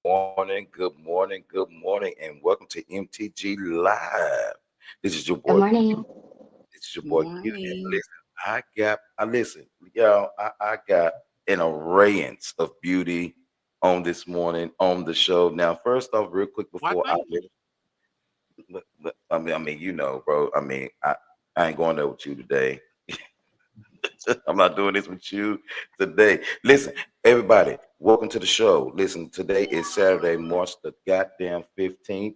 good morning, and welcome to MTG Live. This is your Good boy. morning. This is your boy Q. And Morning. listen, I listen, y'all. I got an array of beauty on this morning on the show. Now, first off, real quick Why, before thank you. bro. I ain't going there with you today. I'm not doing this with you today. Listen, everybody, welcome to the show. Listen, today is Saturday, March the goddamn 15th.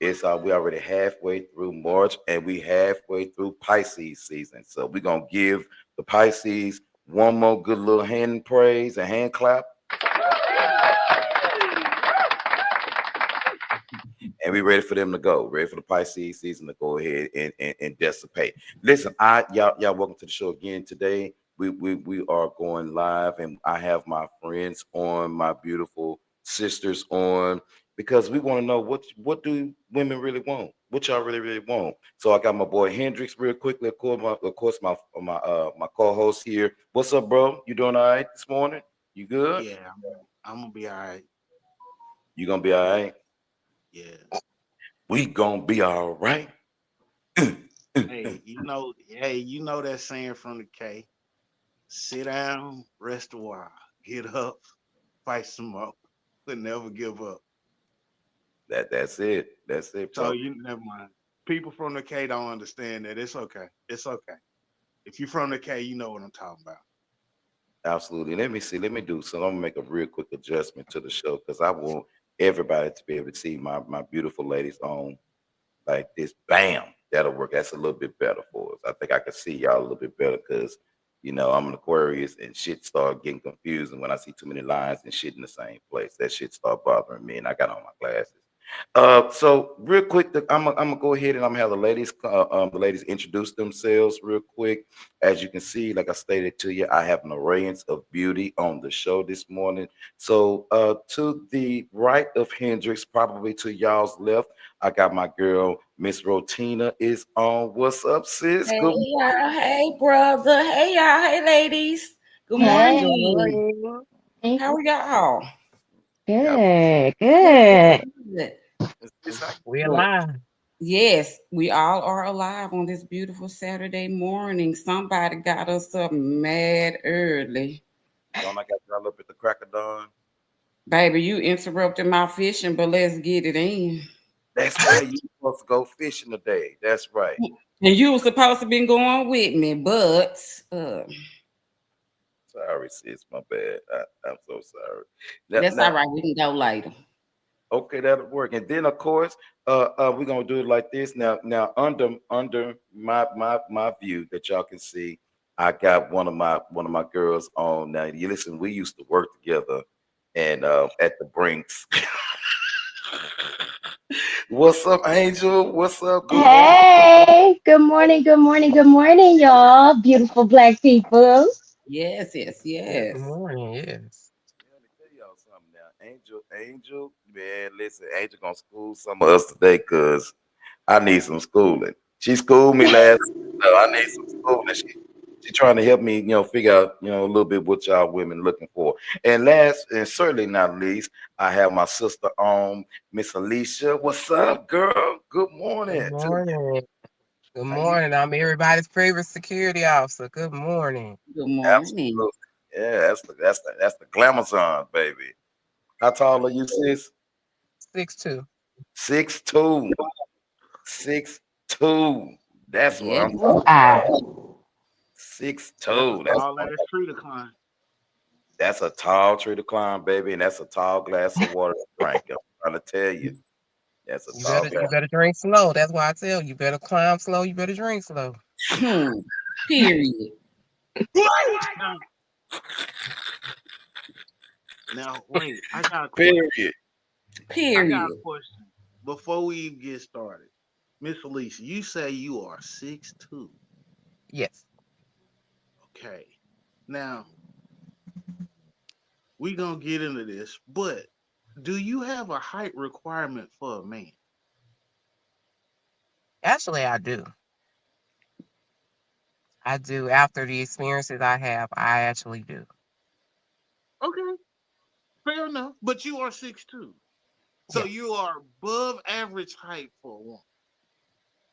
It's we already halfway through March and we halfway through Pisces season. So we're gonna give the Pisces one more good little hand praise and hand clap. And we ready for them to go, ready for the Pisces season to go ahead and dissipate. Listen, y'all welcome to the show again today. We are going live, and I have my friends on, my beautiful sisters on, because we want to know what do women really want, what y'all really want. So I got my boy Hendrix real quickly, of course my co-host here. What's up, bro? You doing all right this morning? You good? Yeah, I'm gonna be all right. You gonna be all right? Yeah. We gonna be all right. Hey, you know that saying from the K. Sit down, rest a while, get up, fight some more, but never give up. That's it. That's it, So bro. you never mind. People from the K don't understand that. It's okay. It's okay. If you're from the K, you know what I'm talking about. Absolutely. Let me see. Let me do so. I'm gonna make a real quick adjustment to the show because I want everybody to be able to see my beautiful ladies on like this. Bam. That'll work. That's a little bit better for us. I think I can see y'all a little bit better because I'm an Aquarius and shit start getting confused. And when I see too many lines and shit in the same place, that shit start bothering me. And I got on my glasses. So real quick, I'm gonna go ahead and I'm gonna have the ladies introduce themselves real quick. As you can see, like I stated to you, I have an array of beauty on the show this morning. So to the right of Hendrix, probably to y'all's left, I got my girl Miss Rotina is on. What's up, sis? Hey Good. y'all, hey brother, hey y'all, hey ladies. Good Good morning. morning. How are y'all? Yeah, Good, Good. good. Good. sis, how We're you doing? alive. Yes, we all are alive on this beautiful Saturday morning. Somebody got us up mad early. Don't I got y'all up at the crack of dawn? Baby, you interrupted my fishing, but let's get it in. That's right. You supposed to go fishing today. That's right. And you were supposed to be going with me, but Sorry, sis. My bad. I'm so sorry. Now, that's all now, right. We can go later. okay, that'll work. And then, of course, we're gonna do it like this. Now, under my view that y'all can see, I got one of my girls on. Now, you listen. We used to work together, and at the Brinks. What's up, Angel? What's up? Good morning. Hey, good morning, good morning, good morning, y'all. Beautiful black people. Yes, yes, Good yes. morning. Yes. Yeah, let me tell y'all something now. Angel, man, listen, Angel gonna school some of us today because I need some schooling. She schooled me last, so I need some schooling. She trying to help me, figure out, a little bit what y'all women looking for. And last and certainly not least, I have my sister on, Miss Alicia. What's up, girl? Good morning Good to you. morning. Good How you morning. I'm everybody's favorite security officer. Good morning. Good morning. absolutely? Yeah, that's the glamazon, baby. How tall are you, sis? 6'2". 6'2". 6'2". That's what Yes. I'm Oh, talking I. about. That's 6'2". That's all that tree to climb. that's a tall tree to climb, baby, and that's a tall glass of water to drink. I'm trying to tell you, that's a You tall better you glass. better drink slow. That's why I tell you better climb slow. You better drink slow. Hmm. Period. Now, now wait. I got a question. Period. I got a Period. question. Before we even get started, Miss Alicia, you say you are 6'2". Yes. Okay. Now we gonna get into this, but do you have a height requirement for a man? Actually, I do. I do. After the experiences I have, I actually do. Okay, fair enough. But you are 6'2". So Yeah. you are above average height for a woman.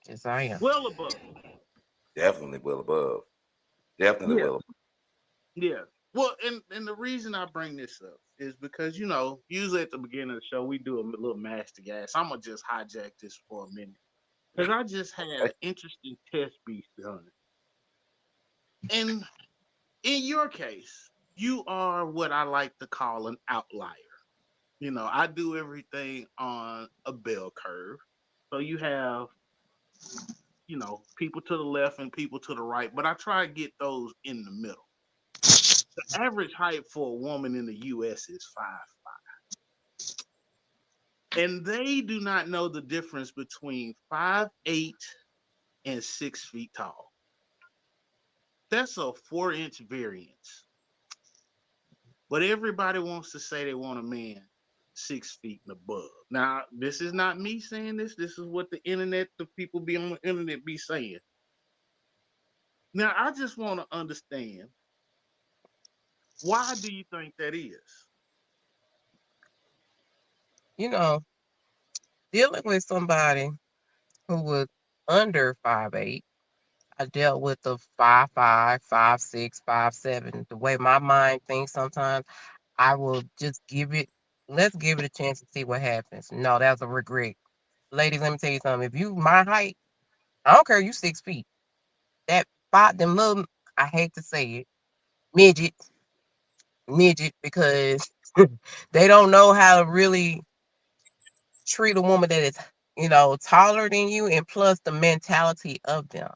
Yes, I am. Well above. Definitely well above. Definitely Yeah. well above. Yeah. Well, and the reason I bring this up is because usually at the beginning of the show we do a little master gas. I'm gonna just hijack this for a minute because I just had an interesting test piece done. And in your case, you are what I like to call an outlier. I do everything on a bell curve. So you have, people to the left and people to the right, but I try to get those in the middle. The average height for a woman in the US is 5'5". And they do not know the difference between 5'8" and 6 feet tall. That's a 4-inch variance. But everybody wants to say they want a man 6 feet and above. Now, this is not me saying this. This is what the people be on the internet be saying. Now, I just want to understand, why do you think that is? You know, dealing with somebody who was under 5'8", I dealt with the 5'5", 5'6", 5'7". The way my mind thinks sometimes, I will just let's give it a chance to see what happens. No, that's a regret. Ladies, let me tell you something. If you my height, I don't care, you 6 feet. That them little, I hate to say it, midget, because they don't know how to really treat a woman that is, taller than you, and plus the mentality of them.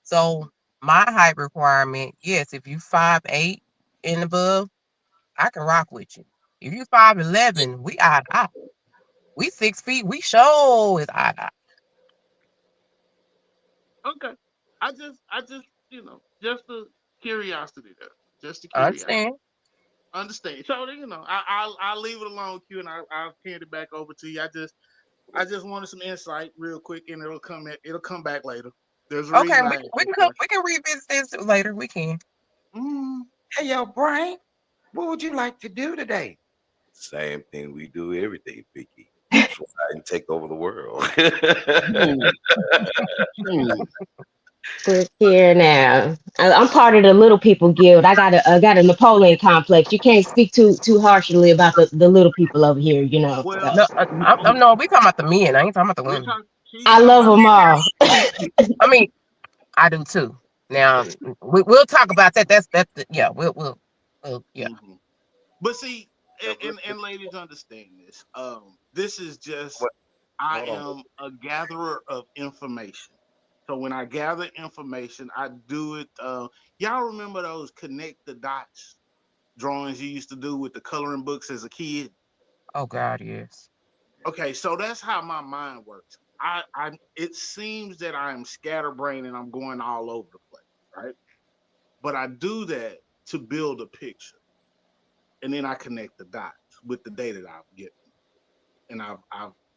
So my height requirement, yes, if you 5'8" and above, I can rock with you. If you 5'11", we eye to eye. We 6 feet, we show is eye to eye. Okay. I just, just the curiosity there. Just the I curiosity. understand. Understand. So, I'll leave it alone, Q, and I'll hand it back over to you. I just wanted some insight real quick, and it'll come back later. There's a Okay, reason I asked that we question. can revisit this later. We can. Mm, Hey, yo, Brian, what would you like to do today? Same thing we do everything, Vicky. Fly and take over the world. Hmm, hmm. Look here now. I'm part of the little people guild. I got a Napoleon complex. You can't speak too harshly about the little people over here, you know. well, So No, oh, no, we talking about the men. I ain't talking about the we're women. talking. She's I talking love about them all. I mean, I do too. Now we'll talk about that. Yeah. Yeah. hmm. But see, Now, and ladies understand this. This is just, what, I hold on. am a gatherer of information. So when I gather information, I do it. Y'all remember those connect the dots drawings you used to do with the coloring books as a kid? Oh God, yes. Okay, so that's how my mind works. It seems that I am scatterbrained and I'm going all over the place, right? But I do that to build a picture, and then I connect the dots with the data that I've given and I've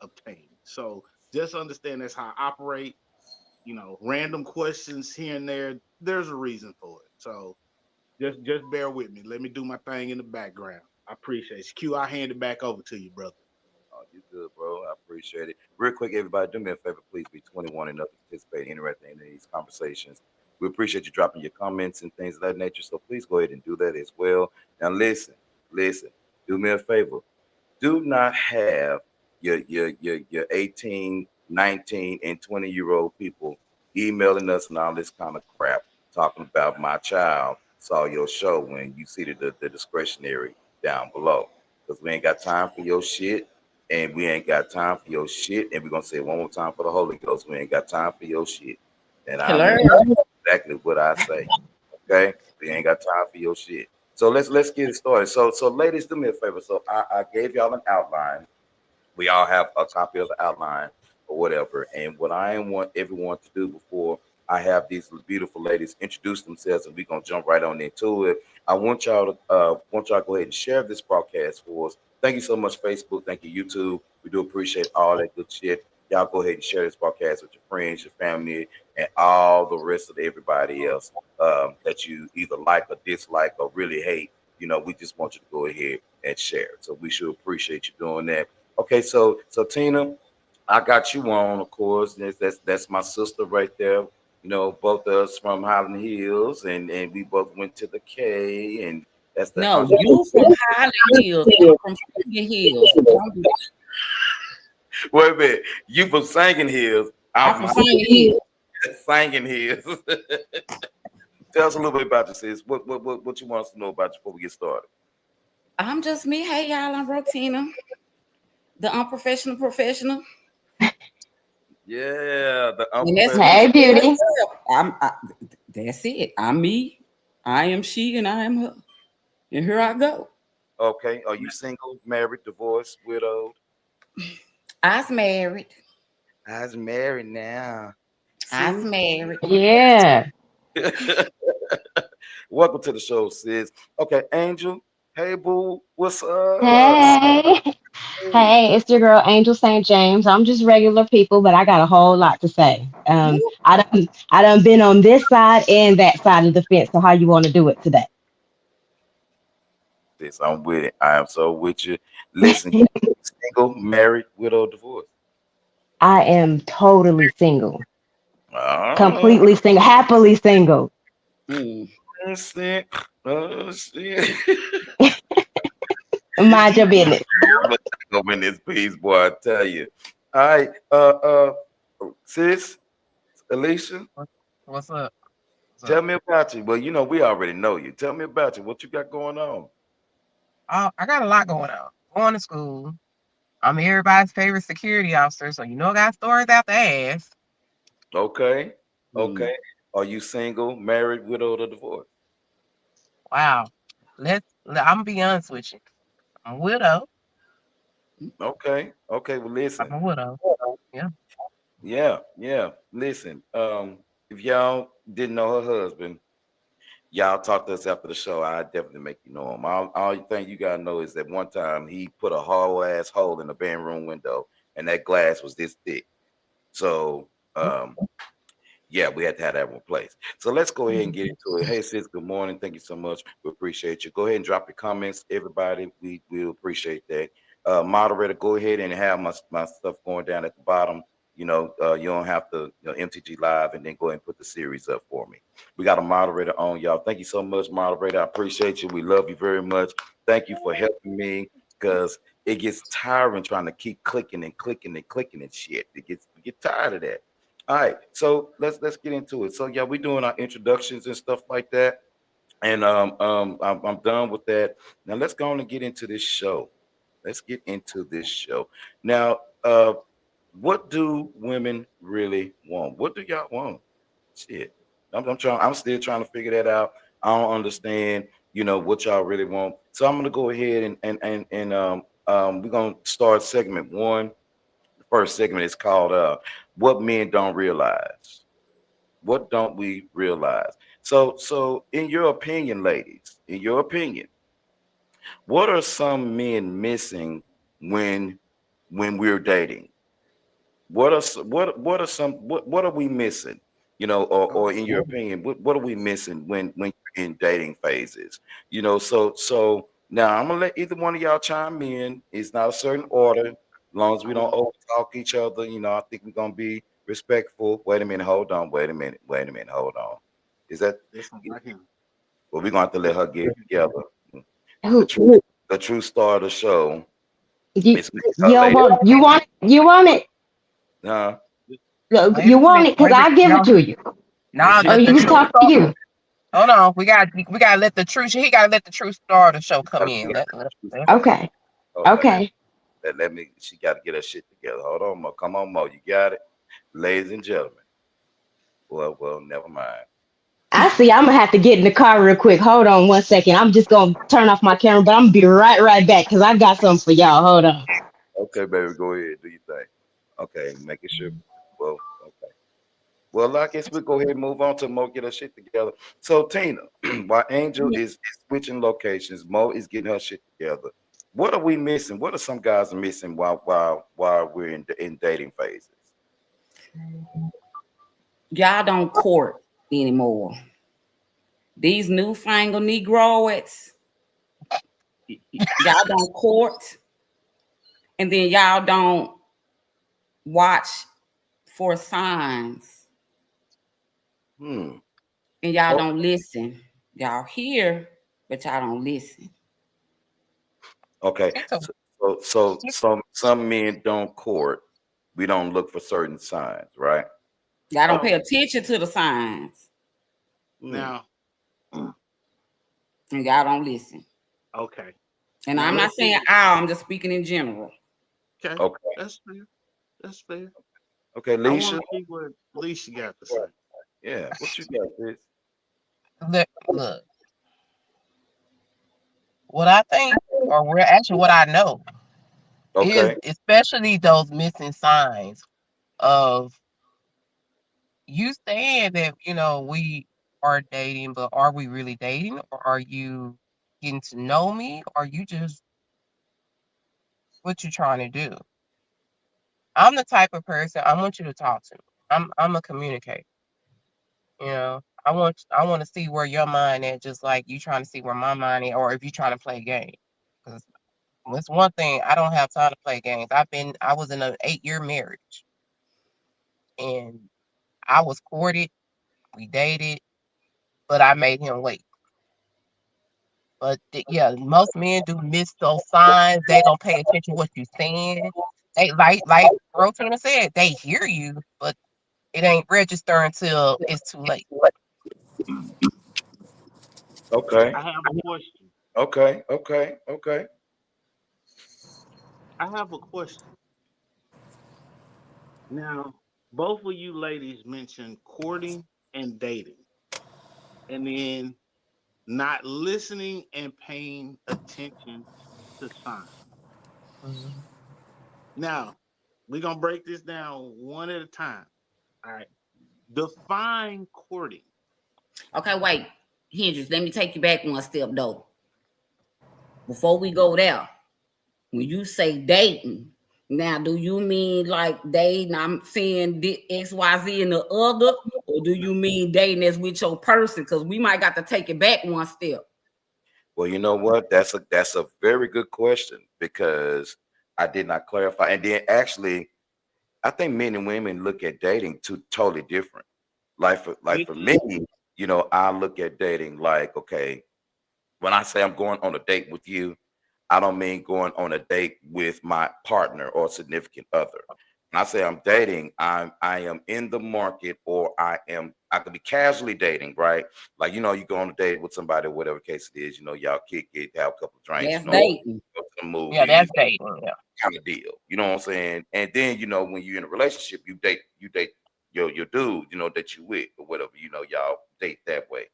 obtained. So just understand that's how I operate. Random questions here and there. There's a reason for it. So just bear with me. Let me do my thing in the background. I appreciate it. Q, I hand it back over to you, brother. Oh, you good, bro. I appreciate it. Real quick, everybody, do me a favor. Please be 21 and up to participate, interact in these conversations. We appreciate you dropping your comments and things of that nature. So please go ahead and do that as well. Now, listen. Do me a favor. Do not have your 18, 19, and 20-year-old people emailing us and all this kind of crap talking about my child saw your show when you see the discretionary down below. Because we ain't got time for your shit. And we ain't got time for your shit. And we're gonna say it one more time for the Holy Ghost. We ain't got time for your shit. And I Hello. mean exactly what I say. Okay? We ain't got time for your shit. So let's get it started. So ladies, do me a favor. So I gave y'all an outline. We all have a copy of the outline or whatever. And what I want everyone to do before I have these beautiful ladies introduce themselves, and we're gonna jump right on into it. I want y'all to go ahead and share this broadcast for us. Thank you so much, Facebook. Thank you, YouTube. We do appreciate all that good shit. Y'all go ahead and share this broadcast with your friends, your family, and all the rest of everybody else that you either like or dislike or really hate. we just want you to go ahead and share. So we should appreciate you doing that. Okay, so Tina, I got you on, of course. That's my sister right there. Both of us from Highland Hills, and we both went to the K, and that's my. No, you from Highland Hills. I'm from Singing Hills. Wait a minute, you from Singing Hills? I'm I'm from from Singing Hills. Singing Hills. Tell us a little bit about you, sis. What you want us to know about you before we get started? I'm just me. Hey, y'all. I'm Rotina, the unprofessional professional. Yeah, the And that's unprofessional. me Hey, for beauty. myself. That's it. I'm me. I am she, and I am her. And here I go. Okay, are you single, married, divorced, widowed? I's married. I was married now. I's See? married. Yeah. Welcome to the show, sis. Okay, Angel. Hey, boo. What's up? Hey. Hey. Hey, it's your girl Angel St. James. I'm just regular people, but I got a whole lot to say. Woo. I done been on this side and that side of the fence. So how you want to do it today? This, I'm with it. I am so with you. Listen, single, married, widowed, divorced. I am totally single, Oh, completely single, happily single. Mm. shit. Oh, shit. Mind your Keep business. it pure. I'm in this piece, boy, I tell you. All right, sis, Alicia, What- What's up? What's tell up? me about you. Well, we already know you. Tell me about you. What you got going on? I got a lot going on. Going to school. I'm everybody's favorite security officer, so I got stories out the ass. Okay, Mm. okay. Are you single, married, widowed, or divorced? Wow. I'm gonna be honest with you. I'm a widow. Okay, okay. Well, I'm listen. a widow. Yeah. Yeah, yeah. Listen. If y'all didn't know her husband, y'all talk to us after the show. I definitely make you know him. All you think you gotta know is that one time he put a hollow ass hole in the bedroom window, and that glass was this thick. So, yeah, we had to have that one place. So let's go ahead and get into it. Hey, sis, good morning. Thank you so much. We appreciate you. Go ahead and drop your comments, everybody. We will appreciate that. Moderator, go ahead and have my stuff going down at the bottom. You don't have to, MTG live and then go ahead and put the series up for me. We got a moderator on, y'all. Thank you so much, moderator. I appreciate you. We love you very much. Thank you for helping me because it gets tiring trying to keep clicking and clicking and clicking and shit. We get tired of that. All right, so let's get into it. So yeah, we're doing our introductions and stuff like that, and I'm done with that. Now let's go on and get into this show. Let's get into this show. Now, what do women really want? What do y'all want? Shit, I'm trying. I'm still trying to figure that out. I don't understand. What y'all really want. So I'm gonna go ahead and we're gonna start segment one. The first segment is called "What Men Don't Realize." What don't we realize? So in your opinion, ladies, in your opinion, what are some men missing when when we're dating? What are some what are we missing? Or in your opinion, what are we missing when you're in dating phases? So now I'm gonna let either one of y'all chime in. It's not a certain order, as long as we don't over talk each other. I think we're gonna be respectful. Wait a minute, hold on. Wait a minute. Wait a minute, hold on. Is that This one right here. well? We're gonna have to let her get it together. The Who true the true star of the show you is you don't lady. want you want it? Huh? Wait a You want minute. it because Wait a minute. I give No, it to you. no, Or let the you truth talk to start. you. Hold on. We gotta let the truth. He gotta let the truth star of the show come in. Let Okay. Hold on, Okay. let me. She got to get her shit together. Hold on, Mo. Come on, Mo. You got it, ladies and gentlemen. Well, never mind. I see. I'm gonna have to get in the car real quick. Hold on one second. I'm just gonna turn off my camera, but I'm gonna be right back because I got something for y'all. Hold on. Okay, baby, go ahead. Do your thing. Okay, making sure. Well, okay. Well, I guess we'll go ahead and move on to Mo get her shit together. So, Tina, while Angel is switching locations, Mo is getting her shit together. What are we missing? What are some guys missing while we're in dating phases? Y'all don't court anymore. These newfangled Negroids, y'all don't court, and then y'all don't watch for signs, Hmm. and y'all Oh, don't listen. Y'all hear, but y'all don't listen. okay. It's a Some men don't court. We don't look for certain signs, right? Y'all don't Okay. pay So attention to the signs, Hmm. now, and y'all don't listen. okay. And Now I'm not let's saying see. all, I'm just speaking in general. Okay, Okay. that's fair. That's fair. Okay, I want Leisha. to see what Leisha got to say. Yeah. What you got, sis? look. What I think, or what I know, is Okay. especially those missing signs of you saying that we are dating, but are we really dating, or are you getting to know me, or you just what you trying to do? I'm the type of person I want you to talk to me. I'm a communicator. I want to see where your mind at, just like you trying to see where my mind is, or if you trying to play a game. Because it's one thing, I don't have time to play games. I was in an 8-year marriage, and I was courted, we dated, but I made him wait. But yeah, most men do miss those signs. They don't pay attention to what you're saying. They like Rotina said, they hear you, but it ain't register until it's too late. Okay. I have a question. Okay. Okay. Okay. I have a question. Now, both of you ladies mentioned courting and dating, and then not listening and paying attention to signs. Mhm. Now, we're gonna break this down one at a time. All right. Define courting. Okay, wait, Hendrix, let me take you back one step though. Before we go there, when you say dating, now do you mean like dating? I'm saying XYZ and the other, or do you mean dating as with your person? Because we might got to take it back one step. Well, you know what? That's a very good question because I did not clarify. And then actually, I think men and women look at dating two totally different. Like Me for me, too. I look at dating like, okay, when I say I'm going on a date with you, I don't mean going on a date with my partner or significant other. When I say I'm dating, I am in the market, or I could be casually dating, right? Like you go on a date with somebody, whatever case it is, y'all kick it, have a couple of drinks, That's dating. go to the Yeah, movies, that's dating. Yeah. kind of deal. You know what I'm saying? And then when you're in a relationship, you date your dude, that you with or whatever. Y'all date that way.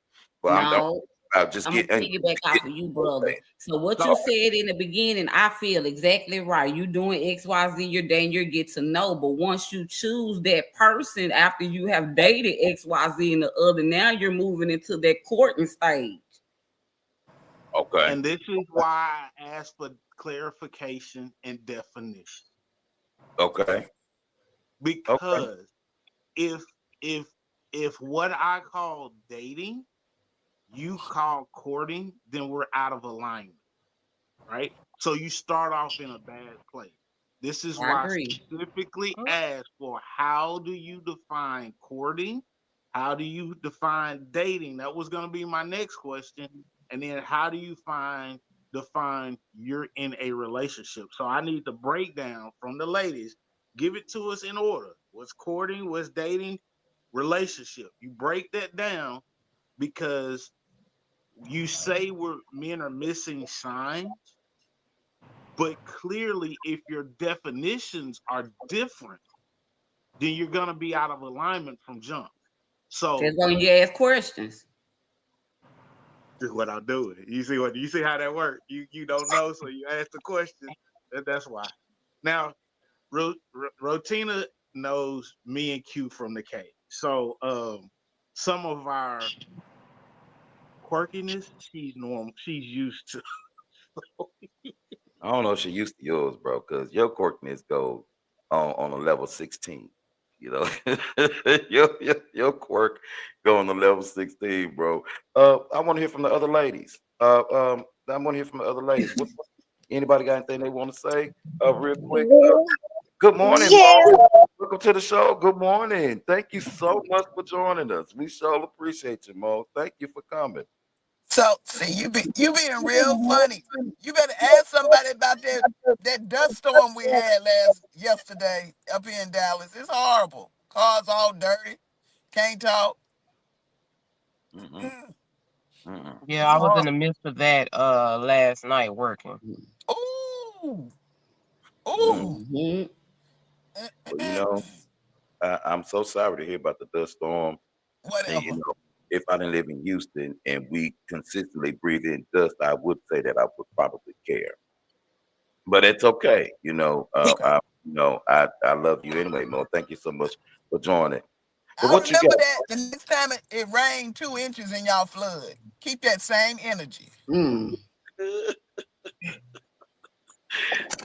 But I'm talking No, about just I'm gonna getting piggyback get off of you, brother. So what you So said in the beginning, I feel exactly right. You doing XYZ, you're dating, you get to know. But once you choose that person after you have dated XYZ and the other, now you're moving into that courting stage. okay, and this is why I asked for clarification and definition. okay, okay, Because if if if what I call dating, you call courting, then we're out of alignment, right? So you start off in a bad place. This is I why I agree. specifically asked for how do you define courting? How do you define dating? That was going to be my next question. And then how do you define you're in a relationship? So I need the breakdown from the ladies. Give it to us in order. What's courting? What's dating? Relationship. You break that down because you say men are missing signs, but clearly, if your definitions are different, then you're gonna be out of alignment from jump. That's So when you ask questions. this is what I'll do. You see how that works. You don't know, so you ask the question. That's why. Now, Rotina knows me and Q from the cave. So some of our quirkiness, she's normal. She's used to. I don't know if she used to yours, bro, because your quirkiness go on a level 16. You know, your quirk go on the level 16, bro. I want to hear from the other ladies. I want to hear from the other ladies. Anybody got anything they want to say? Real quick. Good morning, Yeah. Mo. Welcome to the show. Good morning. Thank you so much for joining us. We sure appreciate you, Mo. Thank you for coming. So see, you being real funny. You better ask somebody about that dust storm we had yesterday up here in Dallas. It's horrible. Cars all dirty. Can't talk. Mm-mm, Mm, mm-mm. Yeah, it's I was in horrible. the midst of that last night working. Ooh, Mm. ooh. Mhm. Well, I'm so sorry to hear about the dust storm. And Whatever. if I didn't live in Houston and we consistently breathe in dust, I would say that I would probably care. But it's okay. Okay. I love you anyway, Mo. Thank you so much for joining. But I what you remember got? that the next time it rained 2 inches and y'all flood. Keep that same energy. Mm.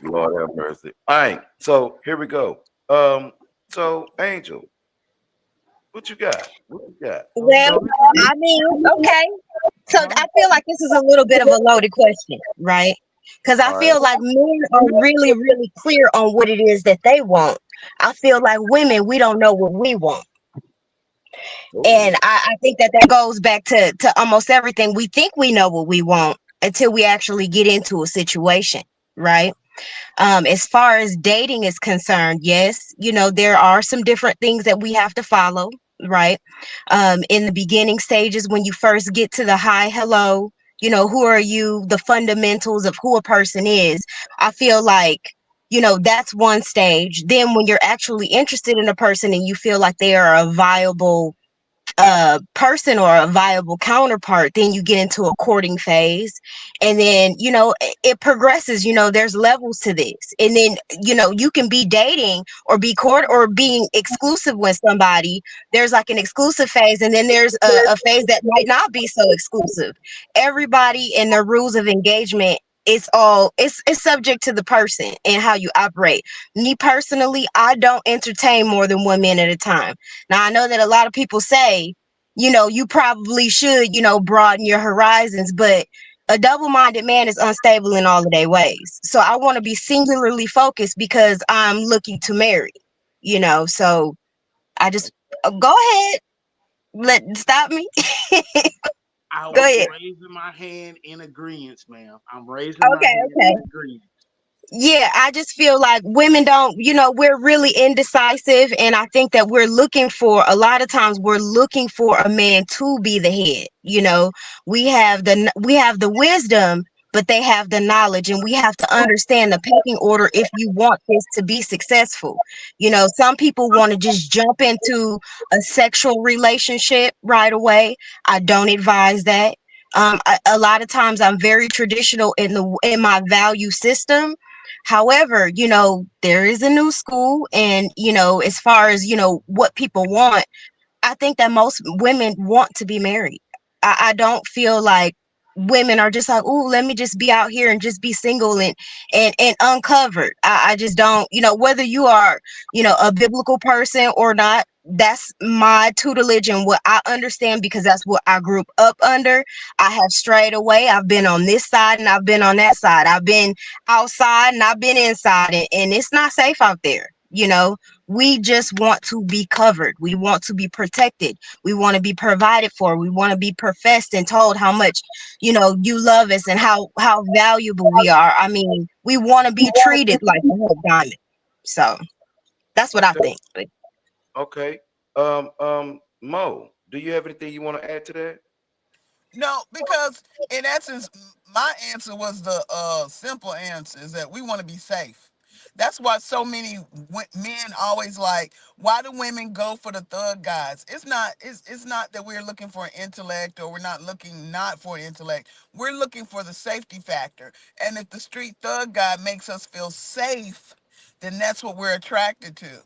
Lord have mercy. All right, so here we go. So Angel, what you got? What you got? Well, I mean, okay. So I feel like this is a little bit of a loaded question, right? Because I All right. feel like men are really, really clear on what it is that they want. I feel like women, we don't know what we want. And Oh, I think that that goes back to almost everything. We think we know what we want until we actually get into a situation, right? As far as dating is concerned, yes, there are some different things that we have to follow, right? In the beginning stages, when you first get to the hi, hello, who are you, the fundamentals of who a person is, I feel like, that's one stage. Then when you're actually interested in a person and you feel like they are a viable person or a viable counterpart, then you get into a courting phase. And then it progresses. There's levels to this. And then you can be dating or be court or being exclusive with somebody. There's like an exclusive phase, and then there's a phase that might not be so exclusive. Everybody and their rules of engagement, it's subject to the person and how you operate. Me personally, I don't entertain more than one man at a time. Now, I know that a lot of people say, you probably should, broaden your horizons, but a double minded man is unstable in all of their ways. So I want to be singularly focused because I'm looking to marry, so I just go ahead. Stop me. I Go was ahead. raising my hand in agreement, ma'am. I'm raising my Okay. hand Okay. in agreement. Yeah, I just feel like women don't, we're really indecisive. And I think that a lot of times we're looking for a man to be the head. We have the wisdom, but they have the knowledge, and we have to understand the pecking order if you want this to be successful. Some people want to just jump into a sexual relationship right away. I don't advise that. A lot of times I'm very traditional in my value system. However, there is a new school, and as far as what people want, I think that most women want to be married. I don't feel like women are just like, oh, let me just be out here and just be single and uncovered. I just don't, whether you are, a biblical person or not, that's my tutelage and what I understand because that's what I grew up under. I have strayed away. I've been on this side and I've been on that side. I've been outside and I've been inside, and it's not safe out there. We just want to be covered. We want to be protected. We want to be provided for. We want to be professed and told how much, you love us and how valuable we are. I mean, we want to be treated like a whole diamond. So that's what I okay, think. But okay. Mo, do you have anything you want to add to that? No, because in essence, my answer was the simple answer is that we want to be safe. That's why so many men always like, why do women go for the thug guys? It's not that we're looking for an intellect or we're not looking not for an intellect. We're looking for the safety factor. And if the street thug guy makes us feel safe, then that's what we're attracted to,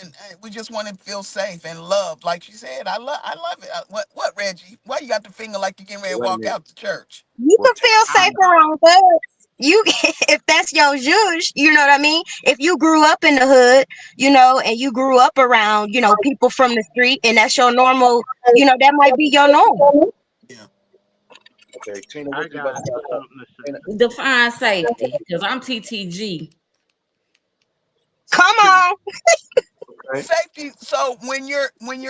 and we just want to feel safe and loved. Like she said, I love it. What Reggie? Why you got the finger like you getting ready to Wait a walk minute. out the church? you What? can feel I safe around thugs. You, if that's your zhuzh, you know what I mean? If you grew up in the hood, and you grew up around, people from the street, and that's your normal, that might be your norm. Yeah. Okay, Tina, I what you about got to say? something to say. Tina, Define safety, because I'm TTG. Come on. okay, Safety. So when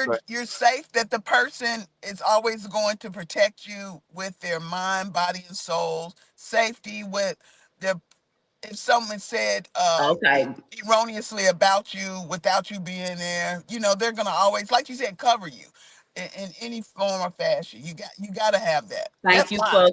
okay. you're safe, that the person is always going to protect you with their mind, body, and soul. Safety with their, if someone said Okay. erroneously about you without you being there, they're gonna always, like you said, cover you in any form or fashion. You got to have that. Thank That's you mine. for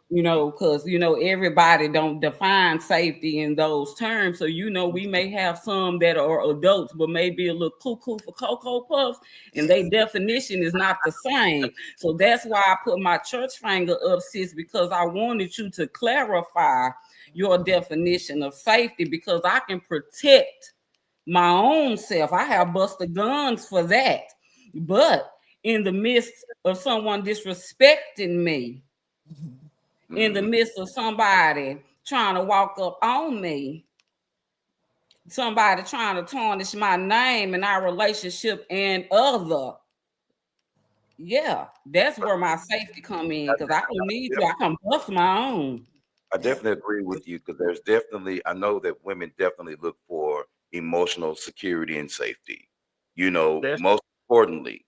because everybody don't define safety in those terms. So we may have some that are adults, but maybe a little cuckoo for cocoa puffs, and their definition is not the same. So that's why I put my church finger up, sis, because I wanted you to clarify your definition of safety, because I can protect my own self. I have busted guns for that. But in the midst of someone disrespecting me, in the Mm, midst of somebody trying to walk up on me, somebody trying to tarnish my name and our relationship and other, yeah, that's where my safety come in, because I don't need you. I can bust my own. I Yeah. definitely agree with you because there's definitely, I know that women definitely look for emotional security and safety. That's Most importantly,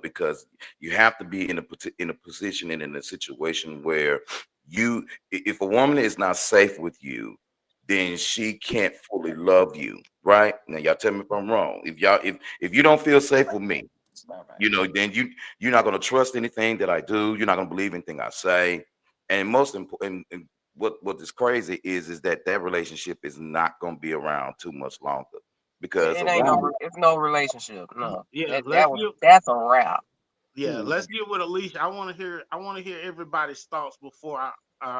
because you have to be in a position and in a situation where if a woman is not safe with you, then she can't fully love you, right? Now, y'all tell me if I'm wrong. If you don't feel safe with me, It's not right. then you're not going to trust anything that I do. You're not going to believe anything I say. And most important, and what is crazy is that relationship is not going to be around too much longer because It a ain't woman. no, it's no relationship. No, yeah. that that Let's was get that's a wrap. yeah. Let's get with Alicia. I want to hear. I want to hear everybody's thoughts before I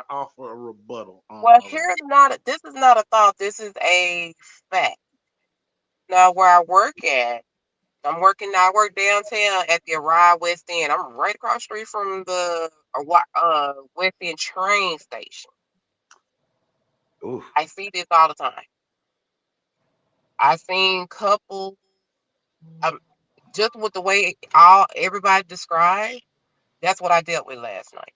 offer a rebuttal on Well, all of here's not. This is not a thought. This is a fact. Now, where I work at, I'm working. I work downtown at the Arrive West End. I'm right across the street from the West End train station. Ooh, I see this all the time. I seen couples. Um, just with the way all everybody described, that's what I dealt with last night.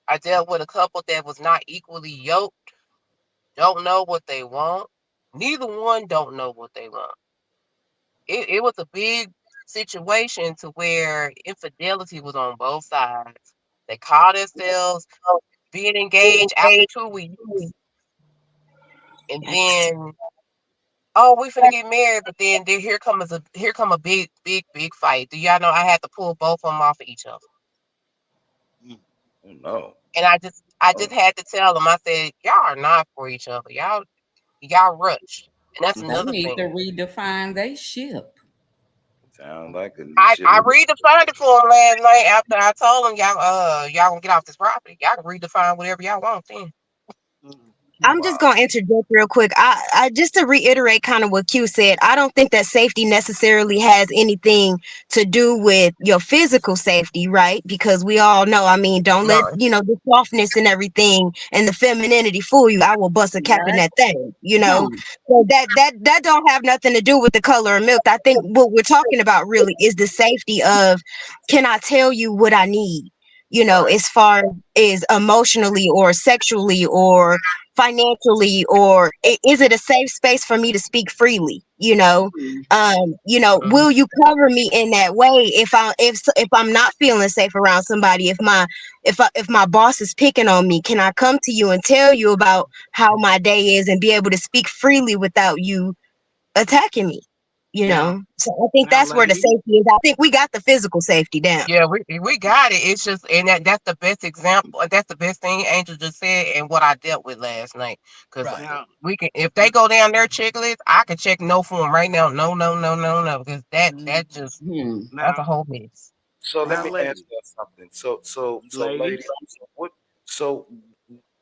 I dealt with a couple that was not equally yoked, don't know what they want. Neither one don't know what they want. It was a big situation to where infidelity was on both sides. They called themselves being engaged after 2 weeks, and Yikes. then oh, we finna get married, but then here come a big, big, big fight. Do y'all know I had to pull both of them off of each other? that. oh no. And I just Oh, had to tell them. I said, y'all are not for each other. Y'all rush. And that's They another need to thing. redefine their ship. sound like a I ship. redefined it for them last night after I told them y'all gonna get off this property. Y'all can redefine whatever y'all want then. I'm just Wow. going to interject real quick. I just to reiterate kind of what Q said. I don't think that safety necessarily has anything to do with your physical safety, right? Because we all know, I mean, don't let, No, the softness and everything and the femininity fool you. I will bust a cap in Right? that thing. Hmm. So that don't have nothing to do with the color of milk. I think what we're talking about really is the safety of, can I tell you what I need? Right. As far as emotionally or sexually or financially, or is it a safe space for me to speak freely? mhm. Will you cover me in that way if I'm not feeling safe around somebody? If my boss is picking on me, can I come to you and tell you about how my day is and be able to speak freely without you attacking me? Now, So I think now, that's where the ladies. safety is. I think we got the physical safety down. Yeah, we got it. It's just, and that's the best example. That's the best thing Angel just said, and what I dealt with last night. Because Right. Now, we can, if they go down their checklist, I can check no for them right now. No, no, no, no, no. Because that just Hmm. that's a now, whole mess. So let now, me ask ladies. you something. So, ladies, Ladies. what? So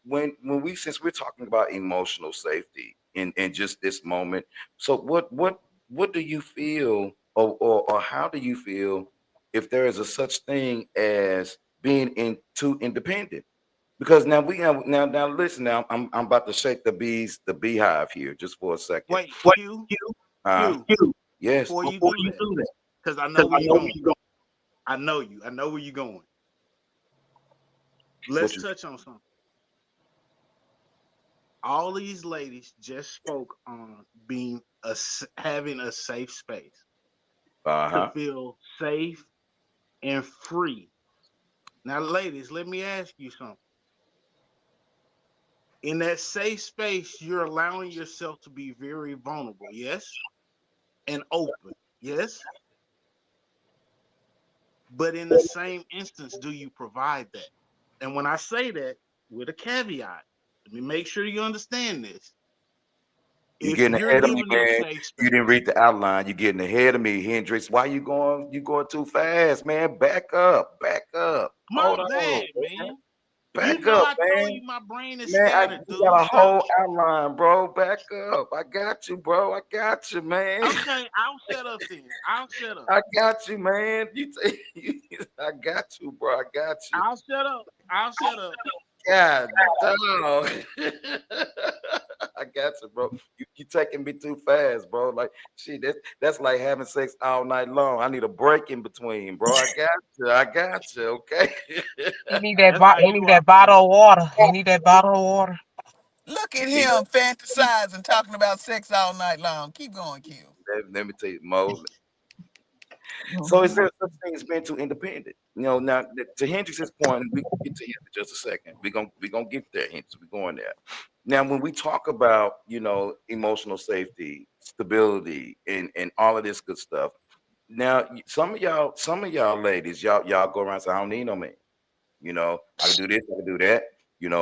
when we since we're talking about emotional safety in just this moment, so what do you feel, or how do you feel if there is a such thing as being too independent? Because now we have now listen now I'm about to shake the beehive here just for a second. Wait, What Q, you? Q. Yes. Before you do that, because I know where you're going. I know you. I know where you're going. Let's touch on something. All these ladies just spoke on having a safe space to feel safe and free. Now, ladies, let me ask you something. In that safe space, you're allowing yourself to be very vulnerable, yes, and open, yes. But in the same instance, do you provide that? And when I say that, with a caveat, let me make sure you understand this. You're If getting you're ahead of me, giving them man. safe space, You didn't read the outline. You're getting ahead of me, Hendrix. Why you going? You going too fast, man? Back up. Back up. my Hold on, bad, man. man. You Back know up, I told man. you my brain is Man, scattered, you dude. got a Stop. whole outline, bro. Back up. I got you, bro. I got you, man. Okay, I'll shut up then. I'll shut up. I got you, man. I got you, bro. I got you. I'll shut up. I'll shut up. God, dog. I got you, bro. You taking me too fast, bro. Like, shit, that's like having sex all night long. I need a break in between, bro. I got you. I got you. Okay. He need that That's how he you need that operate. bottle of water. He need that bottle of water. Look at him fantasizing, talking about sex all night long. Keep going, Q. Let me tell you, Mo. So is there such thing as being too independent? You know, now to Hendrix's point, we can get to him in just a second. We're gonna get there, Hendrix. We're going there. Now, when we talk about, emotional safety, stability, and all of this good stuff, now some of y'all ladies, y'all go around and say, I don't need no man. I can do this, I can do that.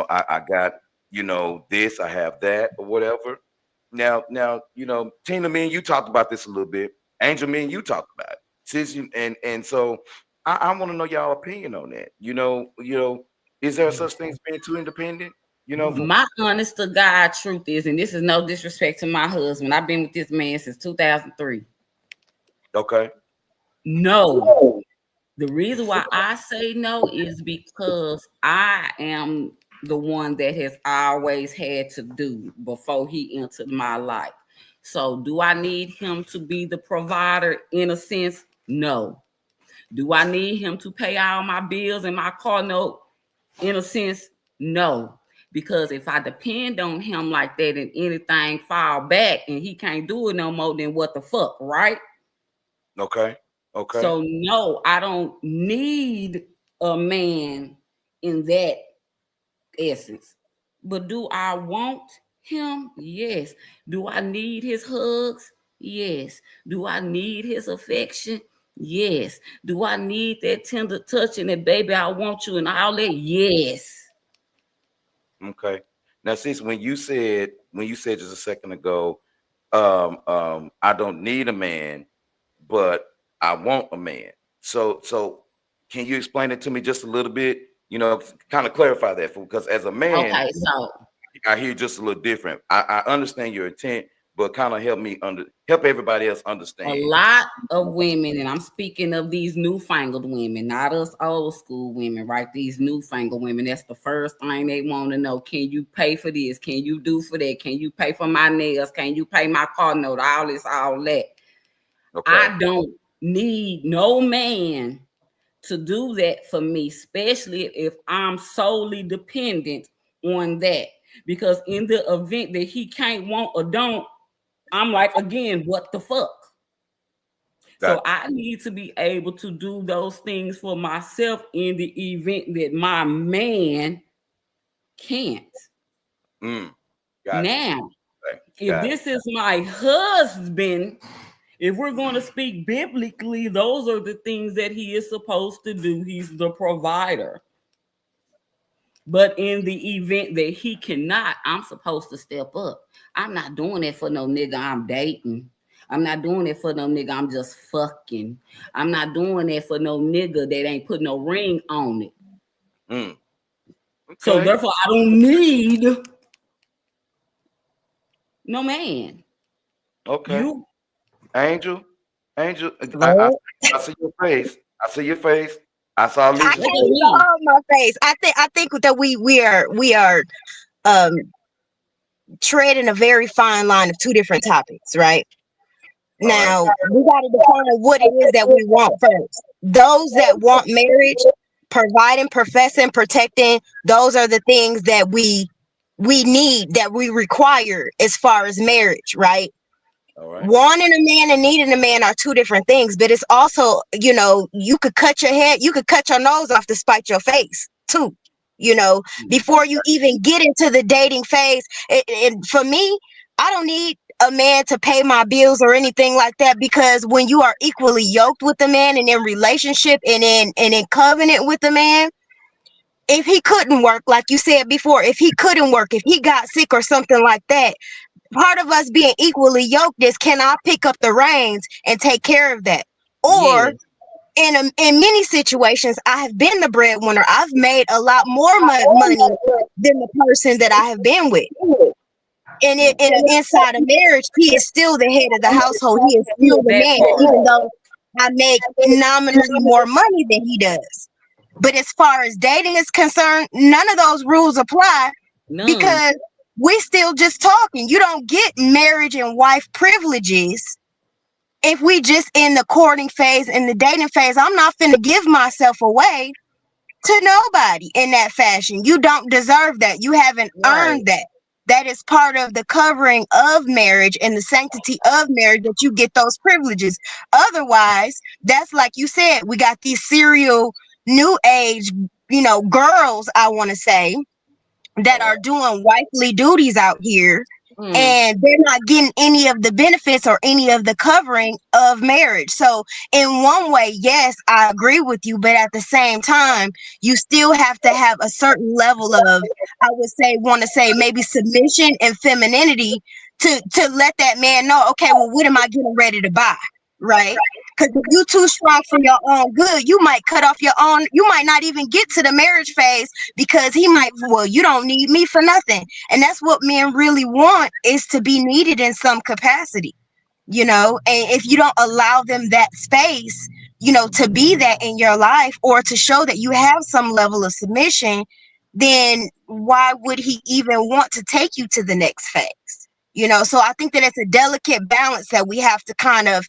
I got, this, I have that, or whatever. Now, Tina, me and you talked about this a little bit. Angel, me and you talked about it. Since you and so I want to know y'all opinion on that. Is there such thing as being too independent? My honest to God truth is, and this is no disrespect to my husband, I've been with this man since 2003. Okay. No. The reason why I say no is because I am the one that has always had to do before he entered my life. So, do I need him to be the provider in a sense? No. Do I need him to pay all my bills and my car note in a sense? No. Because if I depend on him like that and anything fall back and he can't do it no more, then what the fuck, right? Okay. So no, I don't need a man in that essence. But do I want him? Yes. Do I need his hugs? Yes. Do I need his affection? Yes. Do I need that tender touch and that baby, I want you and all that? Yes. Okay. Now, sis, when you said just a second ago, I don't need a man, but I want a man. So can you explain it to me just a little bit? Kind of clarify that, because as a man, Okay, so I hear just a little different. I understand your intent, but kind of help everybody else a understand. lot of women, and I'm speaking of these newfangled women, not us old school women, right? These newfangled women, that's the first thing they want to know. Can you pay for this? Can you do for that? Can you pay for my nails? Can you pay my car note? All this, all that. Okay. I don't need no man to do that for me, especially if I'm solely dependent on that. Because in the event that he can't, want, or don't, I'm like, again, what the fuck? So I need to be able to do those things for myself in the event that my man can't. Now, if this is my husband, if we're going to speak biblically, those are the things that he is supposed to do. He's the provider. But in the event that he cannot, I'm supposed to step up. I'm not doing it for no nigga I'm dating. I'm not doing it for no nigga I'm just fucking. I'm not doing it for no nigga that ain't put no ring on it. Okay. So therefore, I don't need no man. Okay. You, Angel, I see your face. I see your face. I saw I Alicia. can't even hold my face. I think that we are treading a very fine line of two different topics, right? Now we got to define what it is that we want first. Those that want marriage providing, professing, protecting, those are the things that we need, that we require as far as marriage, right? All right. Wanting a man and needing a man are two different things, but it's also, you could cut your head, you could cut your nose off to spite your face too, before you even get into the dating phase. And for me, I don't need a man to pay my bills or anything like that, because when you are equally yoked with a man and in relationship and in covenant with a man, if he couldn't work, like you said before, if he couldn't work, if he got sick or something like that, part of us being equally yoked is, can I pick up the reins and take care of that? Or Yes. in many situations, I have been the breadwinner. I've made a lot more money than the person that I have been with. And inside a marriage, he is still the head of the household. He is still the That man, part. even though I make nominally more money than he does. But as far as dating is concerned, none of those rules apply, None. because we still just talking. You don't get marriage and wife privileges if we just in the courting phase, in the dating phase. I'm not finna give myself away to nobody in that fashion. You don't deserve that. You haven't Right. earned that. That is part of the covering of marriage and the sanctity of marriage, that you get those privileges. Otherwise, that's like you said, we got these serial new age, girls, I want to say, that All right. are doing wifely duties out here, Mm. and they're not getting any of the benefits or any of the covering of marriage. So in one way, yes, I agree with you, but at the same time, you still have to have a certain level of, I would say, want to say, maybe submission and femininity to let that man know, okay, well, what am I getting ready to buy, right? Because if you too strong for your own good, you might cut off your own, you might not even get to the marriage phase, because he might, well, you don't need me for nothing. And that's what men really want, is to be needed in some capacity, and if you don't allow them that space, to be that in your life, or to show that you have some level of submission, then why would he even want to take you to the next phase? So I think that it's a delicate balance that we have to kind of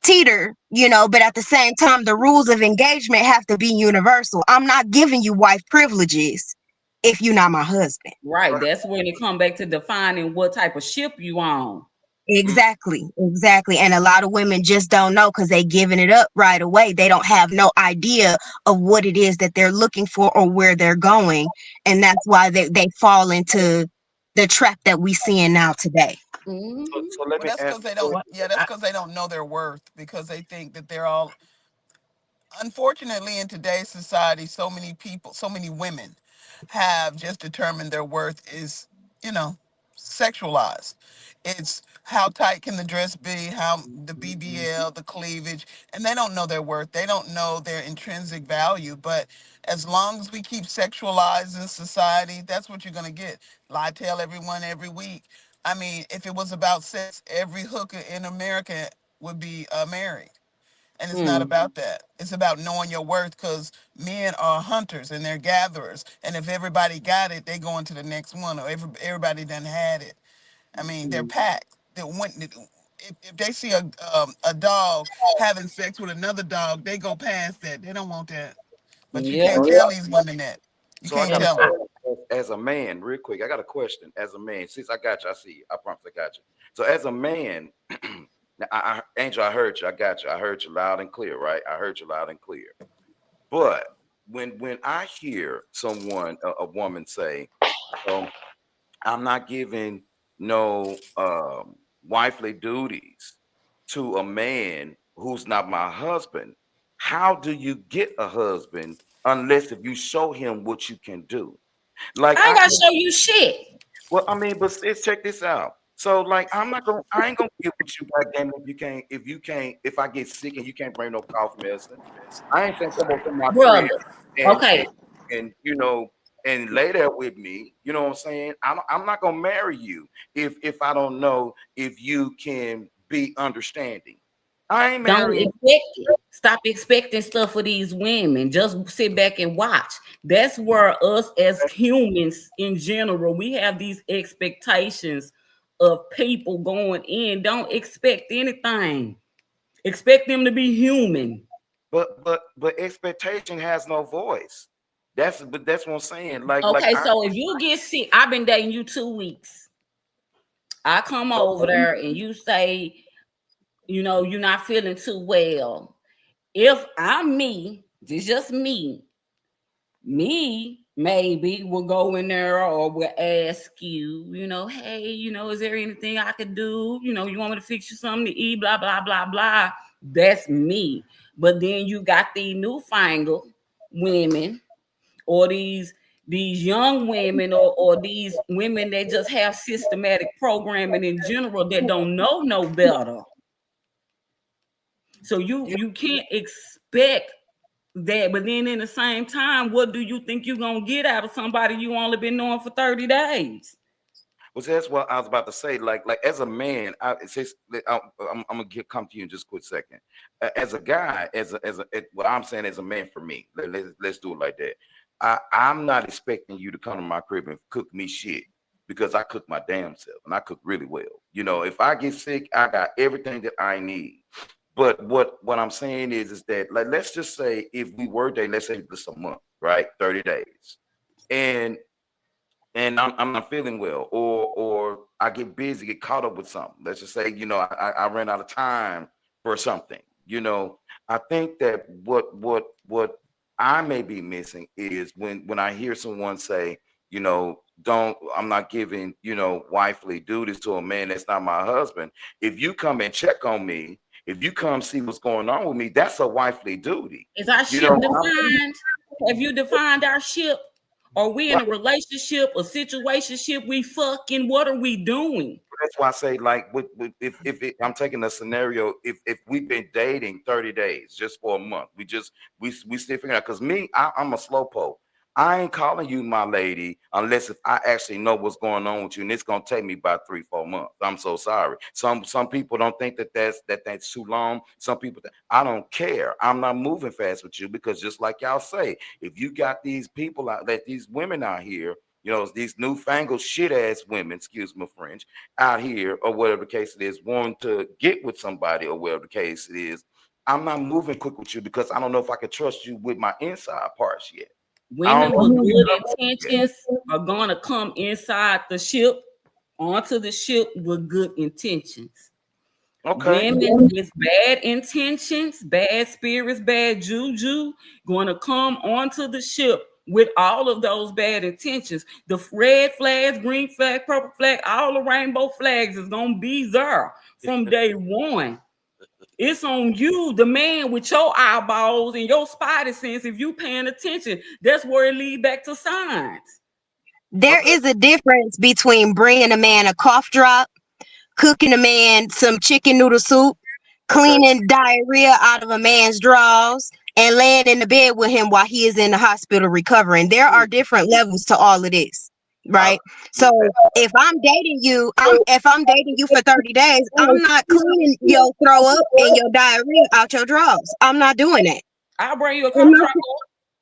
teeter, but at the same time, the rules of engagement have to be universal. I'm not giving you wife privileges if you're not my husband. Right. That's when it come back to defining what type of ship you on. Exactly, exactly. And a lot of women just don't know, because they giving it up right away. They don't have no idea of what it is that they're looking for or where they're going. And that's why they fall into the trap that we seeing now today. Mm-hmm. So let Well, me that's ask. because they don't. So What Yeah, that's I, because they don't know their worth, because they think that they're all. Unfortunately, in today's society, so many people, so many women have just determined their worth is, you know, sexualized. It's how tight can the dress be, how the BBL, the cleavage, and they don't know their worth. They don't know their intrinsic value. But as long as we keep sexualizing society, that's what you're going to get. Lie tell everyone every week. I mean, if it was about sex, every hooker in America would be married. And it's not Mm. about that. It's about knowing your worth, because men are hunters and they're gatherers. And if everybody got it, they go into the next one, or everybody done had it. I mean, they're packed. They went, if they see a dog having sex with another dog, they go past that. They don't want that. But you Yep. can't tell these women that. You so I can't got and to tell them. as a man, real quick. I got a question. As a man, since I got you, I see you. I promise I got you. So as a man, now, Angel, I heard you. I got you. I heard you loud and clear, right? I heard you loud and clear. But when I hear someone, a woman say, um, I'm not giving no wifely duties to a man who's not my husband. How do you get a husband unless if you show him what you can do? Like I ain't I gotta can, show you shit. well, I mean, but check this out. So like I ain't gonna get with you, goddamn, if I get sick and you can't bring no cough medicine. I ain't saying come over to my crib Brother. and Okay. and and and lay there with me. You know what I'm saying? I'm not gonna marry you if I don't know if you can be understanding. I ain't Don't marrying. expect it. Stop expecting stuff for these women. Just sit back and watch. That's where us as humans in general, we have these expectations of people going in. Don't expect anything. Expect them to be human. But expectation has no voice. That's what I'm saying. Okay, so if you get sick, I've been dating you 2 weeks. I come over there and you say, you're not feeling too well. If I'm me, it's just me maybe will go in there or will ask you, hey, is there anything I could do? You want me to fix you something to eat, blah, blah, blah, blah. That's me. But then you got these newfangled women or these young women or these women that just have systematic programming in general that don't know no better. So you can't expect that, but then in the same time, what do you think you're gonna get out of somebody you only been knowing for 30 days? Well, that's what I was about to say. Like as a man, I'm gonna come to you in just a quick second. As a guy, what I'm saying as a man for me, let's do it like that. I'm not expecting you to come to my crib and cook me shit because I cook my damn self and I cook really well. If I get sick, I got everything that I need. But what I'm saying is that, like, let's just say if we were dating, let's say this a month, right? 30 days. And I'm not feeling well, or I get busy, get caught up with something. Let's just say, I ran out of time for something. I think that what I may be missing is when I hear someone say, don't I'm not giving, wifely duties to a man that's not my husband. If you come and check on me, if you come see what's going on with me, that's a wifely duty. Is our You ship know, defined? Have you defined our ship? Are we in a relationship, a situationship? We fucking, what are we doing? That's why I say, like, I'm taking a scenario, if we've been dating 30 days just for a month, we still figuring out. Because I'm a slow poke. I ain't calling you my lady unless if I actually know what's going on with you, and it's gonna take me about 3-4 months. I'm so sorry. Some people don't think that's too long. Some people I don't care. I'm not moving fast with you because just like y'all say, if you got these people out, that these women out here, these newfangled shit ass women, excuse my French, out here, or whatever the case it is, wanting to get with somebody, or whatever the case it is, I'm not moving quick with you because I don't know if I can trust you with my inside parts yet. Women with good intentions are going to come inside the ship, onto the ship with good intentions. Okay. Women with bad intentions, bad spirits, bad juju, going to come onto the ship with all of those bad intentions. The red flags, green flag, purple flag, all the rainbow flags is going to be there from day one. It's on you, the man with your eyeballs and your spidey sense. If you paying attention, that's where it leads back to signs. There is a difference between bringing a man a cough drop, cooking a man some chicken noodle soup, cleaning diarrhea out of a man's drawers, and laying in the bed with him while he is in the hospital recovering. There are different levels to all of this, right? So if I'm dating you, if I'm dating you for 30 days, I'm not cleaning your throw up and your diarrhea out your drawers. I'm not doing that. I'll bring you a cough drop.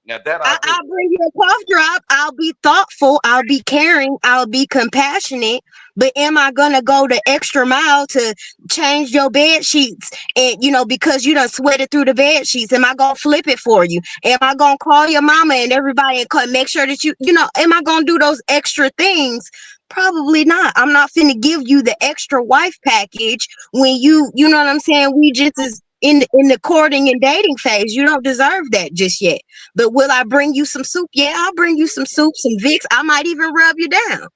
Now that I'll bring you a cough drop. I'll be thoughtful. I'll be caring. I'll be compassionate. But am I gonna go the extra mile to change your bed sheets? And because you done sweated through the bed sheets, am I gonna flip it for you? Am I gonna call your mama and everybody and make sure that am I gonna do those extra things? Probably not. I'm not finna give you the extra wife package when you know what I'm saying. We just is in the courting and dating phase. You don't deserve that just yet. But will I bring you some soup? Yeah, I'll bring you some soup, some Vicks. I might even rub you down.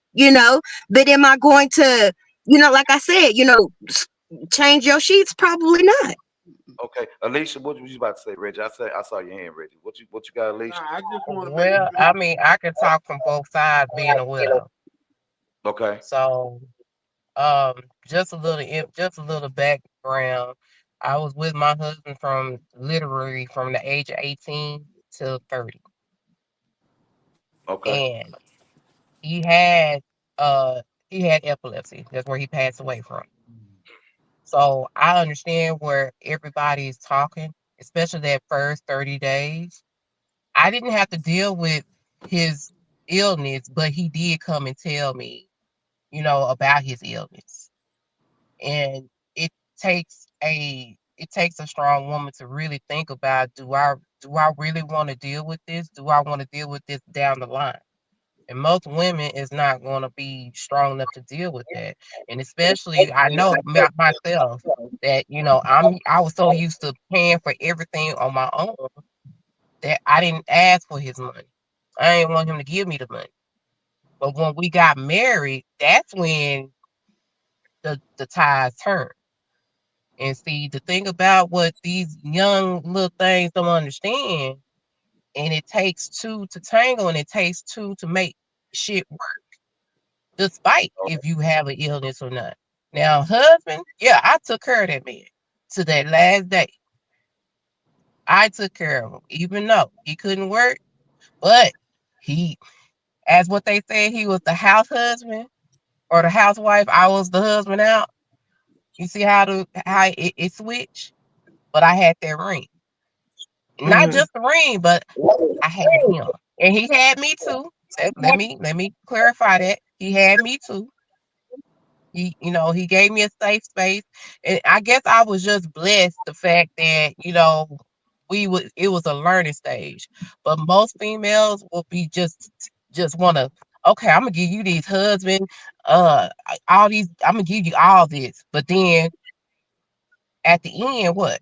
But am I going to, like I said, change your sheets? Probably not. Okay, Alicia, what was you about to say, Reggie? I saw your hand, Reggie. What you got, Alicia? Nah, I just want to make Well, I mean, I can talk from both sides being a widow. Okay. So, just a little background. I was with my husband from literally from the age of 18 to 30. Okay. And he had uh he had epilepsy. That's where he passed away from. So I understand where everybody is talking, especially that first 30 days. I didn't have to deal with his illness, but he did come and tell me, about his illness. And it takes it takes a strong woman to really think about, do I really want to deal with this? Do I want to deal with this down the line? And most women is not going to be strong enough to deal with that. And especially, I know myself that I was so used to paying for everything on my own that I didn't ask for his money. I didn't want him to give me the money. But when we got married, that's when the tides turned. And see, the thing about what these young little things don't understand, and it takes two to tango, and it takes two to make shit work, despite if you have an illness or not. Now, husband, yeah, I took care of that man to that last day. I took care of him, even though he couldn't work, but he, as what they said, he was the house husband or the housewife. I was the husband out. You see how it switched? But I had that ring. Not Mhm. just the ring, but I had him. And he had me too. Let me clarify that. He had me too. He gave me a safe space. And I guess I was just blessed the fact that, it was a learning stage. But most females will be just wanna, okay, I'm gonna give you these husband, all these, I'm gonna give you all this. But then at the end, what?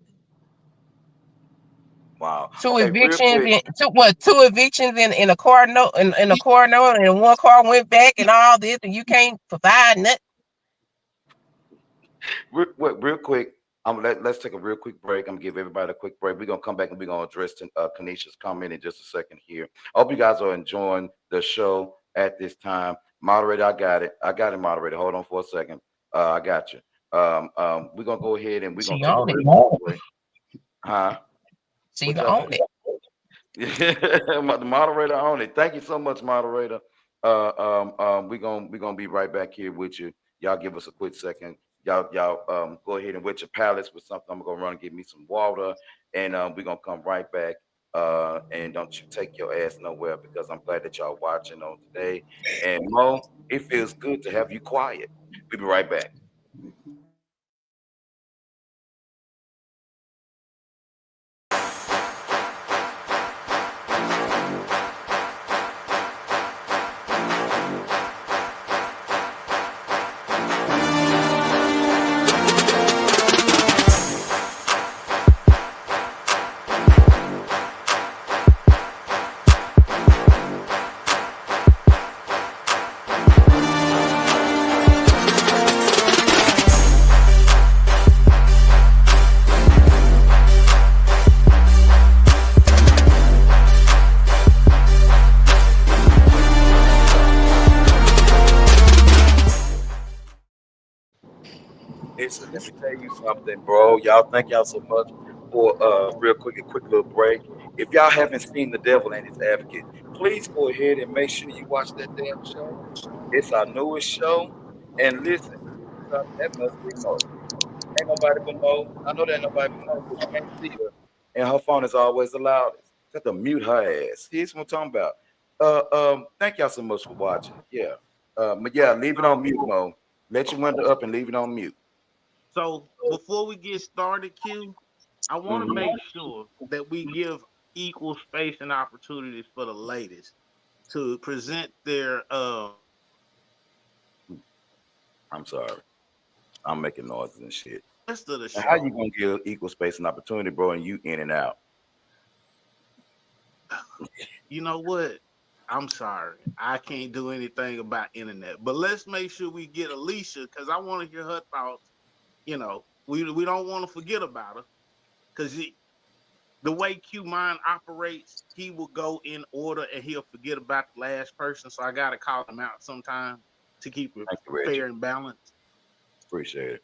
Wow. Two Okay, real evictions quick. in two evictions in a car note in a car note, and one car went back and all this, and you can't provide nothing. Real quick. Let's take a real quick break. I'm gonna give everybody a quick break. We're gonna come back and we're gonna address Kanisha's comment in just a second here. I hope you guys are enjoying the show at this time. Moderator, I got it. I got it, moderator. Hold on for a second. I got you. We're gonna go ahead and we're gonna She take a own real it. quick break. Huh? She What y'all own say? it. The moderator on it. Thank you so much, moderator. We're gonna be right back here with you. Y'all give us a quick second. Y'all go ahead and wet your palates with something. I'm gonna run and get me some water, and we're gonna come right back. And don't you take your ass nowhere because I'm glad that y'all watching on today. And Mo, it feels good to have you quiet. We'll be right back. Listen, let me tell you something, bro. Y'all thank y'all so much for real quick, a quick little break. If y'all haven't seen The Devil and His Advocate, please go ahead and make sure you watch that damn show. It's our newest show. And listen, that must be Mo. Ain't nobody but Mo. I know there ain't nobody but Mo because you can't see her. And her phone is always the loudest. Just to mute her ass. Here's what I'm talking about. Thank y'all so much for watching. Yeah. But yeah, leave it on mute, Mo. Let your window up and leave it on mute. So before we get started, Q, I want to make Mhm. sure that we give equal space and opportunities for the ladies to present their I'm sorry. I'm making noises and shit. rest of the Now, how you show. gonna give equal space and opportunity, bro, and you in and out? You know what? I'm sorry. I can't do anything about internet. But let's make sure we get Alicia because I want to hear her thoughts. We don't want to forget about her because the way Q Mind operates, he will go in order and he'll forget about the last person. So I gotta call him out sometime to keep it Thank you, Reggie. fair and balanced. Appreciate it.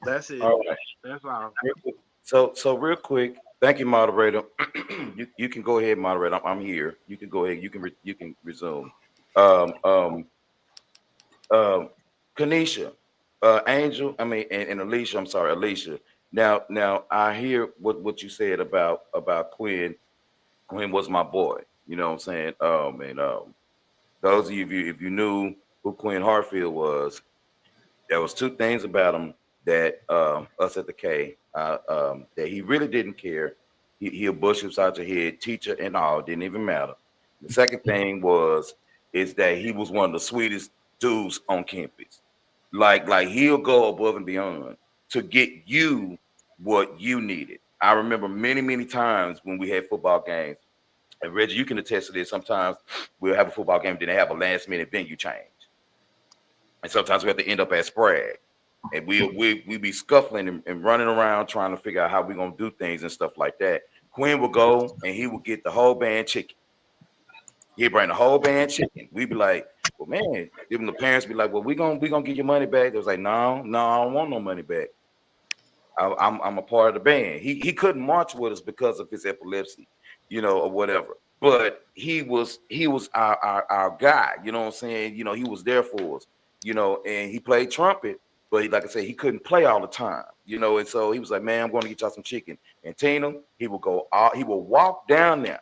That's it. All right. That's all. Real quick. So real quick, thank you, moderator. You can go ahead, moderator. I'm here. You can go ahead. You can resume. Um um um Kanisha, Angel. I mean, and Alicia. I'm sorry, Alicia. Now I hear what you said about Quinn. Quinn was my boy. You know what I'm saying? And those of you if you knew who Quinn Hartfield was, there was two things about him that us at the K that he really didn't care. He'll bush upside your head, teacher and all, didn't even matter. The second thing is that he was one of the sweetest dudes on campus. Like he'll go above and beyond to get you what you needed. I remember many times when we had football games, and Reggie, you can attest to this. Sometimes we'll have a football game, then they have a last minute venue change, and sometimes we have to end up at Sprague, and we be scuffling and running around trying to figure out how we're gonna do things and stuff like that. Quinn will go and he will get the whole band chicken. He'd bring the whole band chicken. We'd be like, well, man, even the parents be like, well, we gonna get your money back. They was like, no, I don't want no money back. I'm a part of the band. He couldn't march with us because of his epilepsy, or whatever. But he was our guy. You know what I'm saying? He was there for us. And he played trumpet, but like I said, he couldn't play all the time. And so he was like, man, I'm going to get y'all some chicken. And Tina, he will walk down there.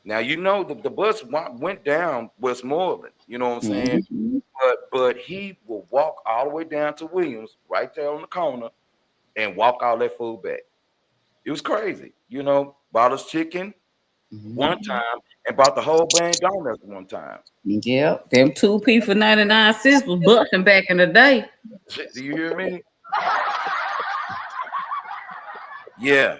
Now the bus went down Westmoreland. You know what I'm saying? Mhm. But he will walk all the way down to Williams, right there on the corner, and walk all that food back. It was crazy, bought us chicken one time and bought the whole band donuts one time. Yep, them 2P for 99 cents was busting back in the day. Do you hear me? Yeah.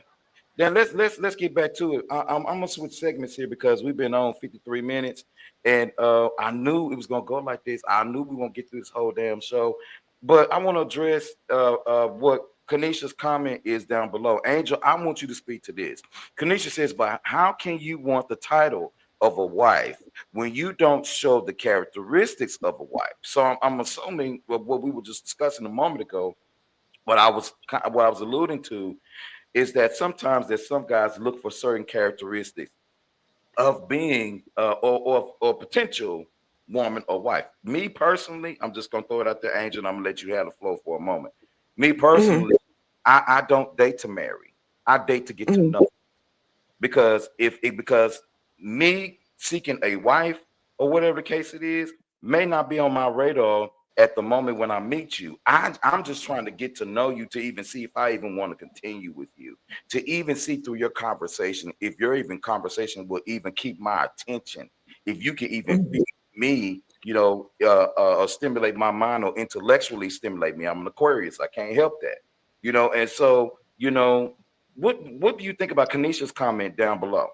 Then let's get back to it. I'm gonna switch segments here because we've been on 53 minutes, and I knew it was gonna go like this. I knew we were gonna get through this whole damn show, but I want to address what Kanisha's comment is down below. Angel, I want you to speak to this. Kanisha says, "But how can you want the title of a wife when you don't show the characteristics of a wife?" So I'm assuming what we were just discussing a moment ago. What I was alluding to is that sometimes there's some guys look for certain characteristics of being or potential woman or wife. Me personally, I'm just gonna throw it out there, Angel, and I'm gonna let you have the flow for a moment. Me personally, I don't date to marry. I date to get to know. Because because me seeking a wife or whatever the case it is may not be on my radar at the moment when I meet you. I'm just trying to get to know you to even see if I even want to continue with you, to even see through your conversation, if your even conversation will even keep my attention, if you can even feed me, or stimulate my mind or intellectually stimulate me. I'm an Aquarius. I can't help that, and so, what do you think about Kanisha's comment down below?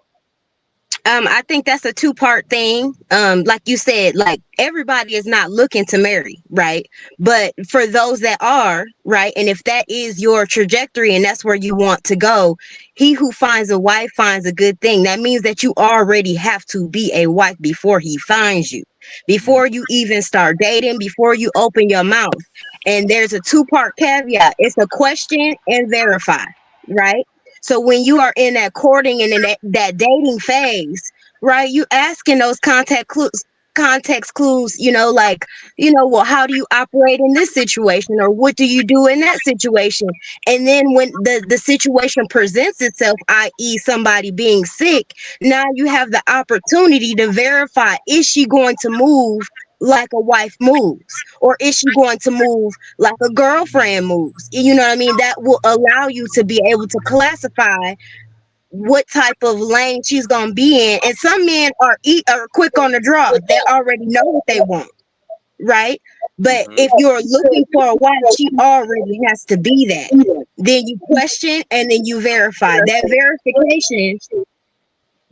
I think that's a two-part thing. Like you said, like everybody is not looking to marry, right? But for those that are, right, and if that is your trajectory and that's where you want to go, he who finds a wife finds a good thing. That means that you already have to be a wife before he finds you, before you even start dating, before you open your mouth. And there's a two-part caveat. It's a question and verify, right? So when you are in that courting and in that dating phase, right, you asking those context clues, like, well, how do you operate in this situation, or what do you do in that situation? And then when the situation presents itself, i.e. somebody being sick, now you have the opportunity to verify, is she going to move like a wife moves, or is she going to move like a girlfriend moves? You know what I mean? That will allow you to be able to classify what type of lane she's gonna be in. And some men are quick on the draw. They already know what they want, right? But if you're looking for a wife, she already has to be that. Then you question and then you verify. That verification,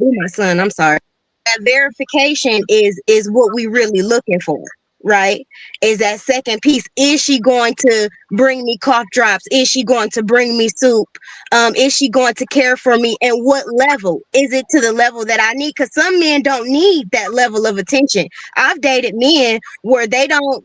oh my son, I'm sorry. That verification is what we really looking for, right? Is that second piece. Is she going to bring me cough drops? Is she going to bring me soup? Is she going to care for me? And what level? Is it to the level that I need? Because some men don't need that level of attention. I've dated men where they don't,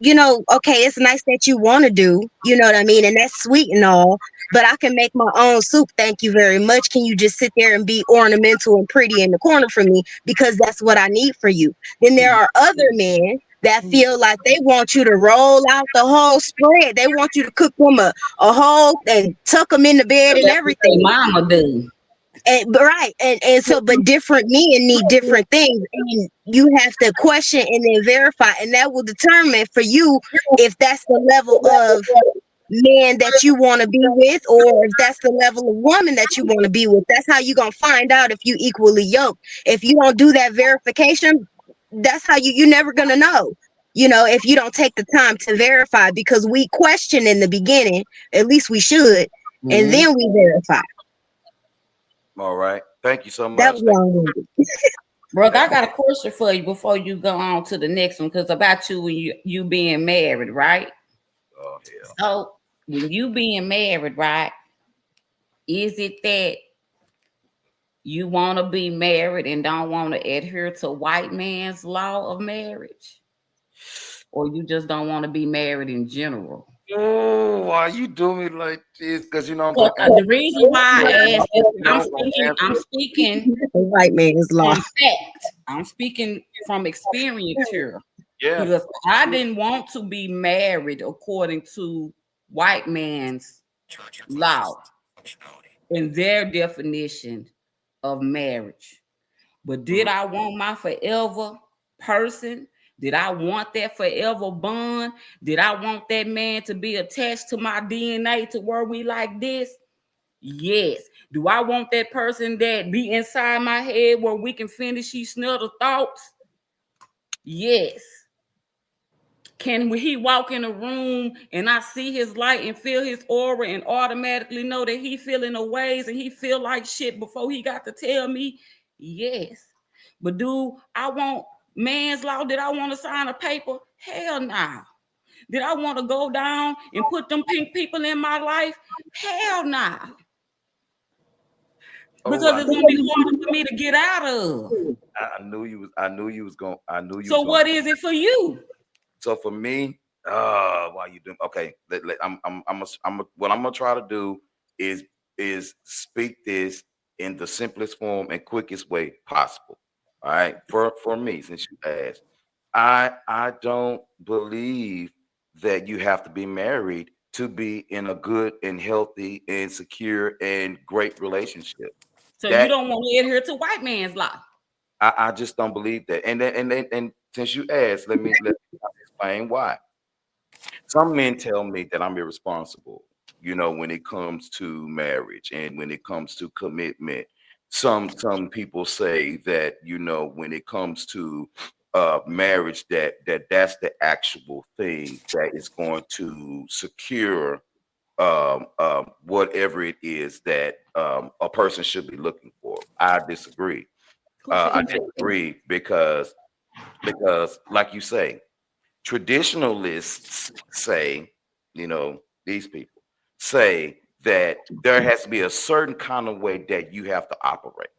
okay, it's nice that you want to do, you know what I mean, and that's sweet and all, but I can make my own soup. Thank you very much. Can you just sit there and be ornamental and pretty in the corner for me? Because that's what I need for you. Then there are other men that feel like they want you to roll out the whole spread. They want you to cook them a whole and tuck them in the bed and That's what they everything. mama do. Right. And so, but different men need different things. And you have to question and then verify. And that will determine for you if that's the level of man that you want to be with, or if that's the level of woman that you want to be with. That's how you're gonna find out if you equally yoked. If you don't do that verification, that's how you're never gonna know. If you don't take the time to verify, because we question in the beginning, at least we should, and Mhm. then we verify. All right. Thank you so That much. was long-winded. Brother, I got a question for you before you go on to the next one, because about you when you being married, right? Oh hell. So when you being married, right, is it that you want to be married and don't want to adhere to white man's law of marriage? Or you just don't want to be married in general? Oh, why you do me like this? Because you know I'm Because gonna answer. the reason why I asked is You know I'm gonna I'm answer. speaking The white man's law. from fact. I'm speaking from experience here. Yeah. Because I didn't want to be married according to white man's law and their definition of marriage. But did I want my forever person? Did I want that forever bond? Did I want that man to be attached to my DNA to where we like this? Yes. Do I want that person that be inside my head where we can finish each other's thoughts? Yes. Can he walk in a room and I see his light and feel his aura and automatically know that he feeling the ways and he feel like shit before he got to tell me? Yes. But do I want man's law? Did I want to sign a paper? Hell no. Nah. Did I want to go down and put them pink people in my life? Hell no. Nah. Oh, Because it's gonna be harder for me to get out of. I knew you was. I knew you was going. I knew you So was going. what is it for you? So for me, why you doing? Okay, what I'm gonna try to do is speak this in the simplest form and quickest way possible. All right, for me, since you asked, I don't believe that you have to be married to be in a good and healthy and secure and great relationship. So you That don't want to adhere to white man's law. I just don't believe that. And since you asked, let me explain why. Some men tell me that I'm irresponsible, when it comes to marriage and when it comes to commitment. Some people say that, when it comes to marriage, that's the actual thing that is going to secure whatever it is that a person should be looking for. I disagree. Who said I that? disagree because like you say, traditionalists say, these people say that there has to be a certain kind of way that you have to operate.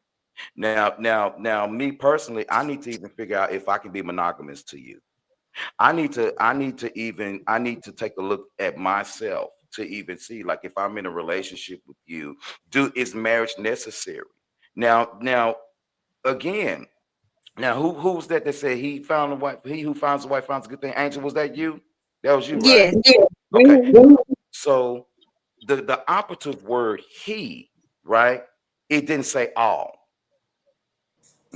Now, me personally, I need to even figure out if I can be monogamous to you. I need to take a look at myself to even see, like, if I'm in a relationship with you, is marriage necessary? Now again, now, who was that said he found a wife? He who finds a wife finds a good thing. Angel, was that you? That was you, right? Yes. Okay. Mhm. So the operative word he, right? It didn't say all.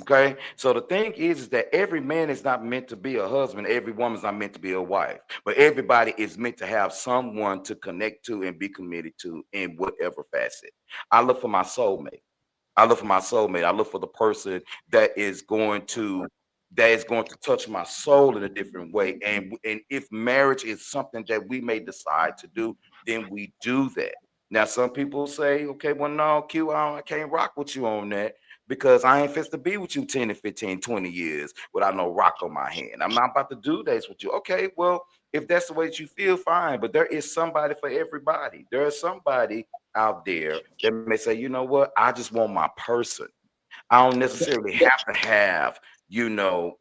Okay. So the thing is that every man is not meant to be a husband. Every woman is not meant to be a wife. But everybody is meant to have someone to connect to and be committed to in whatever facet. I look for my soulmate. I look for my soulmate. I look for the person that is going to touch my soul in a different way. And if marriage is something that we may decide to do, then we do that. Now, some people say, okay, well, no, I can't rock with you on that because I ain't fit to be with you 10 and 15, 20 years without no rock on my hand. I'm not about to do this with you. Okay, well, if that's the way that you feel, fine. But there is somebody for everybody. There is somebody out there that may say, you know what, I just want my person. I don't necessarily have to have, go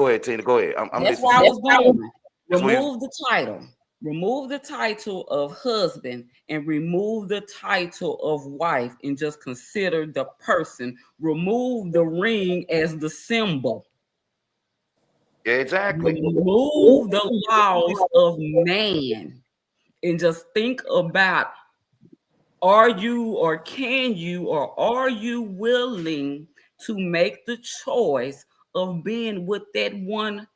ahead, Tina, go ahead. I'm That's listening where to I you. was going. That's what Remove the title. Remove the title of husband and remove the title of wife and just consider the person. Remove the ring as the symbol. yeah, exactly. Remove the laws of man and just think about, are you or can you or are you willing to make the choice of being with that one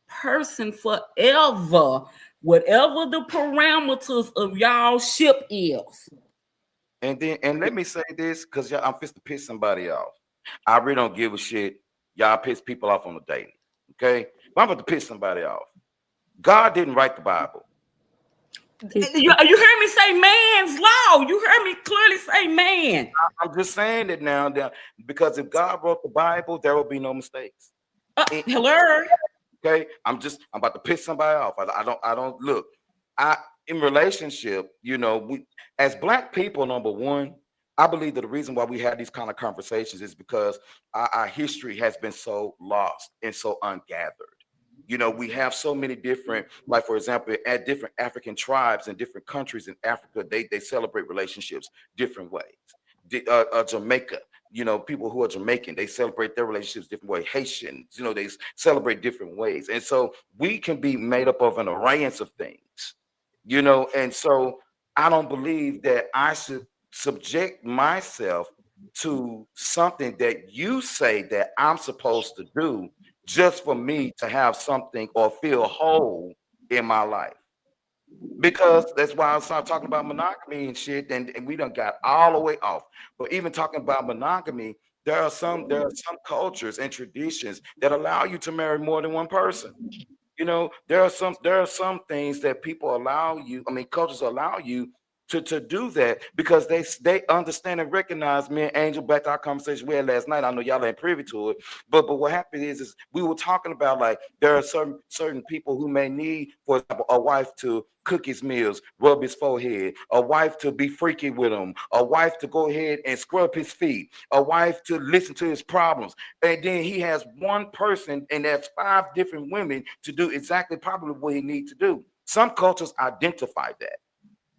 person forever? whatever the parameters of y'all ship is. And let me say this, because I'm fixing to piss somebody off. I really don't give a shit. Y'all piss people off on the daily. Okay? But I'm about to piss somebody off. God didn't write the Bible. You heard me say man's law. You heard me clearly say man. I'm just saying it now, because if God wrote the Bible, there will be no mistakes. Hello. Okay, I'm about to piss somebody off. I don't look. In relationship, we as Black people, number one, I believe that the reason why we have these kind of conversations is because our history has been so lost and so ungathered. We have so many different, like for example, at different African tribes and different countries in Africa, they celebrate relationships different ways. Jamaica, people who are Jamaican, they celebrate their relationships different ways. Haitians, they celebrate different ways. And so we can be made up of an array of things, and so I don't believe that I should subject myself to something that you say that I'm supposed to do just for me to have something or feel whole in my life. Because that's why I started talking about monogamy and shit, and we done got all the way off. But even talking about monogamy, there are some cultures and traditions that allow you to marry more than one person. There are some things that people allow you, cultures allow you to do that because they understand and recognize. Me and Angel, back to our conversation we had last night. I know y'all ain't privy to it, but what happened is we were talking about, like, there are certain people who may need, for example, a wife to cook his meals, rub his forehead, a wife to be freaky with him, a wife to go ahead and scrub his feet, a wife to listen to his problems. And then he has one person and there's 5 different women to do exactly probably what he needs to do. Some cultures identify that.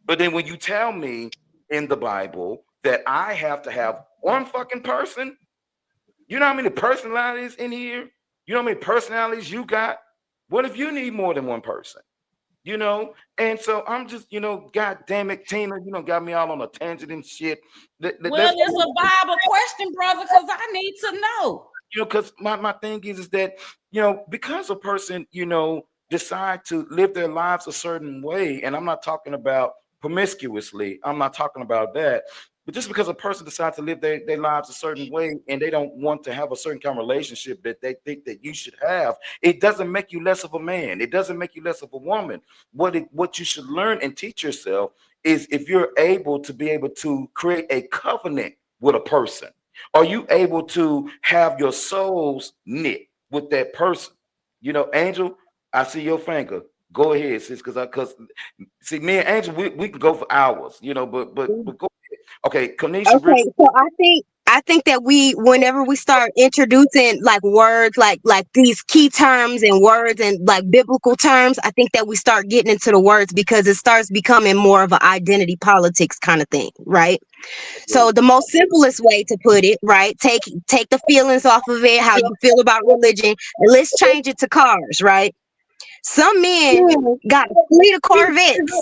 But then when you tell me in the Bible that I have to have one fucking person, you know how many personalities in here? You know how many personalities you got? What if you need more than one person? And so I'm just, God damn it, Tina, got me all on a tangent and shit. Well, it's a Bible question, brother, because I need to know. Because my thing is that, because a person, decide to live their lives a certain way, and I'm not talking about promiscuously, I'm not talking about that, but just because a person decides to live their lives a certain way and they don't want to have a certain kind of relationship that they think that you should have, it doesn't make you less of a man. It doesn't make you less of a woman. What you should learn and teach yourself is, if you're able to create a covenant with a person, are you able to have your souls knit with that person? Angel, I see your finger. Go ahead, sis, because see, me and Angel, we can go for hours, but go ahead. Okay, Kanisha. Okay, so I think that whenever we start introducing like words, like these key terms and words and like biblical terms, I think that we start getting into the words because it starts becoming more of an identity politics kind of thing, right? So the most simplest way to put it, right? Take the feelings off of it, how you feel about religion, and let's change it to cars, right? Some men got a fleet of Corvettes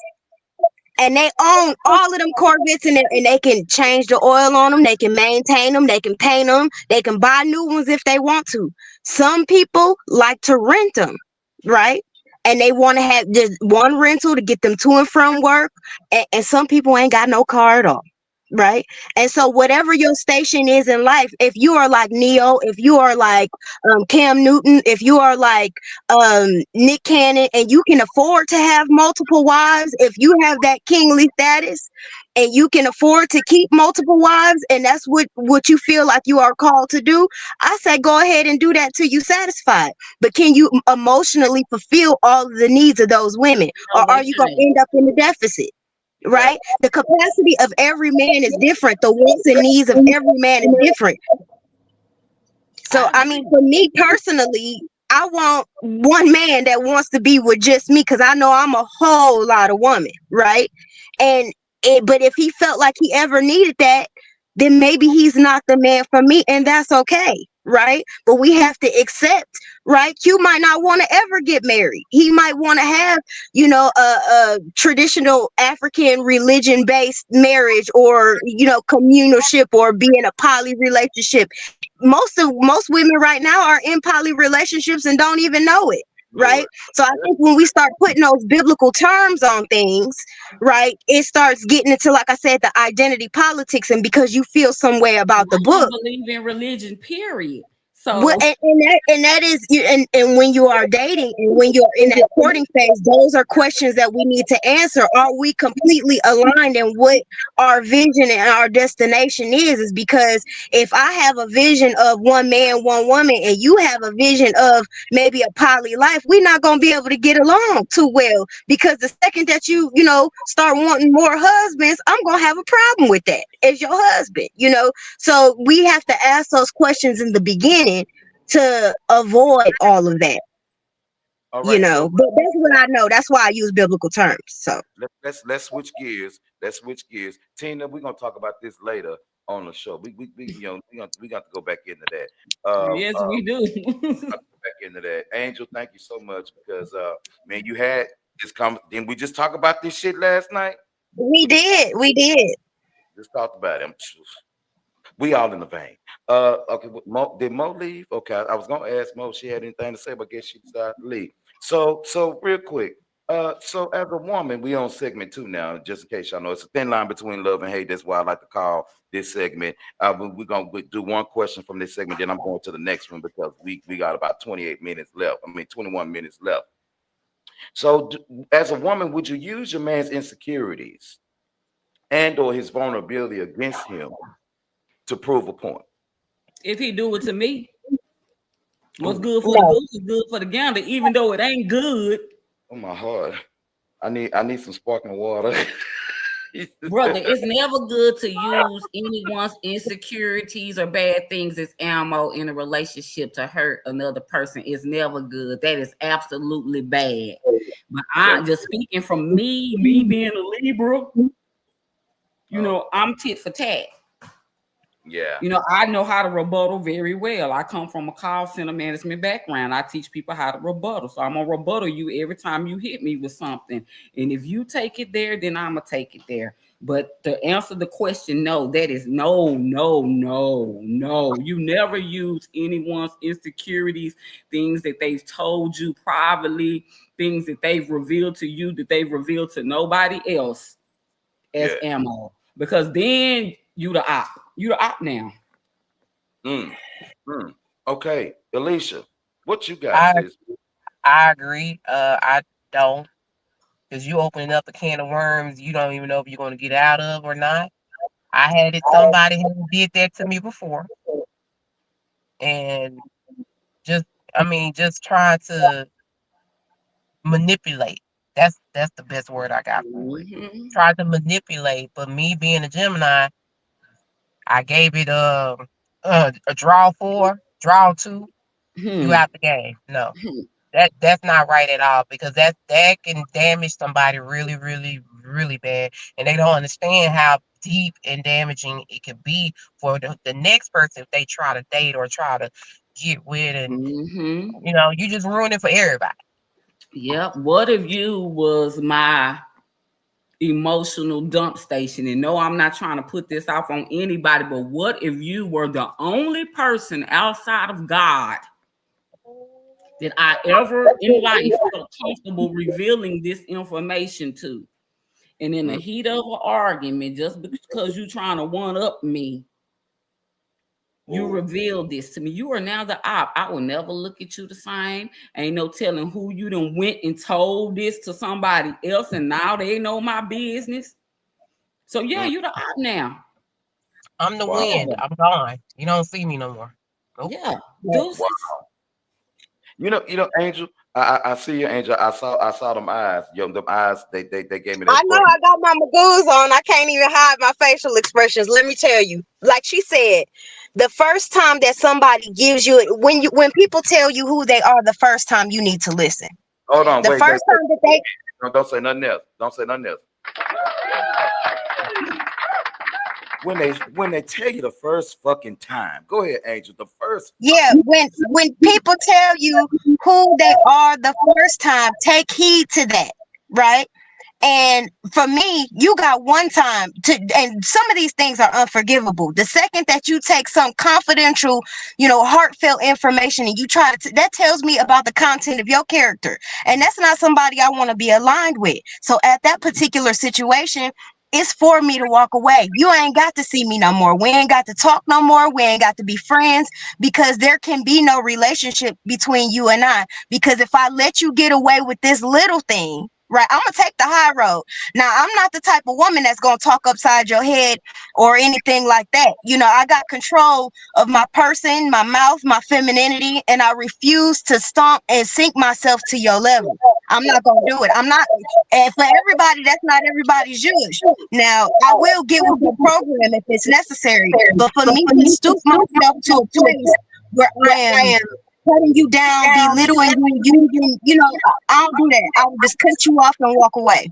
and they own all of them Corvettes and they can change the oil on them, they can maintain them, they can paint them, they can buy new ones if they want to. Some people like to rent them, right? And they want to have just one rental to get them to and from work. And some people ain't got no car at all. Right. And so whatever your station is in life, if you are like Neo, if you are like Cam Newton, if you are like Nick Cannon, and you can afford to have multiple wives, if you have that kingly status and you can afford to keep multiple wives, and that's what you feel like you are called to do, I say go ahead and do that till you satisfied. But can you emotionally fulfill all of the needs of those women, or are you going to end up in the deficit? Right? The capacity of every man is different. The wants and needs of every man is different. So, I mean, for me personally, I want one man that wants to be with just me because I know I'm a whole lot of woman, right? But if he felt like he ever needed that, then maybe he's not the man for me, and that's okay, right? But we have to accept, right? Q might not want to ever get married. He might want to have, a traditional African religion-based marriage, or, communalship, or be in a poly relationship. Most women right now are in poly relationships and don't even know it. right? Lord. So I think when we start putting those biblical terms on things, right, it starts getting into, like I said, the identity politics, and because you feel some way about the I don't book. believe in religion, period. Well, So and that is and when you are dating and when you're in that courting phase, those are questions that we need to answer. Are we completely aligned in what our vision and our destination is because if I have a vision of one man, one woman, and you have a vision of maybe a poly life, we're not gonna be able to get along too well. Because the second that you start wanting more husbands, I'm gonna have a problem with that as your husband. So we have to ask those questions in the beginning to avoid all of that, All right, so but that's what I know. That's why I use biblical terms. So let's switch gears. Let's switch gears. Tina, we're gonna talk about this later on the show. We we got to go back into that. yes, we do. Back into that. Angel, thank you so much because man, you had this didn't we just talk about this shit last night? we did. Just talked about it. We all in the vein. Okay. Did Mo leave? Okay, I was gonna ask Mo if she had anything to say, but I guess she decided to leave. So real quick. So as a woman, we on segment 2 now. Just in case y'all know, it's a thin line between love and hate. That's why I like to call this segment. We're gonna do one question from this segment, then I'm going to the next one because we got about 28 minutes left. 21 minutes left. So, as a woman, would you use your man's insecurities and/or his vulnerability against him to prove a point? If he do it to me, what's Oh, good for the No. goose is good for the gander, even though it ain't good. oh my heart. I need some sparkling water. Brother, it's never good to use anyone's insecurities or bad things as ammo in a relationship to hurt another person. It's never good. That is absolutely bad. But I'm just speaking from me being a Libra, I'm tit for tat. Yeah. I know how to rebuttal very well. I come from a call center management background. I teach people how to rebuttal. So I'm going to rebuttal you every time you hit me with something. And if you take it there, then I'm going to take it there. But to answer the question, no, that is no. You never use anyone's insecurities, things that they've told you privately, things that they've revealed to you that they've revealed to nobody else as ammo. Because then you the op. You the op now. Okay, Alicia, what you got, sis? I agree. I don't, because you opening up a can of worms you don't even know if you're going to get out of or not. I had it. Somebody who did that to me before, and just trying to manipulate. That's the best word I got for it. Mm-hmm. Try to manipulate, but me being a Gemini, I gave it a draw 4, draw 2. You out the game. No, that's not right at all, because that can damage somebody really, really, really bad, and they don't understand how deep and damaging it could be for the next person if they try to date or try to get with, and you just ruin it for everybody. Yep. What if you was my emotional dump station? And no, I'm not trying to put this off on anybody, but what if you were the only person outside of God that I ever in life felt comfortable revealing this information to? And in the heat of an argument, just because you're trying to one up me, you revealed this to me. You are now the op. I will never look at you the same. Ain't no telling who you done went and told this to somebody else, and now they know my business. So yeah, you the op now. I'm the wind. I'm gone. You don't see me no more. Nope. Yeah, deuces. Angel. I see you, Angel. I saw them eyes. Them eyes. They gave me that. I know I got my magoos on. I can't even hide my facial expressions. Let me tell you, like she said, the first time that somebody gives you it, when people tell you who they are, the first time you need to listen. Hold on, the wait. first time that they don't say nothing else. Don't say nothing else. When they tell you the first fucking time, go ahead, Angel. The first. Yeah, when people tell you who they are the first time, take heed to that, right? And for me, you got one time to, and some of these things are unforgivable. The second that you take some confidential, heartfelt information and you try to, that tells me about the content of your character. And that's not somebody I want to be aligned with. So at that particular situation, it's for me to walk away. You ain't got to see me no more. We ain't got to talk no more. We ain't got to be friends, because there can be no relationship between you and I. Because if I let you get away with this little thing, right, I'm gonna take the high road. Now, I'm not the type of woman that's gonna talk upside your head or anything like that. I got control of my person, my mouth, my femininity, and I refuse to stomp and sink myself to your level. I'm not gonna do it. I'm not, and for everybody, that's not everybody's judge. Now, I will get with your program if it's necessary, but for me to stoop myself to a place where I am cutting you down, belittling you, using, I don't do that. I will just cut you off and walk away,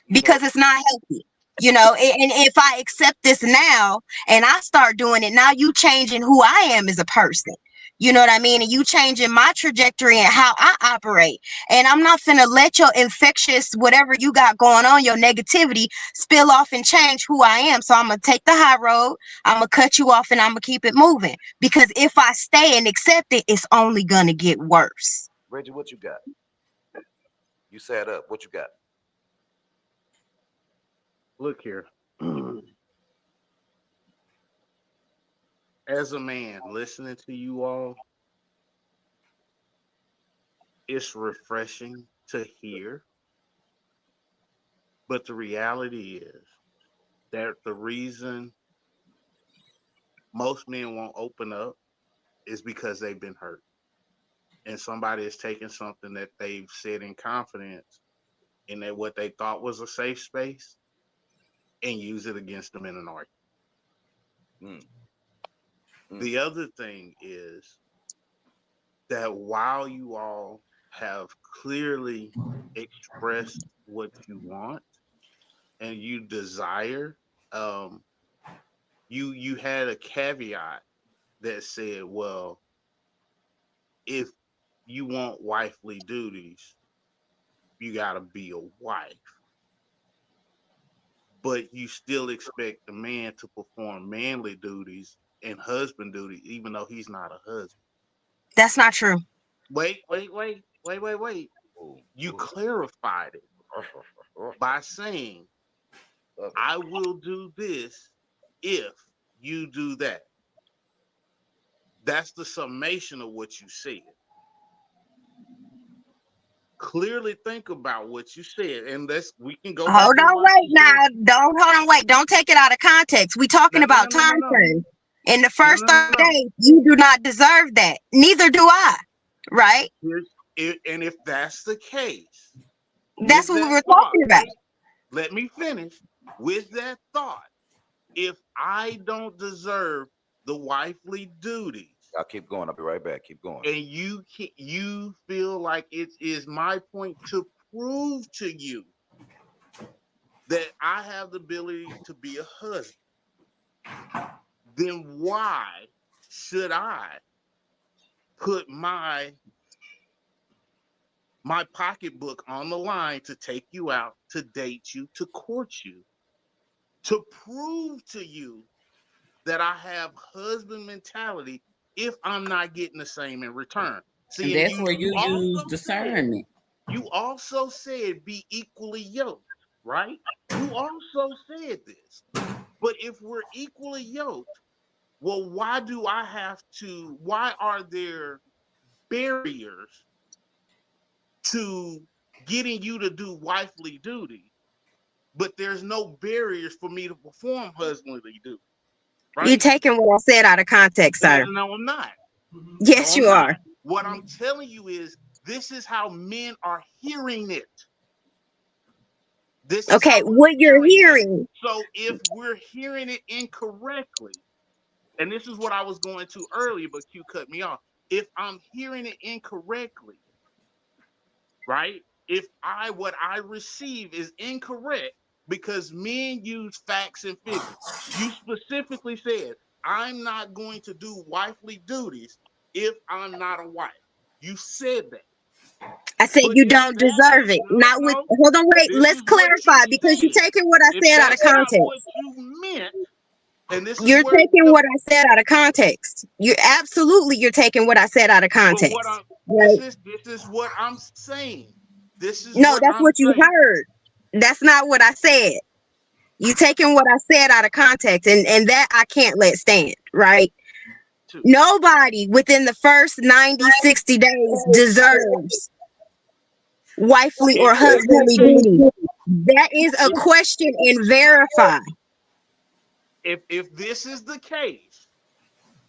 because it's not healthy. And if I accept this now and I start doing it, now you changing who I am as a person. You know what I mean? And you changing my trajectory and how I operate. And I'm not finna let your infectious, whatever you got going on, your negativity, spill off and change who I am. So I'm going to take the high road. I'm going to cut you off and I'm going to keep it moving. Because if I stay and accept it, it's only going to get worse. Reggie, what you got? You sat up. What you got? Look here. As a man listening to you all, it's refreshing to hear. But the reality is that the reason most men won't open up is because they've been hurt. And somebody is taking something that they've said in confidence in that what they thought was a safe space and use it against them in an argument. The other thing is that while you all have clearly expressed what you want and you desire, you had a caveat that said, well, if you want wifely duties, you got to be a wife. But you still expect the man to perform manly duties and husband duty, even though he's not a husband. That's not true. Wait. You clarified it by saying, I will do this if you do that. That's the summation of what you said. Clearly think about what you said, and we can go back Hold and on, watch wait the now. Don't take it out of context. We talking about time frame. In the first 30 days, you do not deserve that. Neither do I. Right? And if that's the case, that's what we were talking about. Let me finish with that thought. If I don't deserve the wifely duties, I'll keep going. I'll be right back. Keep going. and you feel like it is my point to prove to you that I have the ability to be a husband, then why should I put my pocketbook on the line to take you out, to date you, to court you, to prove to you that I have husband mentality if I'm not getting the same in return? See, and that's where you use discernment. You also said be equally yoked, right? You also said this. But if we're equally yoked, well, why are there barriers to getting you to do wifely duty, but there's no barriers for me to perform husbandly duty? Right? You're taking what I said out of context, sir. No, I'm not. Yes, you are. What I'm telling you is this is how men are hearing it. Okay, what you're hearing. So if we're hearing it incorrectly, and this is what I was going to earlier, but Q cut me off. If I'm hearing it incorrectly, right? If what I receive is incorrect, because men use facts and figures. You specifically said, I'm not going to do wifely duties if I'm not a wife. You said that. I said But you in don't his answer, deserve it. Not with. no, Hold on, wait. this Let's is what he clarify because you're said. taking what I If said out of that's not context. what you meant, and this is You're where taking what I said out of context. You're taking what I said out of but what context. I'm Right? this is what I'm saying. This is No, what that's I'm what you saying. heard. That's not what I said. You taking what I said out of context, and that I can't let stand, right? Too. Nobody within the first 90, 60 days deserves wifely If or that's the husbandly case, duty. That is a question and verify. if this is the case,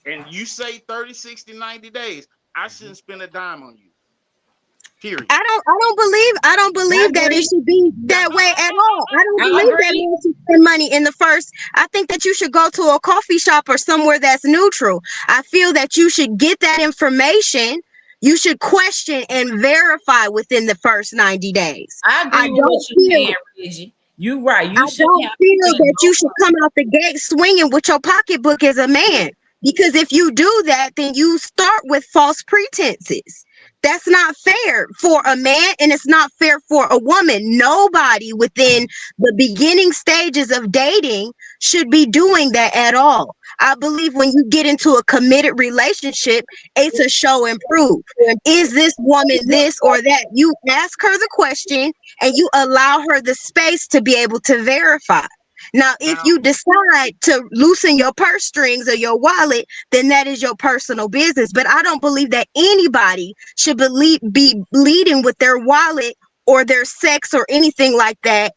and you say 30, 60, 90 days, I shouldn't spend a dime on you. Period. I don't I believe that it agree. should be that way at all. I don't I believe that agree. men should spend money in the first. I think that you should go to a coffee shop or somewhere that's neutral. I feel that you should get that information. You should question and verify within the first 90 days. I I agree with what don't you're feel saying, Reggie. You right. I You shouldn't don't have to feel spend that you no should money. come out the gate swinging with your pocketbook as a man. Because if you do that, then you start with false pretenses. That's not fair for a man and it's not fair for a woman. Nobody within the beginning stages of dating should be doing that at all. I believe when you get into a committed relationship, it's a show and prove. Is this woman this or that? You ask her the question and you allow her the space to be able to verify. Now, if Now, you decide to loosen your purse strings or your wallet, then that is your personal business. But I don't believe that anybody should be leading with their wallet or their sex or anything like that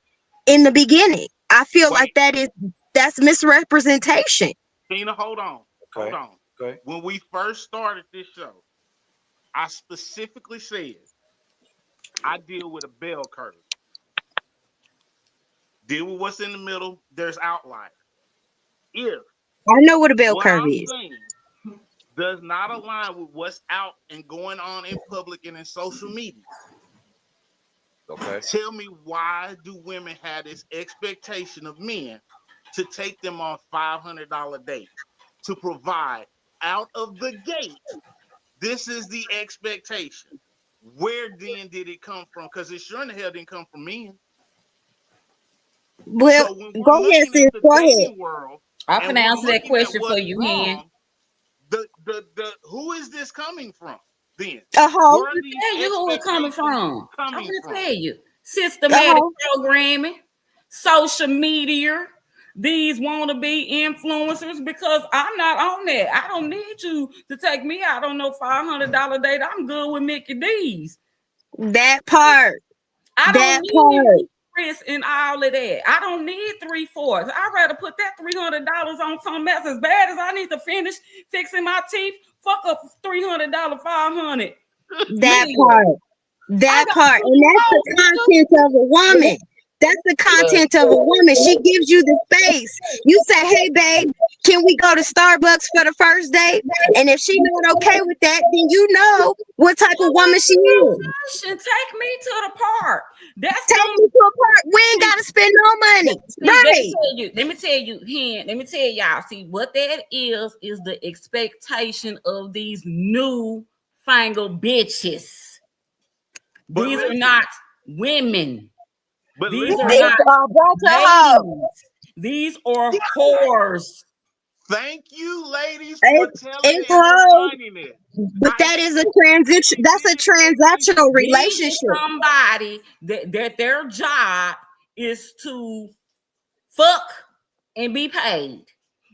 in the beginning. I feel like wait, that's misrepresentation. Tina, hold on. Hold Okay. on. Okay. When we first started this show, I specifically said I deal with a bell curve. Deal with what's in the middle, there's outliers. If I know what a bell what curve I'm is. saying does not align with what's out and going on in public and in social media, Okay. tell me, why do women have this expectation of men to take them on $500 dates to provide out of the gate? This is the expectation. Where then did it come from? Because it sure in the hell didn't come from men. Well, So when we're go ahead, looking at sis. the Go ahead. dating world I'm and gonna we're answer that looking at question for what's you, Hen. wrong, the who is this coming from then? A hoe. Where are these Tell you who it's coming expectations from. I'm coming gonna from? tell you. A Systematic hoe. programming, social media, these wanna be influencers because I'm not on that. I don't need you to take me out on no $500 date. I'm good with Mickey D's. That part. I don't That need part. Chris and all of that. I don't need 3/4. I'd rather put that $300 on something else. As bad as I need to finish fixing my teeth, fuck up $300, 500 That meal. part. I That got part. two And that's the roads, nigga. content of a woman. That's the content of a woman. She gives you the space. You say, hey, babe, can we go to Starbucks for the first date? And if she's not okay with that, then you know what type of That woman she wasn't no is. question. Take me to the park. That's Take gonna me to a park. We ain't got to spend no money. see. Right. Let me tell you, Hen. Let me tell y'all. See what that is the expectation of these new fangled bitches. But These are listen, not women. but These are listen, It's not a bunch of hoes. ladies. These are whores. thank you, ladies, for It's, telling it's and hoes. defining it. But I that is a transition. specifically That's did a it for a reason. transactional These relationship. are somebody that their job is to fuck and be paid.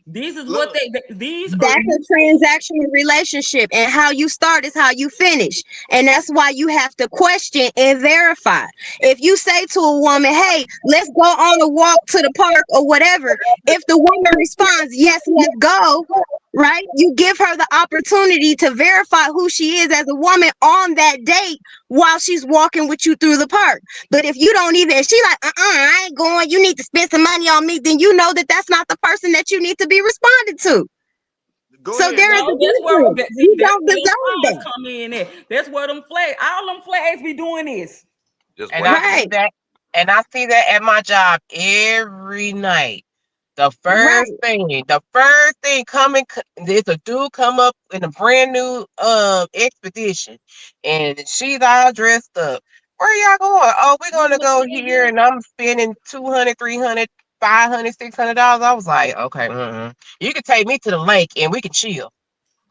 This is what Look, these are. That's a transactional relationship, and how you start is how you finish. And that's why you have to question and verify. If you say to a woman, hey, let's go on a walk to the park or whatever, if the woman responds, yes, let's go, right? You give her the opportunity to verify who she is as a woman on that date while she's walking with you through the park. But if you don't even, she like, I ain't going, you need to spend some money on me, then you know that that's not the person that you need to be responded to. go So ahead, there is babe. No, a difference. You that's don't where them deserve flags that. come in at. That's where them flags, all them flags be doing this. Just And wait. I see Right. that, and I see that at my job every night. The Right. first thing coming, there's a dude come up in a brand new expedition, and she's all dressed up. Where y'all going? Oh, we're gonna go here, and I'm spending $200, $300, $500, $600. I was like, okay, you can take me to the lake and we can chill,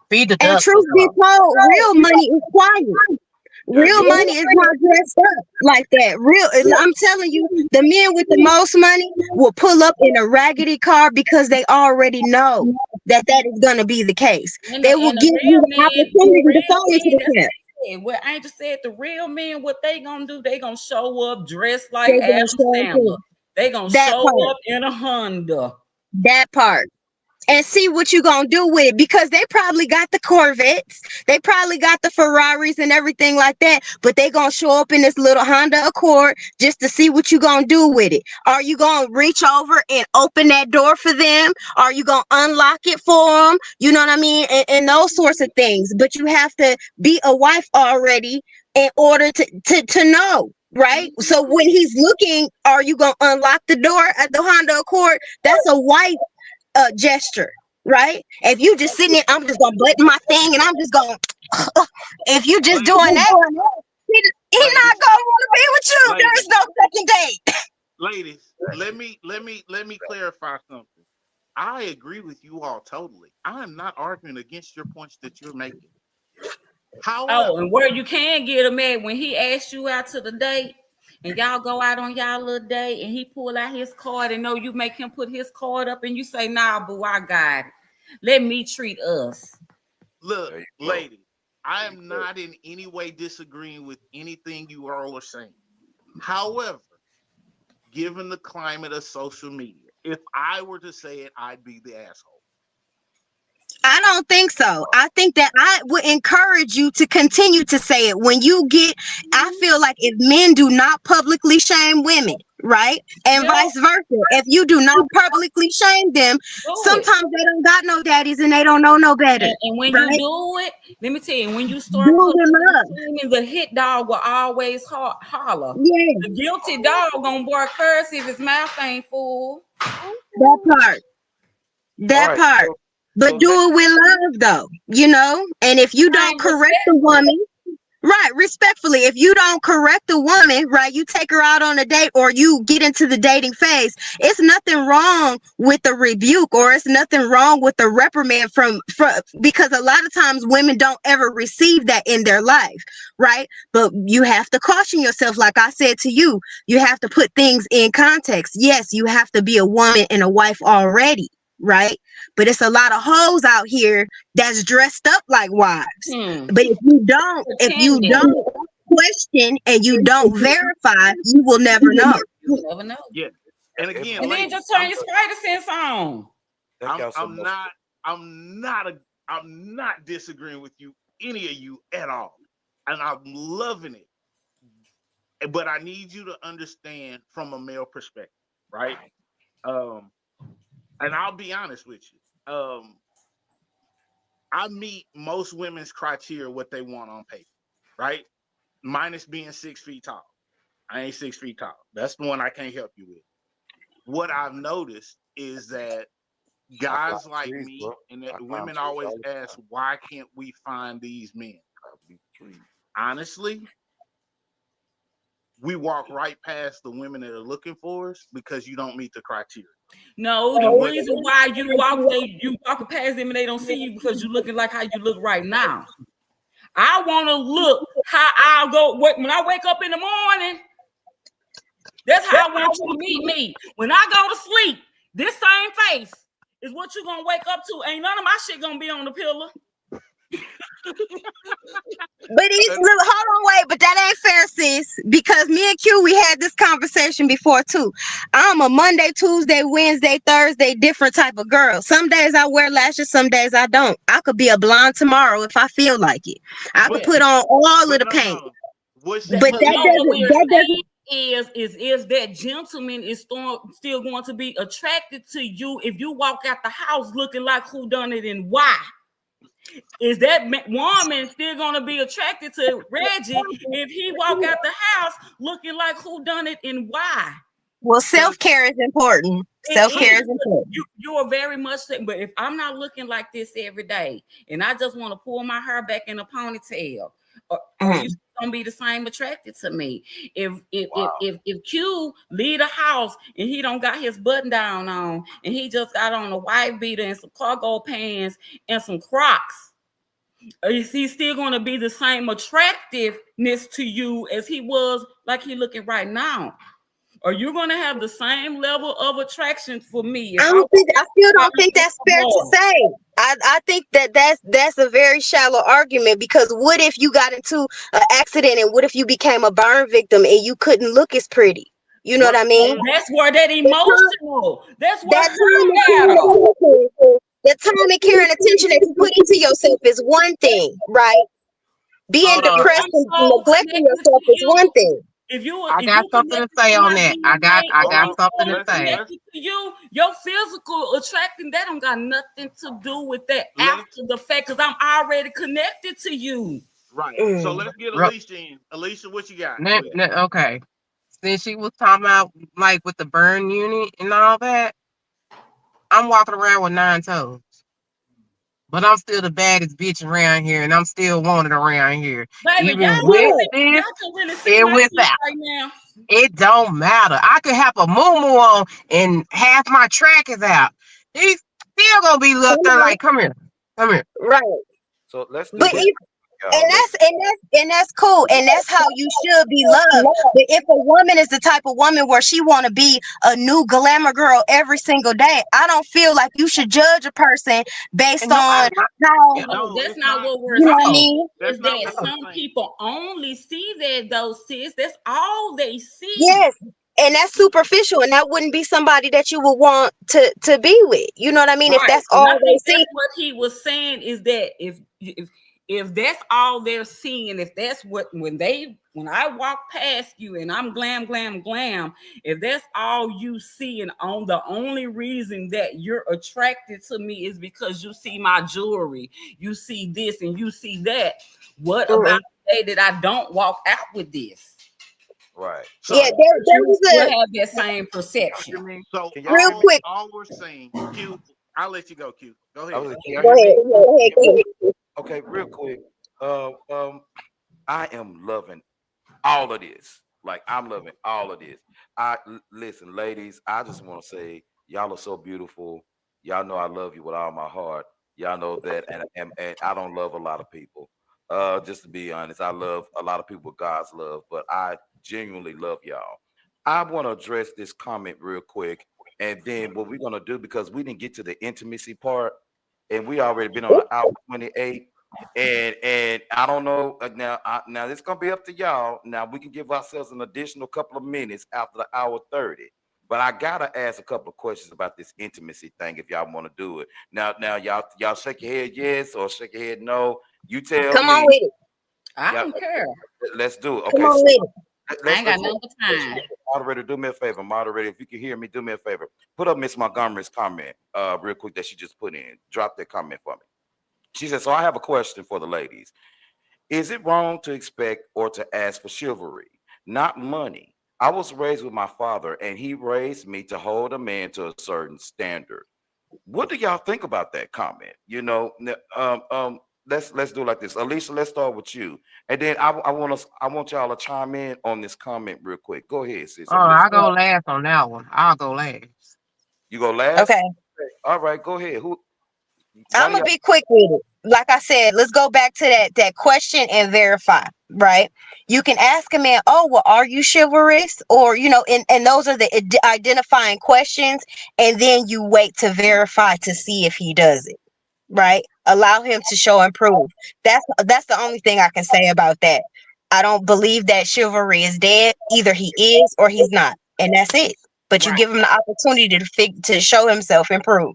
feed the And ducks or truth be told, real something. money is quiet. Yeah, Real yeah. money is not dressed up like that. I'm telling you, the men with the most money will pull up in a raggedy car because they already know that that is going to be the case. And They will the give you real the men, opportunity to fall into the that's camp. what I just said. The real men, what they gonna do? They gonna show up dressed like They're Adam going to show up Sandler. in They gonna that show part. up in a Honda. That part. And see what you gonna do with it, because they probably got the Corvettes, they probably got the Ferraris and everything like that, but they gonna show up in this little Honda Accord just to see what you gonna do with it. Are you gonna reach over and open that door for them? Are you gonna unlock it for them? You know what I mean? And those sorts of things. But you have to be a wife already in order to know. Right. So when he's looking, are you gonna unlock the door at the Honda Accord? That's a wife gesture, right? If you just sitting there, I'm just gonna button my thing and I'm just gonna. If you just Ladies, doing that, he ladies, not gonna want to be with you. There is ladies, no second date. ladies, let me clarify something. I agree with you all totally. I am not arguing against your points that you're making. Oh, However, and where you can get him at when he asks you out to the date, and y'all go out on y'all little date, and he pull out his card, and know you make him put his card up, and you say, "Nah, boo, I got it. Let me treat us." look, There you go. ladies, I am not in any way disagreeing with anything you all are saying. However, given the climate of social media, if I were to say it, I'd be the asshole. I don't think so. I think that I would encourage you to continue to say it when you get. I feel like if men do not publicly shame women, right, and Yeah, vice versa, if you do not publicly shame them, do it. sometimes they don't got no daddies and they don't know no better, And when you right? do it, let me tell you, when you start Build them publicly up. shaming, the hit dog will always holler. Yeah, The guilty dog gonna bark first if his mouth ain't full. that part. All That right. part. So But do let it with love though, you know? And if you don't Time correct the respectfully. woman, right, respectfully, if you don't correct the woman, right, you take her out on a date or you get into the dating phase, it's nothing wrong with the rebuke or it's nothing wrong with the reprimand from because a lot of times women don't ever receive that in their life, right? But you have to caution yourself, like I said to you, you have to put things in context. Yes, you have to be a woman and a wife already, right? But it's a lot of hoes out here that's dressed up like wives. Hmm. But if you Pretending. don't question and you don't verify, you will never know. You never know. Yeah. And again, And then ladies, just turn your spider sense on. thank I'm y'all so I'm much. not I'm not a I'm not disagreeing with you, any of you at all. And I'm loving it. But I need you to understand from a male perspective, right? Um, and I'll be honest with you. I meet most women's criteria what they want on paper, right? Minus being 6 feet tall. I ain't 6 feet tall. That's the one I can't help you with. What I've noticed is that I guys climb like trees, me bro. and I that climb women trees always all the ask, time. why can't we find these men? I beat trees. Honestly, we walk right past the women that are looking for us because you don't meet the criteria. No, the And what reason why you walking past them and they don't see you because you looking like how you look right now. I want to look how I'll go when I wake up in the morning. That's how I want you to meet me. When I go to sleep, this same face is what you're gonna wake up to. Ain't none of my shit gonna be on the pillow. But hold on, wait, but that ain't fair, sis. Because me and Q, we had this conversation before too. I'm a Monday, Tuesday, Wednesday, Thursday, different type of girl. Some days I wear lashes, some days I don't. I could be a blonde tomorrow if I feel like it. I could But put on all of but the no, paint. no. What that, she But but that no, said, what doesn't we're that doesn't saying is if that gentleman is still going to be attracted to you if you walk out the house looking like who done it and why. Is that woman still going to be attracted to Reggie if he walk out the house looking like who done it and why? well, because self-care is important. Self-care is important. You are very much, but if I'm not looking like this every day, and I just want to pull my hair back in a ponytail, or you gonna be the same attracted to me. If Q leave the house and he don't got his button down on, and he just got on a white beater and some cargo pants and some Crocs, is he still gonna be the same attractiveness to you as he was like he looking right now? Are you gonna have the same level of attraction for me? I still don't think that's fair to say. I think that's a very shallow argument, because what if you got into an accident, and what if you became a burn victim and you couldn't look as pretty? You know what I mean? That's where that emotional. That's where the time and care and attention that you put into yourself is one thing, right? Being depressed and neglecting yourself is one thing. I got something to say on that. I got something to say. To you, your physical attracting, that don't got nothing to do with that after the fact, because I'm already connected to you. Right. So let's get Alicia in. Alicia, what you got? Okay. Since she was talking about like with the burn unit and all that, I'm walking around with 9 toes. But I'm still the baddest bitch around here, and I'm still wanted around here. Baby, even with this and without. Right now. It don't matter. I could have a moo-moo on and half my track is out. He's still gonna be looked at like, come here. Right. So let's do but this. And that's cool, and that's how you should be loved. But if a woman is the type of woman where she want to be a new glamour girl every single day, I don't feel like you should judge a person based on how. No, that's not what we're saying. You know what I mean? Is that some people only see that, those sis. That's all they see. Yes. And that's superficial, and that wouldn't be somebody that you would want to be with. You know what I mean? Right. If that's all they see. That's what he was saying, is that if that's all they're seeing, if that's what when I walk past you and I'm glam, if that's all you see, and on the only reason that you're attracted to me is because you see my jewelry, you see this and you see that, what about the day that I don't walk out with this? Right. So yeah, there was have that same perception. So real quick, all we're saying, Q, I'll let you go, Q. Go ahead. Go ahead. Okay, real quick. I am loving all of this. Like, I'm loving all of this. Listen, ladies, I just want to say y'all are so beautiful. Y'all know I love you with all my heart. Y'all know that, and I don't love a lot of people. Just to be honest, I love a lot of people with God's love, but I genuinely love y'all. I want to address this comment real quick, and then what we're gonna do, because we didn't get to the intimacy part, and we already been on hour 28. And I don't know now it's gonna be up to y'all. Now we can give ourselves an additional couple of minutes after the hour 30, but I gotta ask a couple of questions about this intimacy thing if y'all want to do it. Now y'all shake your head yes or shake your head no. You tell Come me. On with it. I don't care. Let's do it. Okay. Come on with it. I ain't got no time. Moderator, do me a favor. Moderator, if you can hear me, do me a favor. Put up Miss Montgomery's comment real quick that she just put in. Drop that comment for me. She said, so I have a question for the ladies. Is it wrong to expect or to ask for chivalry, not money? I was raised with my father, and he raised me to hold a man to a certain standard. What do y'all think about that comment? You know, let's do it like this. Alicia, let's start with you, and then I want y'all to chime in on this comment real quick. Go ahead, sis. I'll go last on that one. I'll go last. You go last? Okay. All right, go ahead. I'm gonna be quick with it. Like I said, let's go back to that question and verify, right? You can ask a man, oh, well, are you chivalrous? Or, and those are the identifying questions. And then you wait to verify to see if he does it, right? Allow him to show and prove. That's the only thing I can say about that. I don't believe that chivalry is dead. Either he is or he's not. And that's it. But you give him the opportunity to show himself and prove.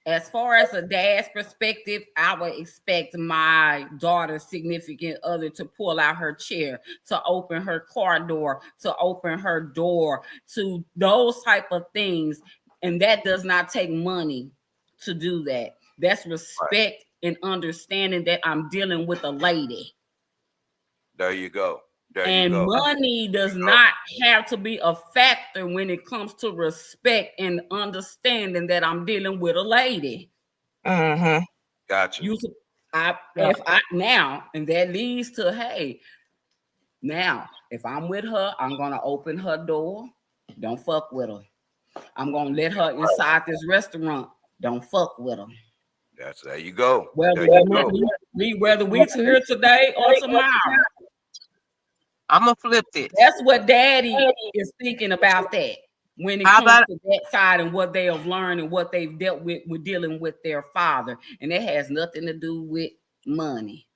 As far as a dad's perspective, I would expect my daughter's significant other to pull out her chair, to open her car door, to open her door, to those type of things. And that does not take money to do that. That's respect and understanding that I'm dealing with a lady. There you go. There you And go. money does not have to be a factor when it comes to respect and understanding that I'm dealing with a lady. Mm-hmm. Gotcha. You, Yeah. if I now, and that leads to, hey, now if I'm with her, I'm gonna open her door. Don't fuck with her. I'm gonna let her inside this restaurant. Don't fuck with her. There you go. Whether There you go. we to here today or tomorrow. I'm gonna flip this. That's what daddy is thinking about that when it How comes about to that side and what they have learned and what they've dealt with dealing with their father. And it has nothing to do with money.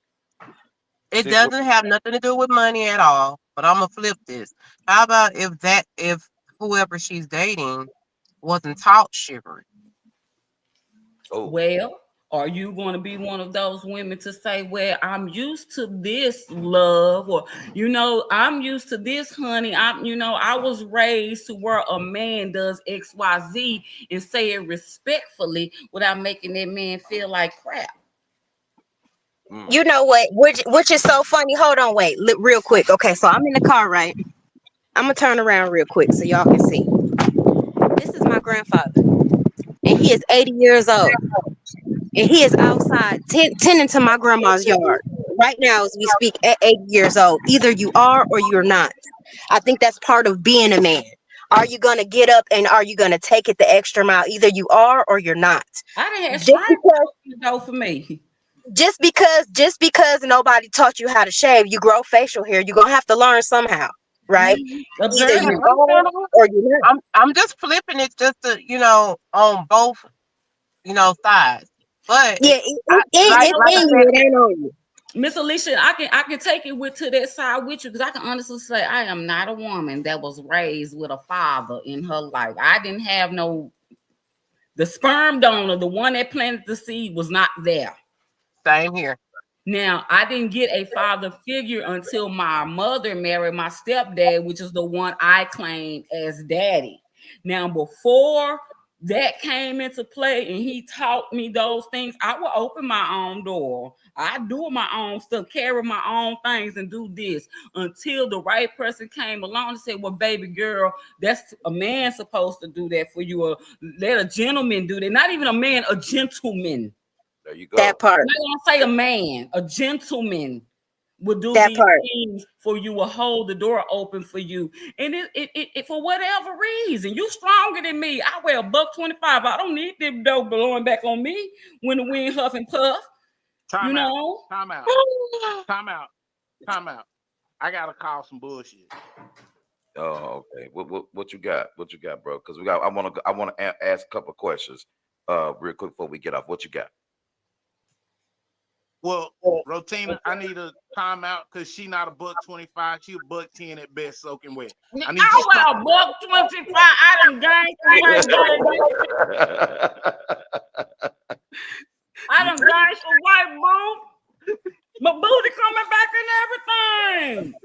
it Sis, what- doesn't have nothing to do with money at all, but I'm gonna flip this. How about if whoever she's dating wasn't taught chivalry? oh, Well, are you going to be one of those women to say, well, I'm used to this love, or, I'm used to this, honey. I was raised to where a man does XYZ and say it respectfully without making that man feel like crap. mm, You know what? Which is so funny. Hold on, wait, real quick. Okay, so I'm in the car, right? I'm gonna turn around real quick so y'all can see. This is my grandfather, and he is 80 years old, and he is outside tending to my grandma's yard right now as we speak at 80 years old. Either you are or you're not. I think that's part of being a man. Are you gonna get up and are you gonna take it the extra mile? Either you are or you're not. I didn't have Just stripes because though for me. just because nobody taught you how to shave, you grow facial hair. You're gonna have to learn somehow, right? Either Observe Yeah, you it. are or you're not. I'm just flipping it just to on both sides. But Yeah, like it's I in said, you. It ain't on you. Miss Alicia, I can take it to that side with you because I can honestly say I am not a woman that was raised with a father in her life. I didn't have the sperm donor, the one that planted the seed was not there. same here. Now, I didn't get a father figure until my mother married my stepdad, which is the one I claim as daddy. Now, before that came into play and he taught me those things, I would open my own door. I do my own stuff, carry my own things, and do this until the right person came along and said, well, baby girl, that's a man supposed to do that for you, or let a gentleman do that. Not even a man, a gentleman. there you That go. part. I'm not gonna say a man, a gentleman will do That these part. things for you, will hold the door open for you. And it for whatever reason, you stronger than me. I wear a $1.25. I don't need them dough blowing back on me when the wind huff and puff. Time You out. know, Time out. Time out. Time out. I gotta call some bullshit. Oh, okay. What you got? What you got, bro? Because I want to ask a couple of questions, real quick before we get off. What you got? Well, Rotina, I need a timeout because she not a $1.25. She a $1.10 at best, soaking wet. I need you to I come. wear a $1.25. I done gained some weight, baby. I done gained some weight, boo. My booty coming back and everything.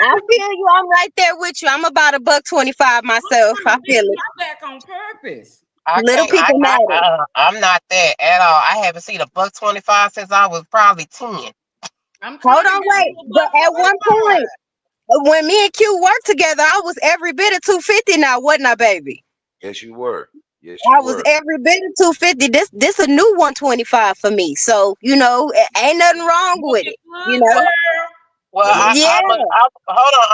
I feel you. I'm right there with you. I'm about $1.25 myself. I feel it. My back on purpose. I Little can't. people matter. I'm not that at all. I haven't seen a $1.25 since I was probably 10. I'm Hold trying to on, get wait. you a But buck at one 25. point, when me and Q worked together, I was every bit of 250 now, wasn't I, baby? Yes, you were. Yes, you I was were. every bit of 250. This a new 125 for me. So, ain't nothing wrong with Looking it. You good, know? girl. Well, Well, look, Yeah. hold on.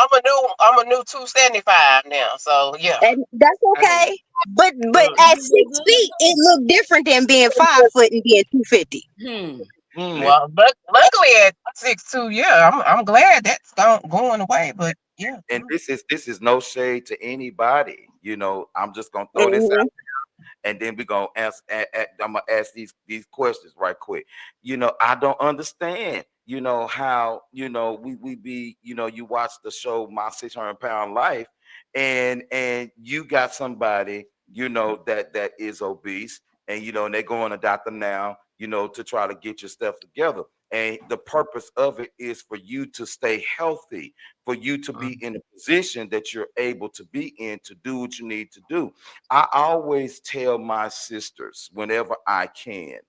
I'm a new 275 now. So yeah. And that's Hey, okay. But look. at You look 6 feet, it looked different than being 5 foot and being 250. good. and, Well, but luckily at 6'2", yeah, I'm glad that's going away. But yeah. and this is no shade to anybody. I'm just gonna throw this out, Hmm. and then we're gonna ask. I'm gonna ask these questions right quick. I don't understand. How we be. You watch the show My 600 Pound Life, and you got somebody that is obese, and and they go on a doctor now, to try to get your stuff together. And the purpose of it is for you to stay healthy, for you to be in a position that you're able to be in to do what you need to do. I always tell my sisters whenever I can,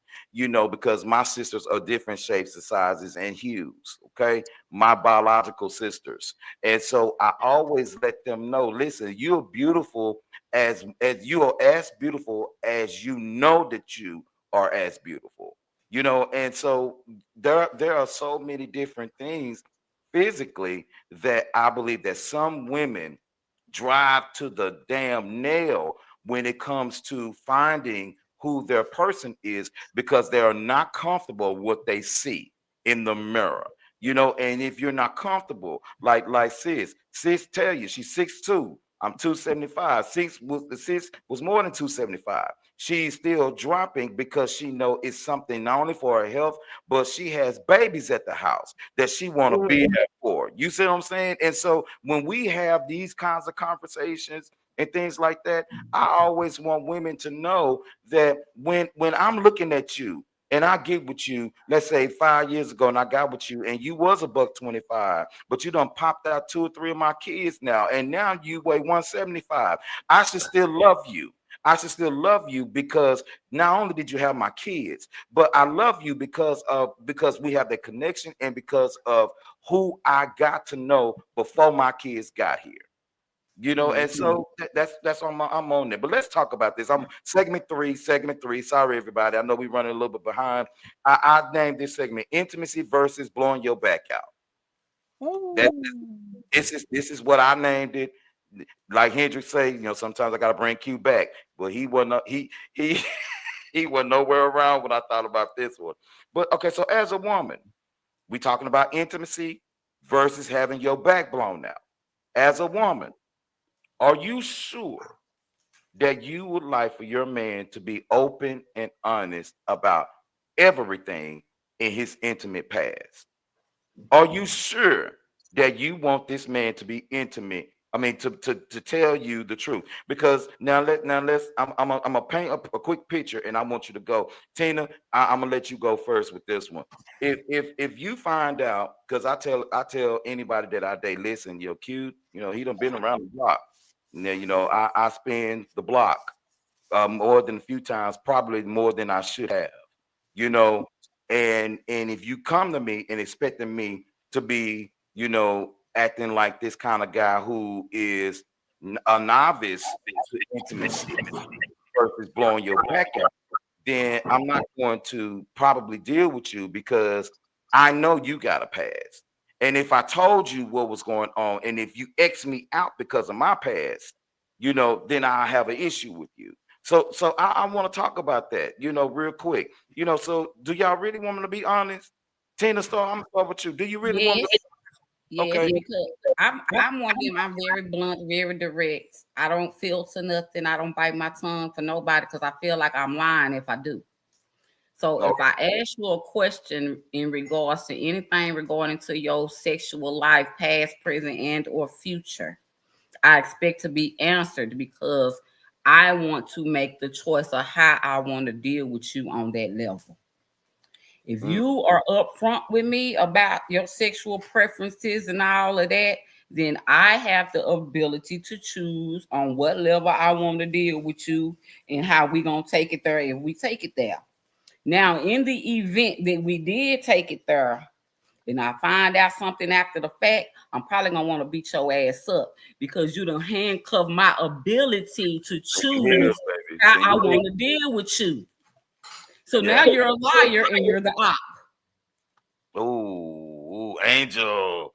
because my sisters are different shapes and sizes and hues, okay? My biological sisters. And so I always let them know, listen, you're beautiful as you are as beautiful as you know that you are as beautiful. And so there are so many different things physically that I believe that some women drive to the damn nail when it comes to finding who their person is because they are not comfortable with what they see in the mirror. And if you're not comfortable, like sis tell you she's 6'2". I'm 275. Sis was more than 275. She's still dropping because she know it's something not only for her health, but she has babies at the house that she want to be there for. You see what I'm saying? And so when we have these kinds of conversations and things like that, I always want women to know that when I'm looking at you and I get with you, let's say 5 years ago, and I got with you, and you was a buck 25, but you done popped out 2 or 3 of my kids now, and now you weigh 175. I should still love you. I should still love you because not only did you have my kids, but I love you because we have that connection and because of who I got to know before my kids got here. And so that's on I'm on there. But let's talk about this. I'm segment three. Sorry, everybody. I know we're running a little bit behind. I named this segment "Intimacy versus Blowing Your Back Out." That this is what I named it. Like Hendrix say, sometimes I gotta bring Q back, but he wasn't he he wasn't nowhere around when I thought about this one. But okay, so as a woman, we talking about intimacy versus having your back blown out. As a woman, are you sure that you would like for your man to be open and honest about everything in his intimate past? Are you sure that you want this man to be intimate? I mean, to tell you the truth. Because let's I'm gonna paint a quick picture, and I want you to go, Tina. I'm gonna let you go first with this one. If you find out, because I tell anybody that I date, listen, you're cute. He done been around the block. Now, I spin the block more than a few times, probably more than I should have. You know, and if you come to me and expecting me to be, acting like this kind of guy who is a novice to intimacy versus blowing your back out, then I'm not going to probably deal with you because I know you got a past. And if I told you what was going on, and if you X me out because of my past, then I have an issue with you. So I want to talk about that, real quick. So do y'all really want me to be honest? Tina Star, I'm gonna start with you. Do you really want me Yes, to? yes, Okay. because I'm one of them. I'm very blunt, very direct. I don't filter nothing. I don't bite my tongue for nobody because I feel like I'm lying if I do. So if I ask you a question in regards to anything regarding to your sexual life, past, present, and or future, I expect to be answered because I want to make the choice of how I want to deal with you on that level. If Mm, you are upfront with me about your sexual preferences and all of that, then I have the ability to choose on what level I want to deal with you and how we gonna take it there if we take it there. Now, in the event that we did take it there, and I find out something after the fact, I'm probably gonna want to beat your ass up because you done handcuff my ability to yeah, choose baby. how See, I want to deal with you. So yeah. now you're a liar and you're the op. Ooh, Angel.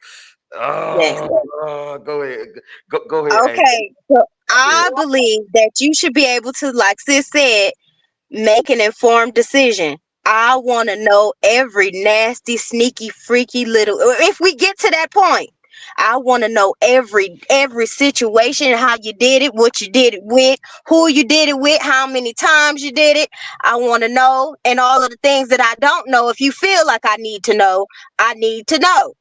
Yes. Go ahead. Go ahead, Angel. Okay. So Yeah. I believe that you should be able to, like sis said, make an informed decision. I want to know every nasty, sneaky, freaky little. If we get to that point, I want to know every situation, how you did it, what you did it with, who you did it with, how many times you did it. I want to know, and all of the things that I don't know. If you feel like I need to know, I need to know.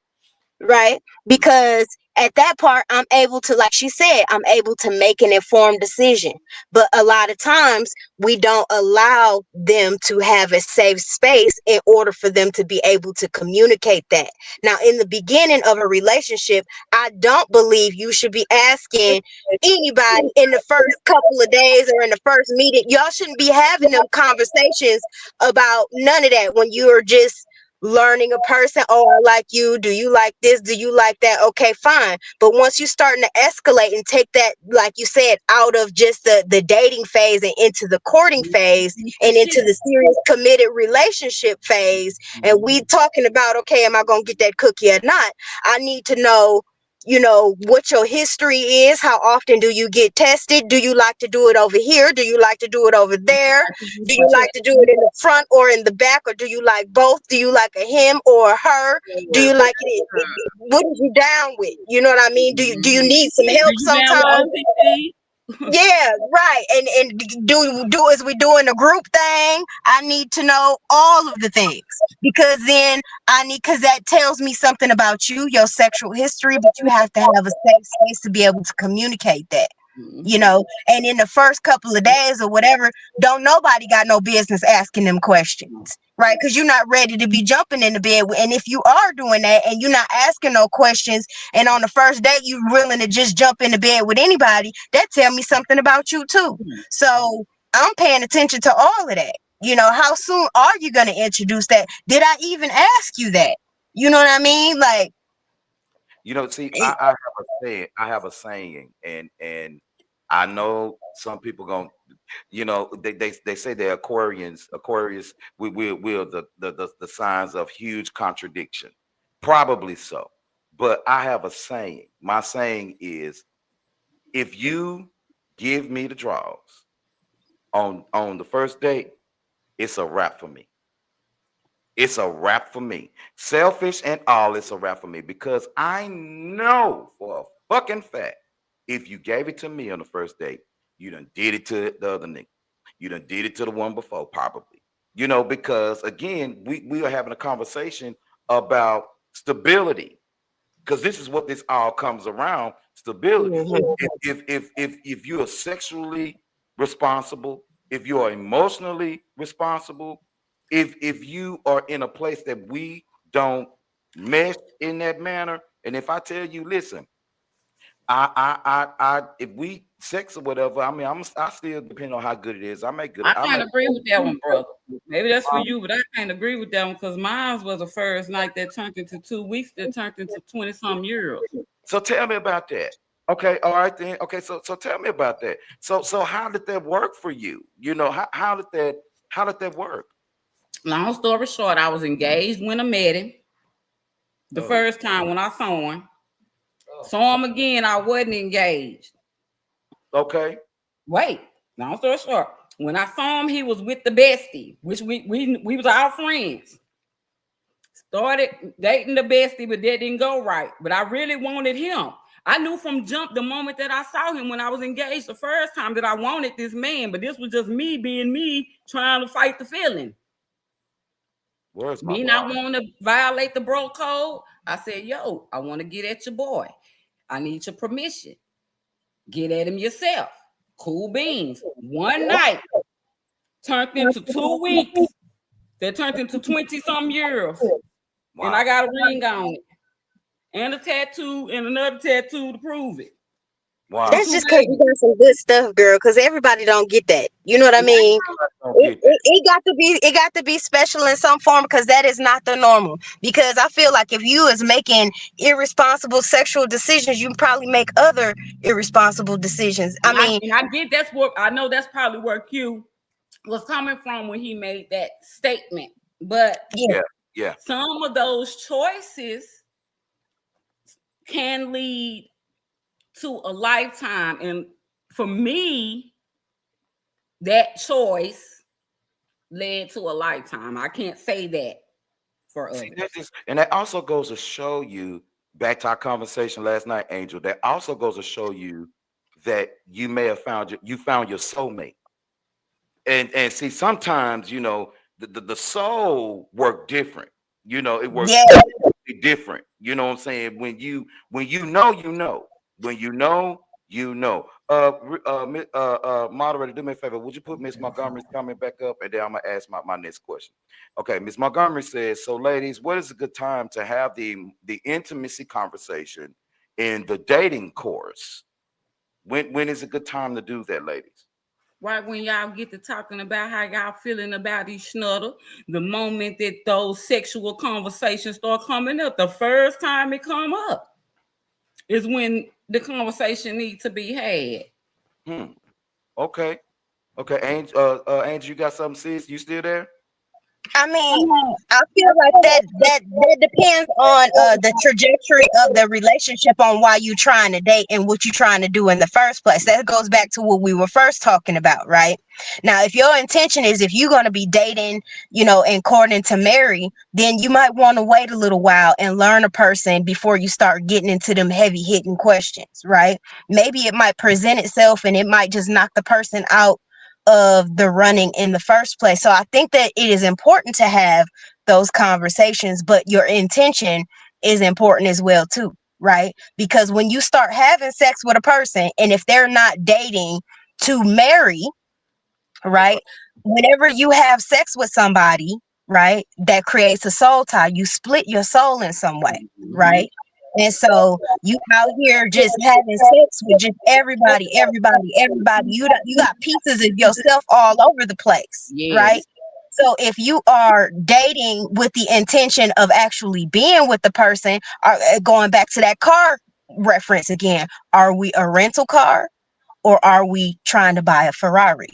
right? Because at that part, I'm able to, like she said, I'm able to make an informed decision. But a lot of times, we don't allow them to have a safe space in order for them to be able to communicate that. Now, in the beginning of a relationship, I don't believe you should be asking anybody in the first couple of days or in the first meeting. Y'all shouldn't be having them conversations about none of that when you are just learning a person. Oh, I like you. Do you like this? Do you like that? Okay, fine. But once you starting to escalate and take that, like you said, out of just the dating phase and into the courting phase and into the serious committed relationship phase, and we talking about, okay, am I gonna get that cookie or not? I need to know, what your history is. How often do you get tested? Do you like to do it over here? Do you like to do it over there? Do you like to do it in the front or in the back, or do you like both? Do you like a him or a her? Do you like it? What are you down with? You know what I mean? Do you need some help You down with sometimes? OPT? Yeah, right. And do as we do in a group thing. I need to know all of the things, because then because that tells me something about you, your sexual history. But you have to have a safe space to be able to communicate that. And in the first couple of days or whatever, don't nobody got no business asking them questions, right? Because you're not ready to be jumping in the bed. And if you are doing that and you're not asking no questions, and on the first date you're willing to just jump in the bed with anybody, that tell me something about you too. So I'm paying attention to all of that. How soon are you going to introduce that? Did I even ask you that? You know what I mean? Like, See, I have a saying, and I know some people going, they say they're Aquarius, we're the signs of huge contradiction. Probably so. But I have a saying. My saying is, if you give me the draws on the first date, it's a wrap for me. It's a wrap for me. Selfish and all, it's a wrap for me, because I know for a fucking fact, if you gave it to me on the first date, you done did it to the other nigga. You done did it to the one before, probably. Because again, we are having a conversation about stability, because this is what this all comes around: stability. If you are sexually responsible, if you are emotionally responsible, if you are in a place that we don't mesh in that manner, and if I tell you, listen, if we sex or whatever, I mean, I still depend on how good it is. I can't agree with that one, brother. Maybe that's for you, but I can't agree with that one, because mine was the first night that turned into 2 weeks that turned into 20-some years. So tell me about that. Okay, all right then. Okay, so tell me about that. So how did that work for you? How did that work? Long story short, I was engaged when I met him. The first time when I saw him. Saw him again, I wasn't engaged. Okay. Wait, long story short, when I saw him, he was with the bestie, which we was our friends. Started dating the bestie, but that didn't go right. But I really wanted him. I knew from jump, the moment that I saw him when I was engaged the first time, that I wanted this man. But this was just me being me, trying to fight the feeling. Me not wanting to violate the bro code. I said, yo, I want to get at your boy. I need your permission. Get at him yourself. Cool beans. One night turned into 2 weeks. That turned into 20-some years. Wow. And I got a ring on it. And a tattoo and another tattoo to prove it. Wow. That's just because you got some good stuff, girl. Because everybody don't get that. You know what I mean? It got to be special in some form, because that is not the normal. Because I feel like if you is making irresponsible sexual decisions, you probably make other irresponsible decisions. I get that's what I know. That's probably where Q was coming from when he made that statement. But yeah, some of those choices can lead to a lifetime. And for me, that choice led to a lifetime. I can't say that for others. And that also goes to show you, back to our conversation last night, Angel, that also goes to show you that you may have found your soulmate. And see, sometimes, the soul work different. It works different. You know what I'm saying? When you know, you know. When you know, you know. Moderator, do me a favor. Would you put Miss Montgomery's comment back up, and then I'm gonna ask my next question. Okay, Miss Montgomery says, so ladies, what is a good time to have the intimacy conversation in the dating course? When is a good time to do that, ladies? Right when y'all get to talking about how y'all feeling about each other, the moment that those sexual conversations start coming up, the first time it come up is when the conversation needs to be had. Okay. Okay, Angel, you got something, sis? You still there? I mean, I feel like that depends on the trajectory of the relationship, on why you trying to date and what you trying to do in the first place. That goes back to what we were first talking about, right? Now, if your intention is, if you're going to be dating, and courting to marry, then you might want to wait a little while and learn a person before you start getting into them heavy hitting questions, right? Maybe it might present itself and it might just knock the person out of the running in the first place. So I think that it is important to have those conversations, but your intention is important as well too, right? Because when you start having sex with a person, and if they're not dating to marry, right? Whenever you have sex with somebody, right, that creates a soul tie. You split your soul in some way, right? And so you out here just having sex with just everybody. You got pieces of yourself all over the place, right? Yes. So if you are dating with the intention of actually being with the person, going back to that car reference again, are we a rental car or are we trying to buy a Ferrari?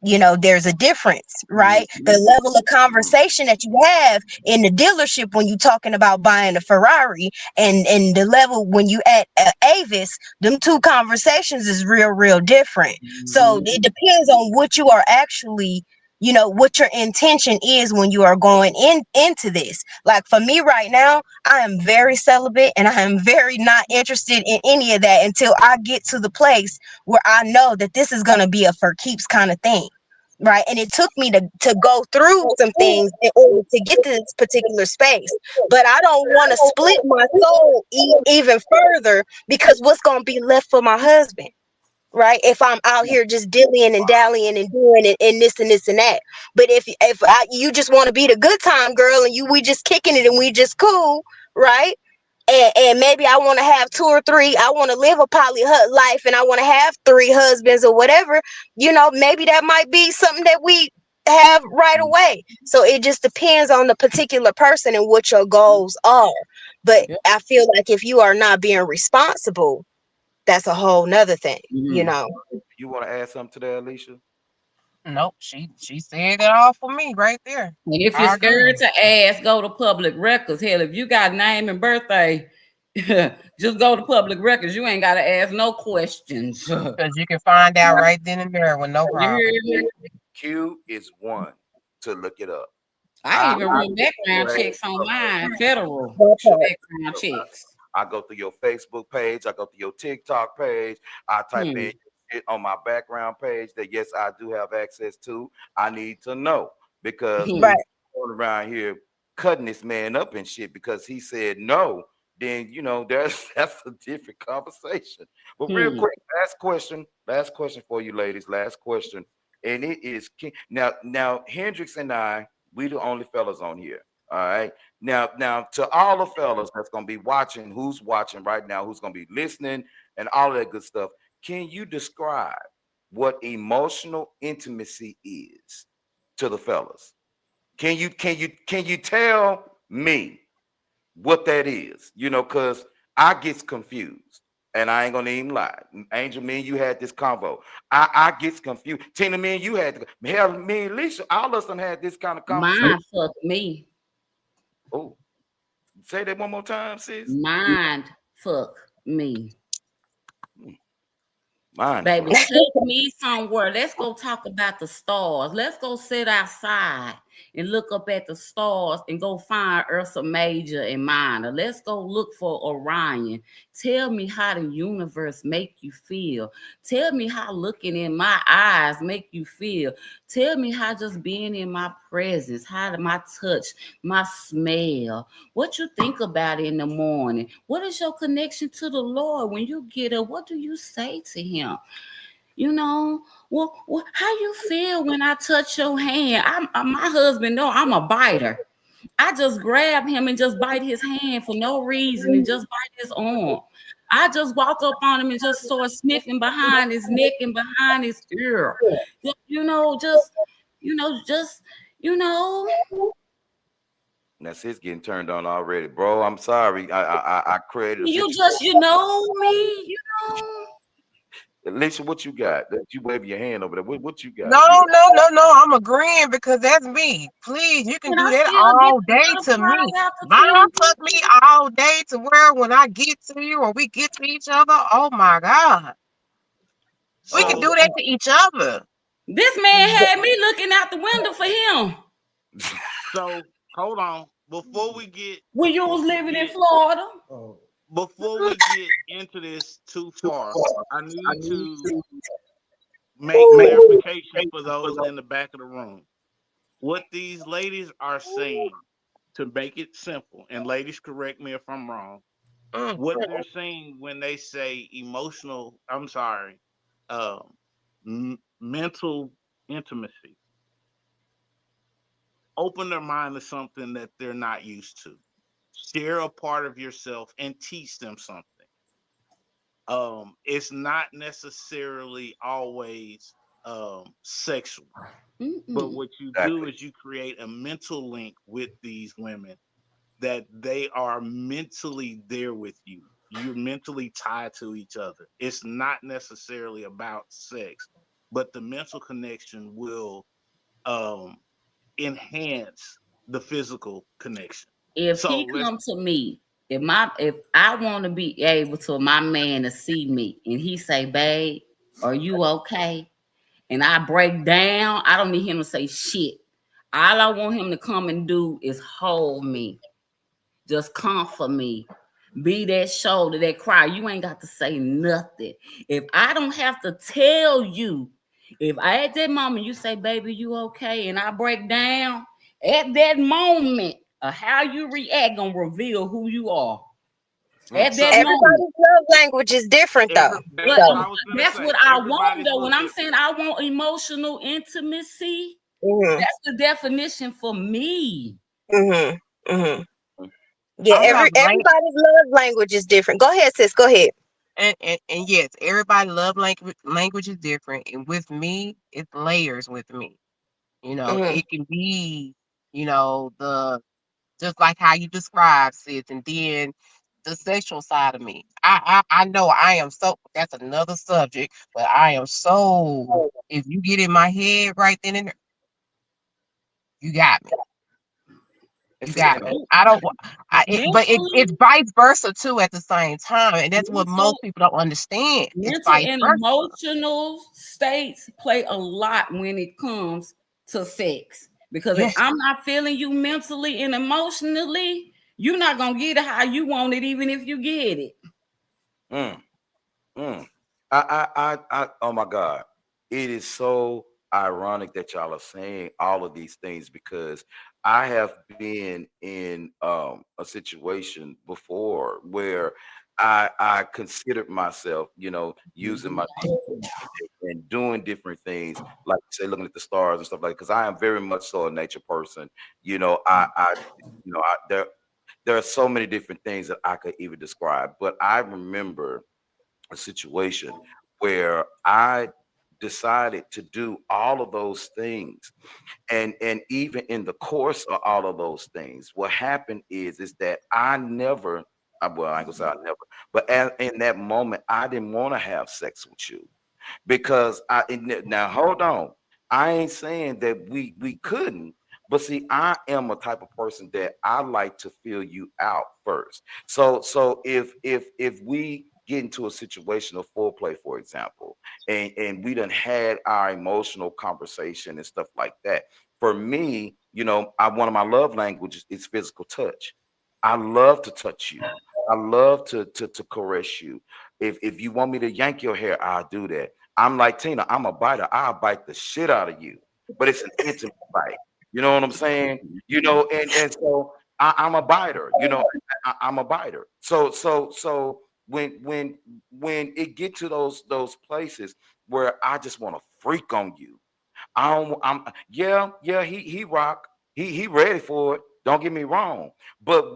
There's a difference, right? The level of conversation that you have in the dealership when you're talking about buying a Ferrari, and the level when you at Avis, them two conversations is real different. So it depends on what you are actually, what your intention is when you are going into this. Like for me right now, I am very celibate and I am very not interested in any of that until I get to the place where I know that this is going to be a for keeps kind of thing. Right. And it took me to go through some things in order to get to this particular space. But I don't want to split my soul even further, because what's going to be left for my husband? Right. If I'm out here just dillying and dallying and doing it and this and that. But if you just want to be the good time girl and we just kicking it and we just cool. Right. And maybe I want to have two or three. I want to live a poly life and I want to have three husbands or whatever. Maybe that might be something that we have right away. So it just depends on the particular person and what your goals are. But I feel like if you are not being responsible, that's a whole nother thing, Mm-hmm. You want to add something to that, Alicia? Nope, she said it all for me right there. And if you're I agree. scared to ask, go to public records. Hell, if you got name and birthday, just go to public records. You ain't got to ask no questions. Because you can find out right then and there with no You problem. hear me? Q is one to look it up. I even run background checks on mine, federal background checks. I go through your Facebook page. I go through your TikTok page. I type in shit on my background page that yes, I do have access to. I need to know because Right. going around here cutting this man up and shit because he said no. Then that's a different conversation. But real quick, last question for you ladies. Last question, and it is now Hendrix and I, we the only fellas on here. All right. Now, to all the fellas that's gonna be watching, who's watching right now, who's gonna be listening, and all of that good stuff, can you describe what emotional intimacy is to the fellas? Can you tell me what that is? Because I get confused, and I ain't gonna even lie. Angel, me and you had this convo. I get confused. Tina, me and you had hell, me and Alicia, all of us done had this kind of conversation. Mind fuck me. Oh. Say that one more time, sis. Mind fuck me. Mind Baby, fuck. take me somewhere. Let's go talk about the stars. Let's go sit outside and look up at the stars and go find Ursa Major and Minor. Let's go look for Orion. Tell me how the universe make you feel. Tell me how looking in my eyes make you feel. Tell me how just being in my presence, how my touch, my smell, what you think about in the morning. What is your connection to the Lord when you get up? What do you say to him? You know, how you feel when I touch your hand? My husband know I'm a biter. I just grab him and just bite his hand for no reason and just bite his arm. I just walk up on him and just start sniffing behind his neck and behind his ear. You know, you know, That's his getting turned on already, bro. I'm sorry. I created a situation. you know me, you know. Alicia, what you got? You wave your hand over there. What you got? No. I'm agreeing because that's me. Please, you can And do I that still get all the day to me. butterflies out the Mom cleavage. took me all day to where when I get to you or we get to each other, oh my God. We can So, do that to each other. This man had me looking out the window for him so hold on. Before we get when you was living in Florida. before we get into this too far, I need to make clarification for those in the back of the room. What these ladies are saying, to make it simple, and ladies, correct me if I'm wrong. Mm. What they're saying when they say emotional, I'm sorry, um, mental intimacy, open their mind to something that they're not used to. Share a part of yourself and teach them something. It's not necessarily always sexual, but Mm-mm. what you do Exactly. is you create a mental link with these women that they are mentally there with you. You're mentally tied to each other. It's not necessarily about sex, but the mental connection will um, enhance the physical connection. If So he let's come to me, if I want to be able to my man to see me and he say, "Babe, are you okay?" and I break down, I don't need him to say shit. All I want him to come and do is hold me, just comfort me, be that shoulder, that cry. You ain't got to say nothing. If I don't have to tell you, if I at that moment you say, "Baby, you okay?" and I break down, at that moment, how you react gonna reveal who you are. Mm. At that so moment. Everybody's love language is different though. that's But what So I was gonna that's say. what I want Everybody's a though. little When I'm different. saying I want emotional intimacy, mhm, that's the definition for me. mhm, mhm. Yeah, I have everybody's love language is different. Go ahead, sis. Go ahead. and yes, everybody love language is different. And with me, it's layers with me. Mhm. It can be, the just like how you describe sis, and then the sexual side of me. I know I am so that's another subject, but I am so if you get in my head right then and there, you got me. You It's got and me. I don't. But it's Mentally, vice versa too at the same time, and that's what mental, most people don't understand. It's mental vice and versa. emotional states play a lot when it comes to sex. Because if Yes, I'm not feeling you mentally and emotionally, you're not gonna get it how you want it, even if you get it. mm, mm. Oh my God. It is so ironic that y'all are saying all of these things because I have been in a situation before where I considered myself, using my and doing different things, like say looking at the stars and stuff like. Because I am very much so a nature person. There are so many different things that I could even describe. But I remember a situation where I decided to do all of those things, and even in the course of all of those things, what happened is that I never. Well, I ain't gonna say I never, but in that moment, I didn't want to have sex with you because now hold on. I ain't saying that we couldn't, but see, I am a type of person that I like to feel you out first. So if we get into a situation of foreplay, for example, and we done had our emotional conversation and stuff like that. for me, one of my love languages is physical touch. I love to touch you. I love to caress you. If you want me to yank your hair, I'll do that. I'm like Tina, I'm a biter. I'll bite the shit out of you, but it's an intimate bite. You know what I'm saying? And so I'm a biter. I'm a biter. So when it get to those places where I just want to freak on you, yeah, he rock. He ready for it. Don't get me wrong. But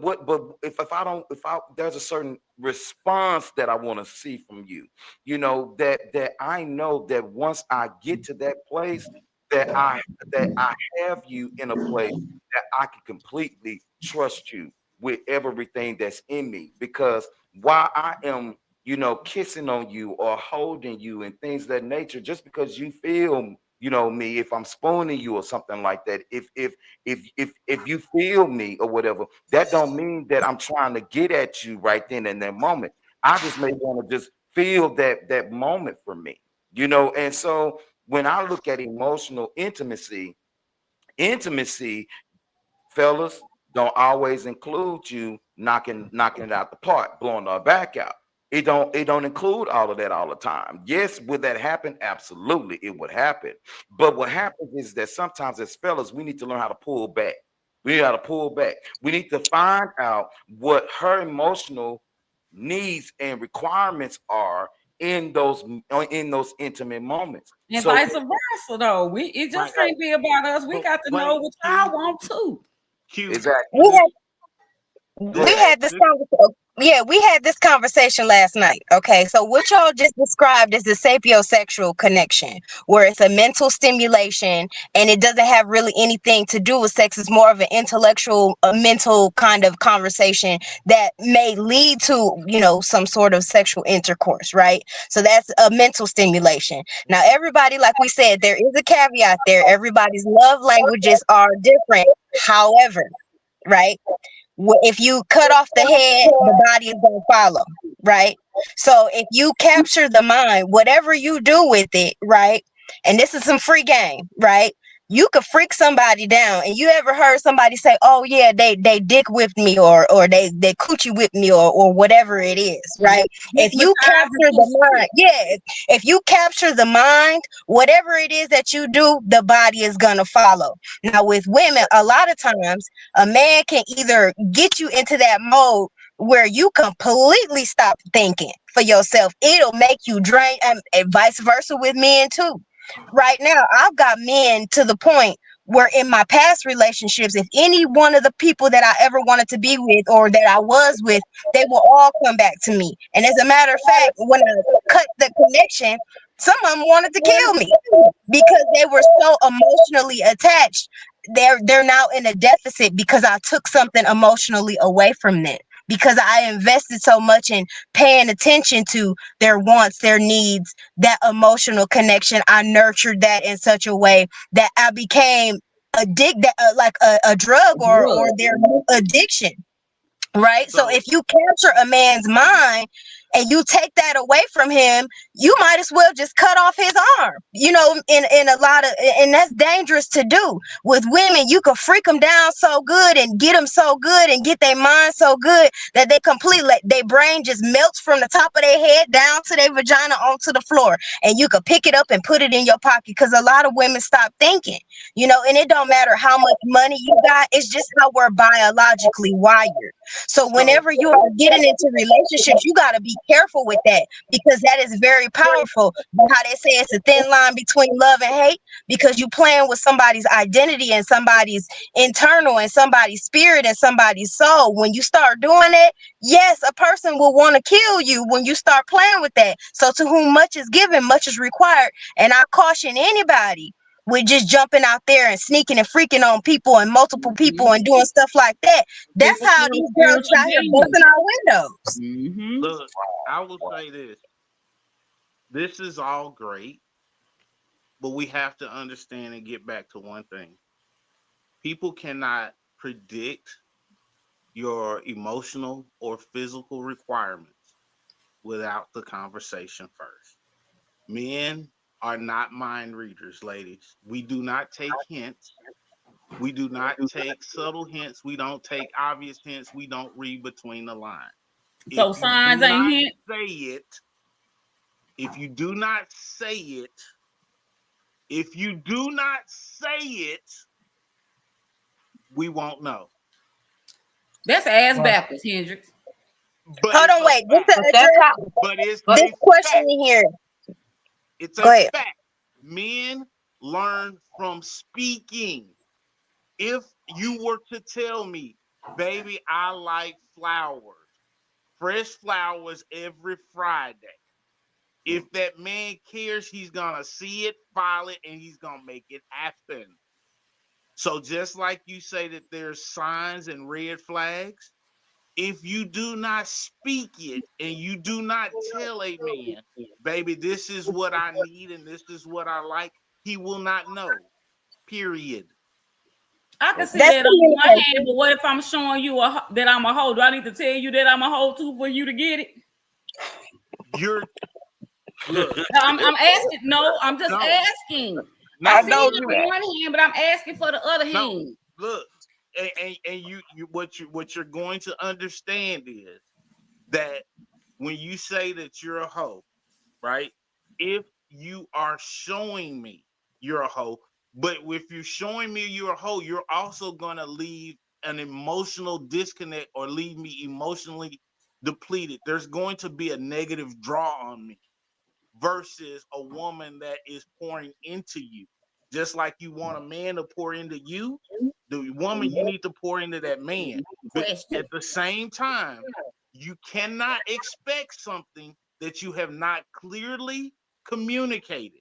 if I don't if I there's a certain response that I want to see from you, that I know that once I get to that place that I have you in a place that I can completely trust you with everything that's in me. Because while I am, kissing on you or holding you and things of that nature, just because you feel, me, if I'm spooning you or something like that, if you feel me or whatever, that don't mean that I'm trying to get at you right then in that moment. I just may want to just feel that moment for me, and so when I look at emotional intimacy, fellas, don't always include you knocking it out the park, blowing our back out. It don't include all of that all the time. Yes, would that happen? Absolutely, it would happen. But what happens is that sometimes as fellas, we need to learn how to pull back. We need how to pull back. We need to find out what her emotional needs and requirements are in those intimate moments. And So vice versa, though. It Right. just can't be about us. We But got to know wait, what y'all Q, want too. Q, exactly. We this, Go we this, ahead. had this this, conversation. Yeah, we had this conversation last night. Okay, so what y'all just described is the sapiosexual connection, where it's a mental stimulation and it doesn't have really anything to do with sex. It's more of an intellectual, mental kind of conversation that may lead to, some sort of sexual intercourse, right? So that's a mental stimulation. Now, everybody, like we said, there is a caveat there. Everybody's love languages are different. However, right? If you cut off the head, the body is going to follow, right? So if you capture the mind, whatever you do with it, right? And this is some free game, right? You could freak somebody down, and you ever heard somebody say, "Oh yeah, they dick whipped me," or they coochie whipped me, or whatever it is, right? If you Hypnotized capture and the mind, yeah, if you capture the mind, whatever it is that you do, the body is gonna follow. Now with women, a lot of times a man can either get you into that mode where you completely stop thinking for yourself. It'll make you drain, and vice versa with men too. Right now, I've got men to the point where in my past relationships, if any one of the people that I ever wanted to be with or that I was with, they will all come back to me. And as a matter of fact, when I cut the connection, some of them wanted to kill me because they were so emotionally attached. They're now in a deficit because I took something emotionally away from them, because I invested so much in paying attention to their wants, their needs, that emotional connection. I nurtured that in such a way that I became addicted, like a drug or their addiction. Right? So so if you capture a man's mind and you take that away from him, you might as well just cut off his arm. In a lot of, and that's dangerous to do. With women, you can freak them down so good and get them so good and get their mind so good that they completely, their brain just melts from the top of their head down to their vagina onto the floor, and you can pick it up and put it in your pocket, because a lot of women stop thinking. And it don't matter how much money you got, it's just how we're biologically wired. So so whenever you're getting into relationships, you got to be careful with that, because that is very powerful. How they say it's a thin line between love and hate, because you playing with somebody's identity and somebody's internal and somebody's spirit and somebody's soul. When you start doing it, yes, a person will want to kill you when you start playing with that. So to whom much is given, much is required. And I caution anybody with just jumping out there and sneaking and freaking on people and multiple people and doing stuff like that. That's how Physical and these girls is spiritual out here beings. busting our windows. Mm-hmm. look, I will say this. This is all great, but we have to understand and get back to one thing. People cannot predict your emotional or physical requirements without the conversation first. Men are not mind readers, ladies. We do not take hints. We do not take subtle hints. We don't take obvious hints. We don't read between the lines. If So you do signs ain't not hint. say it, if you do not say it, if you do not say it, we won't know. That's ass Well, backwards, Hendrix. But Hold it's on, a wait. Just fact. to but that's address how. But it's But this a question fact. in here. It's Go a ahead. fact. Men learn from speaking. If you were to tell me, baby, I like flowers, fresh flowers every Friday. If that man cares, he's gonna see it, file it, and he's gonna make it happen. So just like you say that there's signs and red flags, if you do not speak it and you do not tell a man, baby, this is what I need and this is what I like, he will not know. Period. I can see That's that on one hand, communication. but what if I'm showing you that I'm a hoe? Do I need to tell you that I'm a hoe too for you to get it? You're look, No, I'm asking. No, I'm just no, asking. I I no, see know it you're you on asked. one hand, but I'm asking for the other no. hand. Look, and you what you're going to understand is that when you say that you're a hoe, right? If you are showing me you're a hoe, but if you're showing me you're a hoe, you're also gonna leave an emotional disconnect or leave me emotionally depleted. There's going to be a negative draw on me versus a woman that is pouring into you. Just like you want a man to pour into you, the woman you need to pour into that man. But Question. at the same time, you cannot expect something that you have not clearly communicated.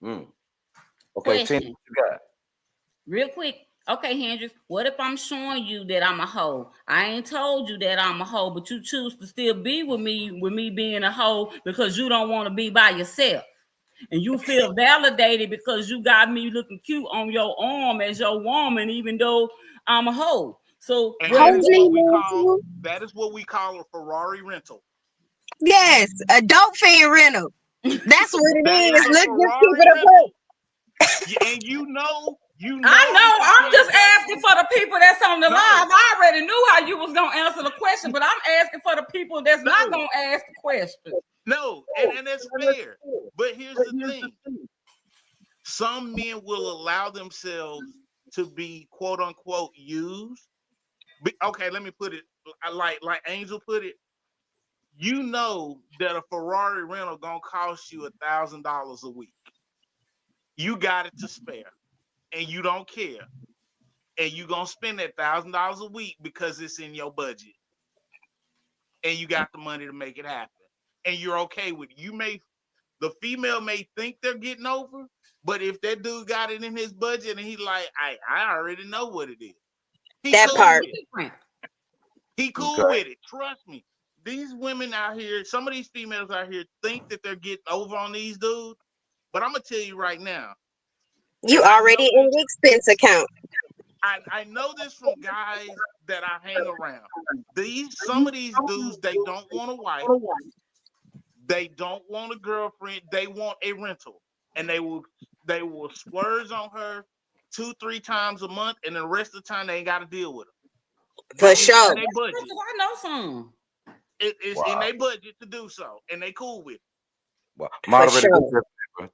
Mm. Okay, Tim, Question. what you got? Real quick. Okay, Hendrix, what if I'm showing you that I'm a hoe? I ain't told you that I'm a hoe, but you choose to still be with me being a hoe because you don't want to be by yourself. And you feel validated because you got me looking cute on your arm as your woman, even though I'm a hoe. So And what that if is Hoes what need we men call too. a Ferrari rental. Yes, a dope fiend rental. That's what it That is is. a Let's just keep Ferrari it rental. And you I know know, that I'm just asking transaction. for the people that's on the live. No, I already knew how you was gonna answer the question, but I'm asking for the people that's not no, gonna ask the question. no, and that's fair. But here's the thing: some men will allow themselves to be quote unquote used. Okay, let me put it like Angel put it. You know that a Ferrari rental gonna cost you $1,000 a week. You got it to spare, and you don't care, and you gonna spend that $1,000 a week because it's in your budget, and you got the money to make it happen, and you're okay with it. The female may think they're getting over, but if that dude got it in his budget and he like, I already know what it is. He that cool part. with it. Different. He cool Okay. with it. Trust me. These women out here, some of these females out here think that they're getting over on these dudes. But I'm gonna tell you right now, You and I already know in this, the expense account. I know this from guys that I hang around. Some of these dudes, they don't want a wife, they don't want a girlfriend, they want a rental. And they will splurge on her 2-3 times a month, and the rest of the time they ain't gotta deal with her. For But it's sure. in their budget. I know some. It's in Wow. their budget to do so, and they cool with it. Wow. For Moderator, sure.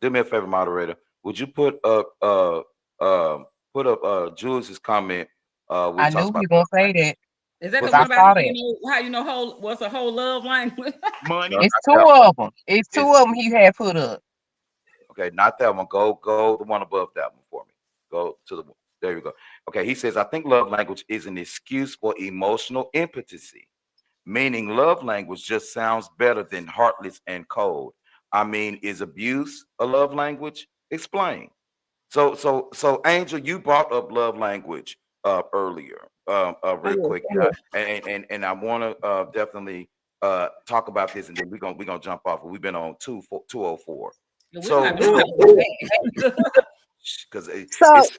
do me a favor, moderator. Would you put up Jules's comment we I talks knew about you gonna say that Is that the what's because one that? I about saw that. how you know whole what's a whole love language? No, Money. It's not two that one. of them. It's two It's of them he had put up. okay, not that one. Go the one above that one for me. Go to the there you go. Okay, he says, I think love language is an excuse for emotional impotency, meaning love language just sounds better than heartless and cold. I mean, is abuse a love language? Explain. So Angel, you brought up love language earlier, real quick, and I want to definitely talk about this, and then we're gonna jump off. We've been on 204. Yeah, we So might be so back. because So it's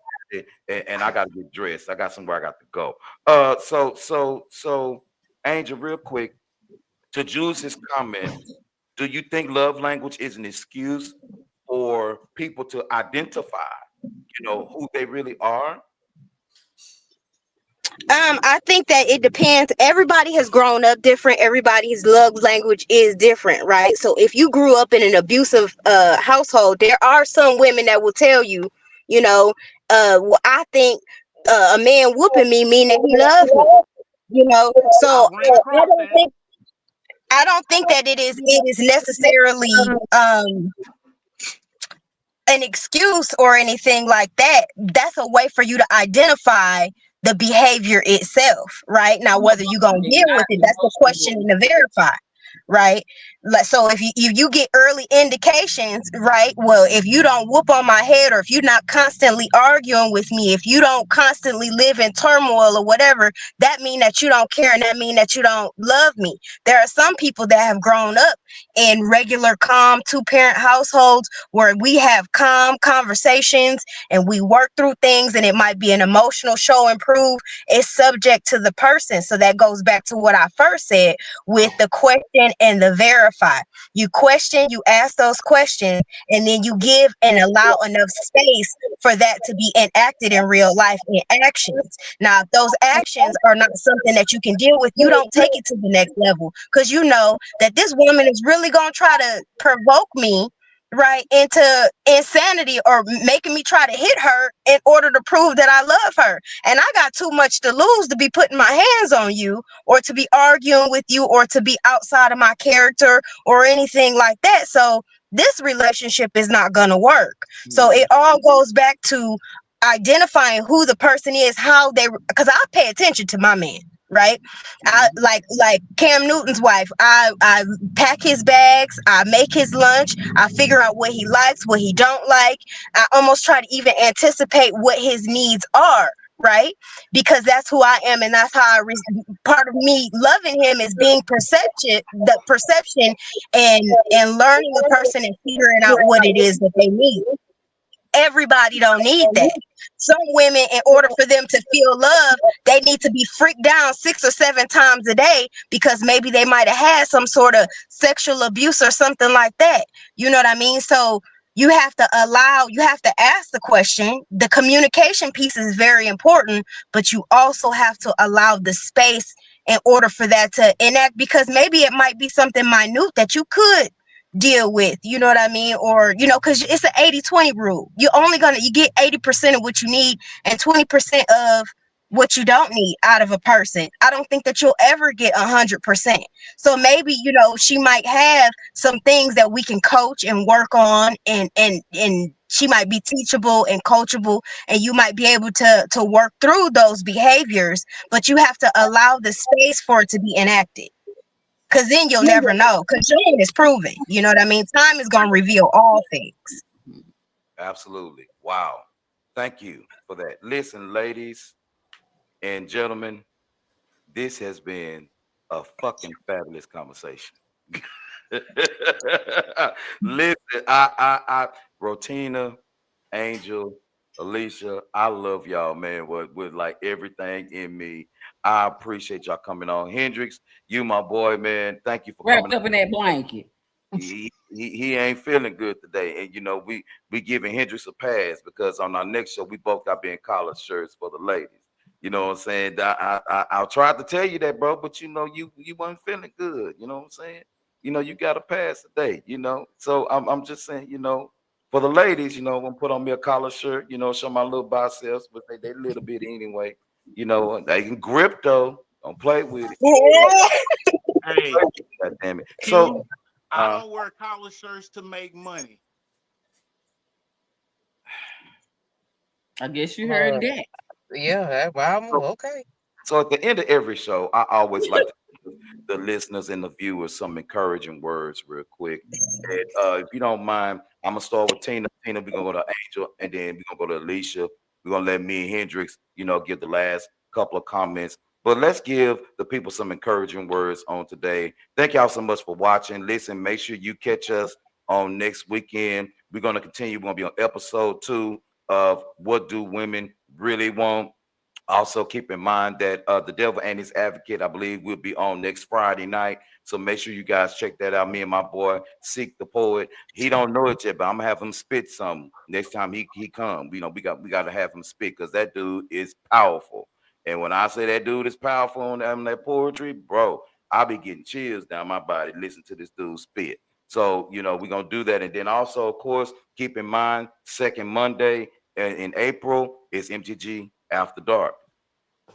and I got to get dressed. I got somewhere I got to go. So Angel, real quick, to Jules's comment, do you think love language is an excuse for people to identify, who they really are? I think that it depends. Everybody has grown up different. Everybody's love language is different, right? So if you grew up in an abusive household, there are some women that will tell you, you know, well, I think a man whooping me mean that he loves me. You know, I so ran across that. I don't think that it is necessarily an excuse or anything like that. That's a way for you to identify the behavior itself, right? Now, whether you're gonna deal with it, that's the question and to verify, right? So if you get early indications, right? Well, if you don't whoop on my head, or if you're not constantly arguing with me, if you don't constantly live in turmoil or whatever, that mean that you don't care, and that mean that you don't love me. There are some people that have grown up in regular, calm, two-parent households where we have calm conversations and we work through things, and it might be an emotional show and prove. It's subject to the person. So that goes back to what I first said with the question and the verify. You question, you ask those questions, and then you give and allow enough space for that to be enacted in real life in actions. Now, if those actions are not something that you can deal with, you don't take it to the next level, because you know that this woman is really going to try to provoke me, right, into insanity, or making me try to hit her in order to prove that I love her. And I got too much to lose to be putting my hands on you, or to be arguing with you, or to be outside of my character or anything like that. So this relationship is not going to work. So it all goes back to identifying who the person is, how they, because I pay attention to my man, right? I like Cam Newton's wife. I pack his bags, I make his lunch, I figure out what he likes, what he don't like. I almost try to even anticipate what his needs are, right? Because that's who I am, and that's how part of me loving him is being the perception, and learning a person and figuring out what it is that they need. Everybody don't need that. Some women, in order for them to feel love, they need to be freaked down 6 or 7 times a day, because maybe they might have had some sort of sexual abuse or something like that. You know what I mean? So you have to ask the question. The communication piece is very important, but you also have to allow the space in order for that to enact, because maybe it might be something minute that you could deal with, you know what I mean? Or, because it's an 80-20 rule. You get 80% of what you need and 20% of what you don't need out of a person. I don't think that you'll ever get 100%. So maybe, she might have some things that we can coach and work on, and she might be teachable and coachable, and you might be able to work through those behaviors, but you have to allow the space for it to be enacted. Because then you'll never know. Because showing is proven. You know what I mean? Time is going to reveal all things. Absolutely. Wow. Thank you for that. Listen, ladies and gentlemen, this has been a fucking fabulous conversation. Listen, Rotina, Angel, Alicia, I love y'all, man, with like everything in me. I appreciate y'all coming on. Hendrix, you my boy, man. Thank you for coming Wrapped up in that blanket. he ain't feeling good today. And we giving Hendrix a pass because on our next show we both got being collar shirts for the ladies. You know what I'm saying? I tried to tell you that, bro, but you weren't feeling good. You know what I'm saying? You got a pass today. So I'm just saying, for the ladies, I'm gonna put on me a collar shirt. Show my little biceps, but they little bit anyway. They can grip though. Don't play with it. Hey, God damn it. Q, So I don't wear collar shirts to make money. I guess you heard that. Yeah, okay. So at the end of every show, I always like to give the listeners and the viewers some encouraging words real quick. And if you don't mind, I'm gonna start with Tina. Tina, we're gonna go to Angel, and then we're gonna go to Alicia. We're gonna let me and Hendrix, give the last couple of comments. But let's give the people some encouraging words on today. Thank y'all so much for watching. Listen, make sure you catch us on next weekend. We're gonna continue. We're gonna be on episode 2 of What Do Women Really Want. Also, keep in mind that The Devil and His Advocate, I believe, will be on next Friday night. So make sure you guys check that out. Me and my boy, Seek the Poet. He don't know it yet, but I'm gonna have him spit some next time he come. We got to have him spit because that dude is powerful. And when I say that dude is powerful on that poetry, bro, I'll be getting chills down my body. Listen to this dude spit. So, you know, we're going to do that. And then also, of course, keep in mind, second Monday in April is MTG After Dark.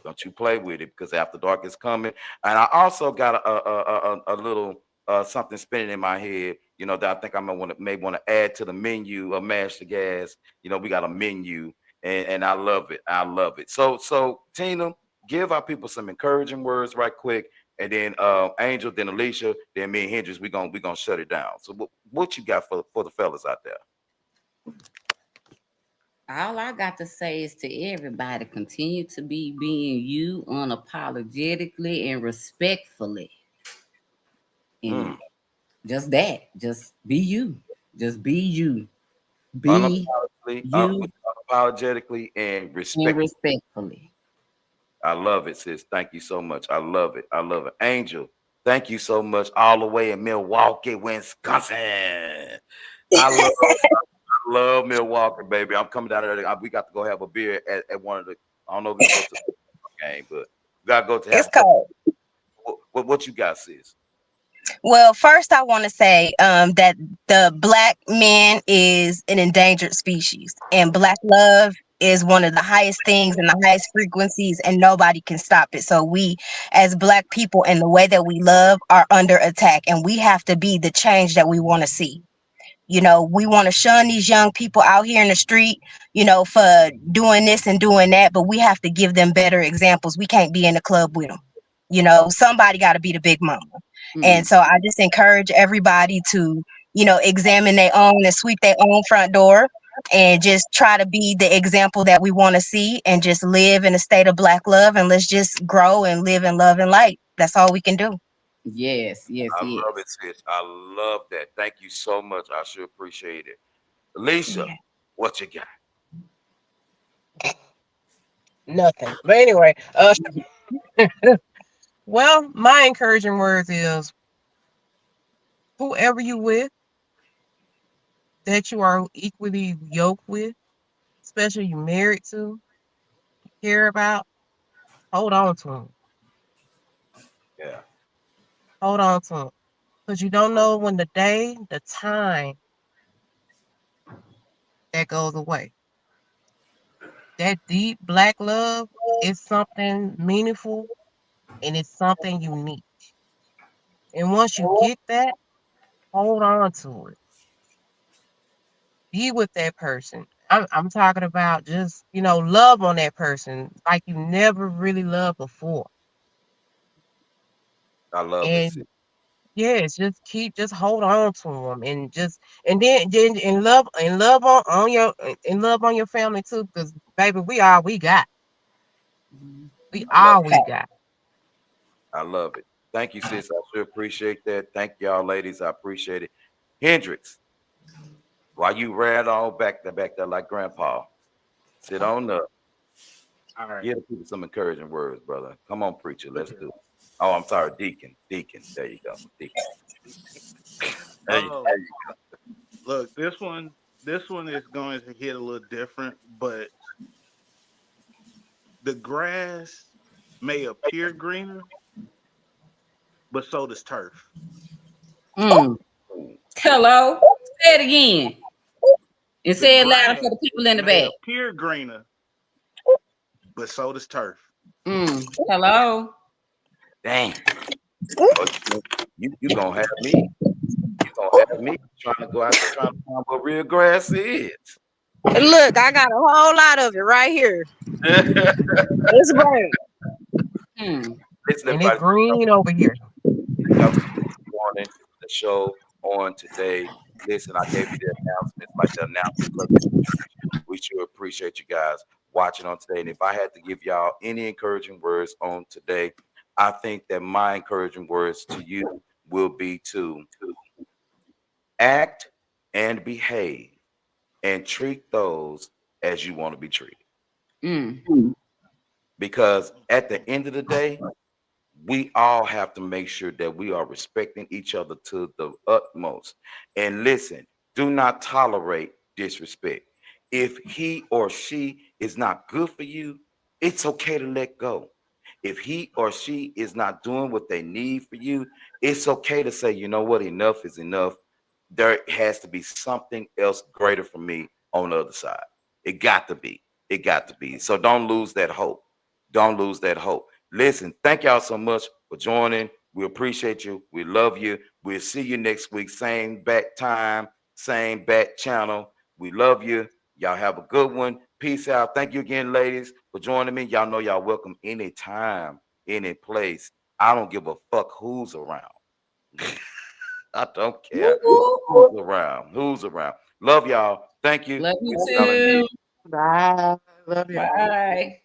Don't you play with it because After Dark is coming. And I also got a little something spinning in my head, you know, that I think I may want to add to the menu of Mash the Gas. You know, we got a menu and I love it. I love it. So Tina, give our people some encouraging words right quick. And then Angel, then Alicia, then me and Hendrix, we gonna shut it down. So what you got for the fellas out there? All I got to say is to everybody, continue to be being you unapologetically and respectfully. And just that, just be you. Just be you. Be you Unapologetically and and respectfully. I love it, sis. Thank you so much. I love it. I love it. Angel, thank you so much. All the way in Milwaukee, Wisconsin. I love Milwaukee, baby. I'm coming down there. We got to go have a beer at one of the. I don't know if we go to the game, but we gotta go to have It's a couple. cold. What you got, sis? Well, first I want to say that the black man is an endangered species, and black love is one of the highest things and the highest frequencies, and nobody can stop it. So we, as black people, and the way that we love, are under attack, and we have to be the change that we want to see. You know, we want to shun these young people out here in the street, you know, for doing this and doing that, but we have to give them better examples. We can't be in the club with them. You know, somebody got to be the big mama. And Mm. so I just encourage everybody to, you know, examine their own and sweep their own front door and just try to be the example that we want to see and just live in a state of black love, and let's just grow and live in love and light. That's all we can do. Yes, yes, I love yes. it, sis. I love that. Thank you so much. I sure appreciate it. Alicia, Yeah. what you got? Nothing. But anyway, well, my encouraging words is whoever you with that you are equally yoked with, especially you married to, care about, hold on to them. Yeah, Hold on to them. Because you don't know when the time that goes away. That deep black love is something meaningful and it's something unique. And once you get that, hold on to it. Be with that person. I'm talking about just, love on that person like you never really loved before. I love it, sis. And yes, just hold on to them and then and love on your family too, because baby, we all we got. We I love all it. we got. I love it. Thank you, sis. I sure appreciate that. Thank y'all, ladies. I appreciate it. Hendrix, while you ran on back there like grandpa, sit on up. All right. Give the people some encouraging words, brother. Come on, preacher. Look Let's here. do it. Oh, I'm sorry, deacon. Deacon. There you go. Deacon. Oh, There you look, this one is going to hit a little different, but the grass may appear greener, but so does turf. Mm. go. Hello. Say it again. And The say it louder grass for the people in the may back. appear greener, but so does turf. Mm. Hello. Dang. Oh, you gonna have me. You gonna have me trying to go out there trying to find what real grass is. Look, I got a whole lot of it right here. It's burning. Mm. Listen, And it's everybody. green over here. Y'all morning the show on today. Listen, I gave you the announcements, like the announcement plate. We sure appreciate you guys watching on today. And if I had to give y'all any encouraging words on today, I think that my encouraging words to you will be to act and behave and treat those as you want to be treated. Mm. Because at the end of the day, we all have to make sure that we are respecting each other to the utmost. And listen, do not tolerate disrespect. If he or she is not good for you, It's okay to let go. If he or she is not doing what they need for you, it's okay to say, you know what, enough is enough. There has to be something else greater for me on the other side. It got to be. It got to be. So don't lose that hope. Don't lose that hope. Listen, thank y'all so much for joining. We appreciate you. We love you. We'll see you next week. Same back time, same back channel. We love you. Y'all have a good one. Peace out. Thank you again, ladies, for joining me. Y'all know y'all welcome anytime, any place. I don't give a fuck who's around. I don't care who's around. Who's around. Love y'all. Thank you. Love you We'll see y'all again. too. Bye. Love y'all. Bye.